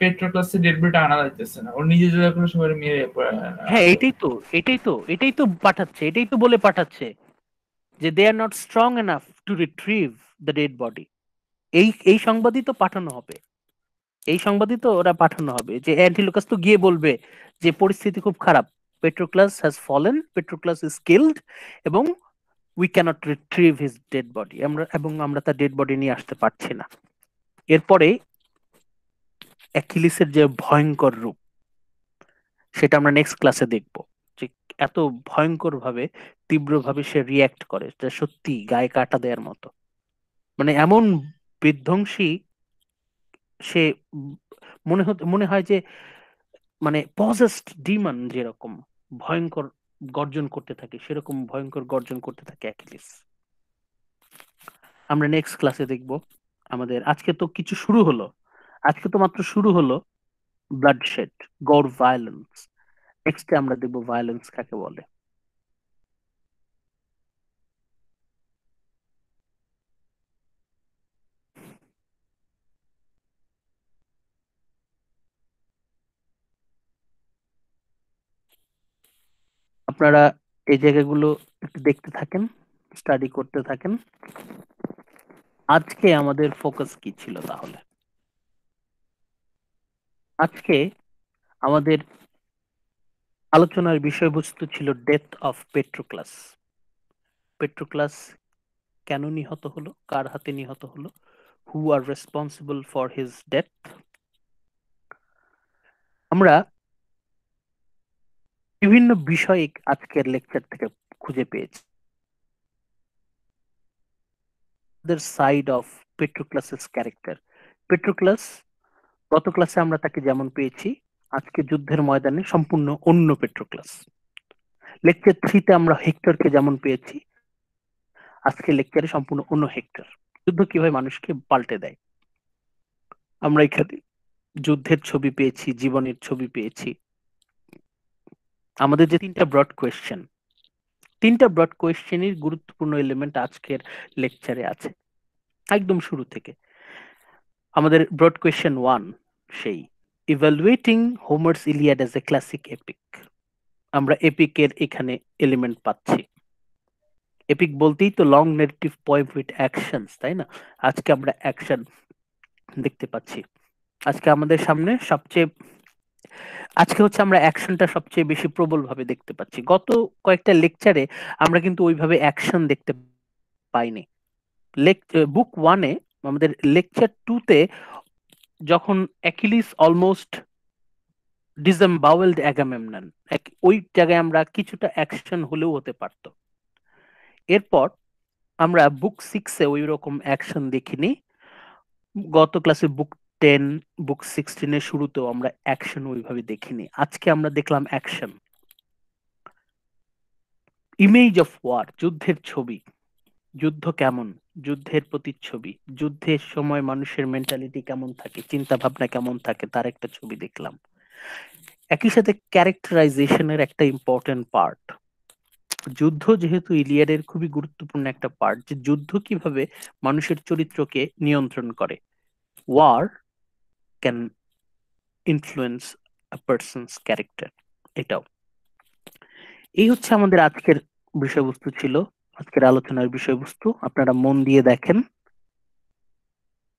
S2: পেট্রোক্লাসের ডেড বডিটা আনা যাইতেছে না, ওর নিজে যদি করে সবাই মেরে
S1: হ্যাঁ, এটাই তো পাঠাচ্ছে, এটাই তো বলে পাঠাচ্ছে যে they are not strong enough to retrieve the dead body. এই সংবাদই তো পাঠানো হবে, এই সংবাদই তো ওরা পাঠানো হবে যে অ্যান্টিলোকাস তো গিয়ে বলবে যে পরিস্থিতি খুব খারাপ, Patroclus has fallen, Patroclus is killed, এবং we cannot retrieve his dead body, আমরা তার ডেড বডি নিয়ে আসতে পারছি না। এরপরে অ্যাকিলিসের যে ভয়ঙ্কর রূপ, সেটা আমরা নেক্সট ক্লাসে দেখব, যে এত ভয়ঙ্কর ভাবে, তীব্রভাবে সে রিয়্যাক্ট করে, এটা সত্যি গায়ে কাটা দেওয়ার মতো। মানে এমন বিধ্বংসী সে, মনে হয় যে মানে পজেসড ডিমন যেরকম ভয়ঙ্কর গর্জন করতে থাকে, সেরকম ভয়ঙ্কর গর্জন করতে থাকে অ্যাকিলিস। আমরা নেক্সট ক্লাসে দেখব। আমাদের আজকে তো কিছু শুরু হলো, আজকে তো মাত্র শুরু হলো ব্লাডশেড, গর, ভায়োলেন্স। নেক্সটে আমরা দেখব ভায়োলেন্স কাকে বলে। আপনারা এই জায়গাগুলো একটু দেখতে থাকেন, স্টাডি করতে থাকেন। আজকে আমাদের ফোকাস কি ছিল তাহলে? আজকে আমাদের আলোচনার বিষয়বস্তু ছিল ডেথ অফ পেট্রোক্লাস। পেট্রোক্লাস কেন নিহত হলো, কার হাতে নিহত হলো, who are responsible for his death. আমরা বিভিন্ন বিষয় আজকের লেকচার থেকে খুঁজে পেয়েছি। সাইড অফ পেট্রোক্লাসের ক্যারেক্টার। পেট্রোক্লাস গত ক্লাসে আমরা তাকে যেমন পেয়েছি, আজকে যুদ্ধের ময়দানে সম্পূর্ণ অন্য পেট্রোক্লাস। লেকচার 3-তে আমরা হেক্টরকে যেমন পেয়েছি, আজকে লেকচারে সম্পূর্ণ অন্য হেক্টর। যুদ্ধ কিভাবে মানুষকে পাল্টে দেয়। আমরা এখানে যুদ্ধের ছবি পেয়েছি, জীবনের ছবি পেয়েছি। আমাদের যে তিনটা ব্রড কোয়েশ্চেনের গুরুত্বপূর্ণ এলিমেন্ট আজকের লেকচারে আছে একদম শুরু থেকে। আমাদের ব্রড কোয়েশ্চেন 1, সেই evaluating হোমার্স Iliad as a classic epic. আমরা এপিকের এখানে এলিমেন্ট পাচ্ছি। এপিক বলতেই তো long negative poem with actions, তাই না? আজকে আমরা অ্যাকশন দেখতে পাচ্ছি। আজকে আমাদের সামনে আমরা অ্যাকশনটা সবচেয়ে বেশি প্রবল ভাবে দেখতে পাচ্ছি। গত কয়েকটা লেকচারে আমরা কিন্তু ওইভাবে অ্যাকশন দেখতে পাইনি। বুক 1-এ, আমাদের লেকচার 2-তে যখন অ্যাকিলিস অলমোস্ট ডিসএমবাউলড অ্যাগামেমনন, ওই জায়গায় আমরা কিছুটা অ্যাকশন হলেও হতে পারতো। এরপর আমরা বুক 6-এ ওই রকম অ্যাকশন দেখিনি। গত ক্লাসে বুক 10, বুক 16-এর শুরুতেও আমরা অ্যাকশন ওইভাবে দেখিনি। আজকে আমরা দেখলাম অ্যাকশন। ইমেজ অফ ওয়ার, যুদ্ধের ছবি, যুদ্ধ কেমন, যুদ্ধের প্রতিচ্ছবি, যুদ্ধের সময় মানুষের মেন্টালিটি কেমন থাকে, চিন্তা ভাবনা কেমন থাকে, তার একটা ছবি দেখলাম। একই সাথে ক্যারেক্টারাইজেশনের একটা ইম্পর্টেন্ট পার্ট। যুদ্ধ যেহেতু ইলিয়াডের খুবই গুরুত্বপূর্ণ একটা পার্ট, যে যুদ্ধ কিভাবে মানুষের চরিত্রকে নিয়ন্ত্রণ করে, war can influence a person's character. এটাও এই হচ্ছে আমাদের আজকের বিষয়বস্তু ছিল, আজকের আলোচনার বিষয়বস্তু। আপনারা মন দিয়ে দেখেন,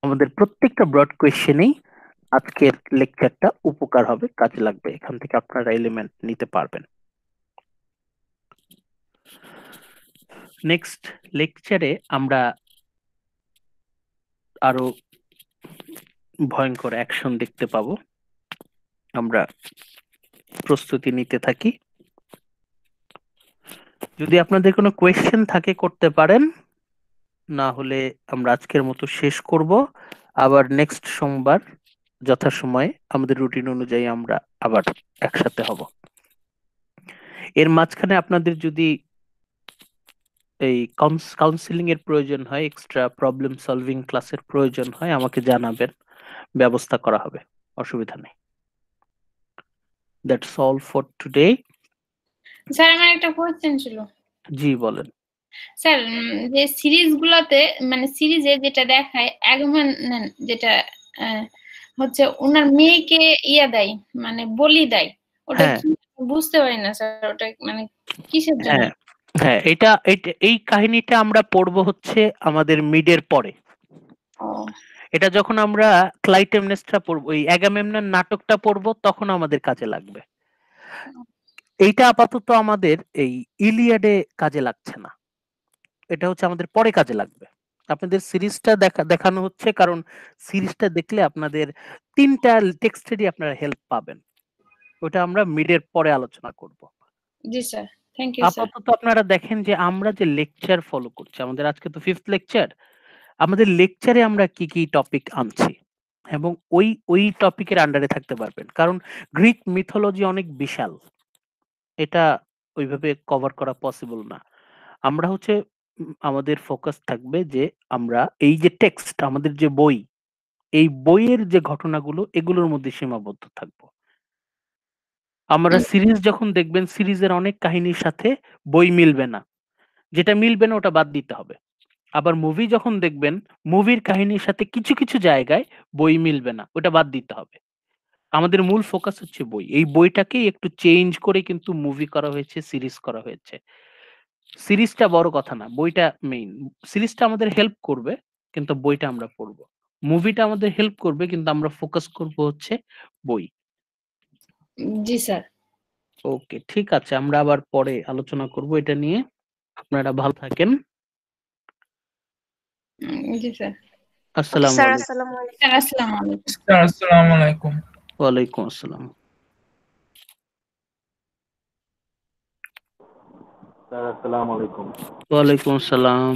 S1: আমাদের প্রত্যেকটা ব্রড কোয়েশ্চেনেই আজকের লেকচারটা উপকার হবে, কাজে লাগবে, এখান থেকে আপনারা এলিমেন্ট নিতে পারবেন। নেক্সট লেকচারে আমরা আরো ভয়ঙ্কর অ্যাকশন দেখতে পাবো। আমরা প্রস্তুতি নিতে থাকি। যদি আপনাদের কোনো কোয়েশ্চেন থাকে করতে পারেন, না হলে আমরা আজকের মতো শেষ করব। আবার নেক্সট সোমবার যথাসময়ে আমাদের রুটিন অনুযায়ী আমরা আবার একসাথে হব। এর মাঝখানে আপনাদের যদি এই কাউন্সিলিং এর প্রয়োজন হয়, এক্সট্রা প্রবলেম সলভিং ক্লাসের প্রয়োজন হয়, আমাকে জানাবেন, ব্যবস্থা করা হবে, অসুবিধা নেই। That's all for today.
S6: Sir আমার একটা কোয়েশ্চেন ছিল।
S1: জি বলেন।
S6: স্যার যে সিরিজগুলোতে মানে সিরিজে যেটা দেখায় অ্যাগামেমনন যেটা হচ্ছে ওনার মেয়েকে ইয়া দেয় মানে বলি দেয়, ওটা কি বুঝতে পারি না স্যার, ওটা মানে কিসের জন্য?
S1: হ্যাঁ, এই কাহিনীটা আমরা পড়বো হচ্ছে আমাদের মিডের পরে। এটা যখন আমরা ক্লাইটেমনেসটা পড়বো, এই অ্যাগামেমনন নাটকটা পড়বো, তখন আমাদের কাজে লাগবে। এইটা আপাতত আমাদের এই ইলিয়াডে কাজে লাগছে না, এটা হচ্ছে আমাদের পরে কাজে লাগবে। আপনাদের সিরিজটা দেখানো হচ্ছে, কারণ সিরিজটা দেখলে আপনাদের 3টা টেক্সটেরই আপনারা হেল্প পাবেন। ওটা আমরা মিডের পরে আলোচনা করব।
S6: জি স্যার, থ্যাংক ইউ স্যার।
S1: আপাতত আপনারা দেখেন যে আমরা যে লেকচার ফলো করছি, আমাদের আজকে তো 5th লেকচার, আমাদের লেকচারে আমরা কি কি টপিক আনছি এবং ওই টপিকের আন্ডারে থাকতে পারবেন, কারণ গ্রিক মিথোলজি অনেক বিশাল, এটা ওইভাবে কভার করা পসিবল না। আমরা হচ্ছে আমাদের ফোকাস থাকবে যে আমরা এই যে টেক্সট, আমাদের যে বই, এই বইয়ের যে ঘটনাগুলো, এগুলোর মধ্যে সীমাবদ্ধ থাকবো। আমরা সিরিজ যখন দেখবেন, সিরিজের অনেক কাহিনীর সাথে বই মিলবে না, যেটা মিলবে না ওটা বাদ দিতে হবে। আবার মুভি যখন দেখবেন, মুভির কাহিনীর সাথে কিছু কিছু জায়গায় বই মিলবে না, ওটা বাদ দিতে হবে। আমাদের মূল ফোকাস হচ্ছে বই। এই বইটাকেই একটু চেঞ্জ করে কিন্তু মুভি করা হয়েছে, সিরিজ করা হয়েছে। সিরিজটা বড় কথা না, বইটা মেইন। সিরিজটা আমাদের হেল্প করবে, কিন্তু বইটা আমরা পড়বো। মুভিটা আমাদের হেল্প করবে, কিন্তু আমরা ফোকাস করব হচ্ছে বই।
S6: জি স্যার।
S1: ওকে, ঠিক আছে, আমরা আবার পরে আলোচনা করব এটা নিয়ে। আপনারা ভালো থাকেন।
S6: জি স্যার।
S1: আসসালামু
S5: স্যার
S1: আলাইকুম।
S5: আসসালামু আলাইকুম।
S6: স্যার আসসালামু আলাইকুম।
S2: স্যার আসসালামু আলাইকুম।
S1: ওয়ালাইকুম আসসালাম।
S7: স্যার আসসালামু আলাইকুম।
S1: ওয়ালাইকুম আসসালাম।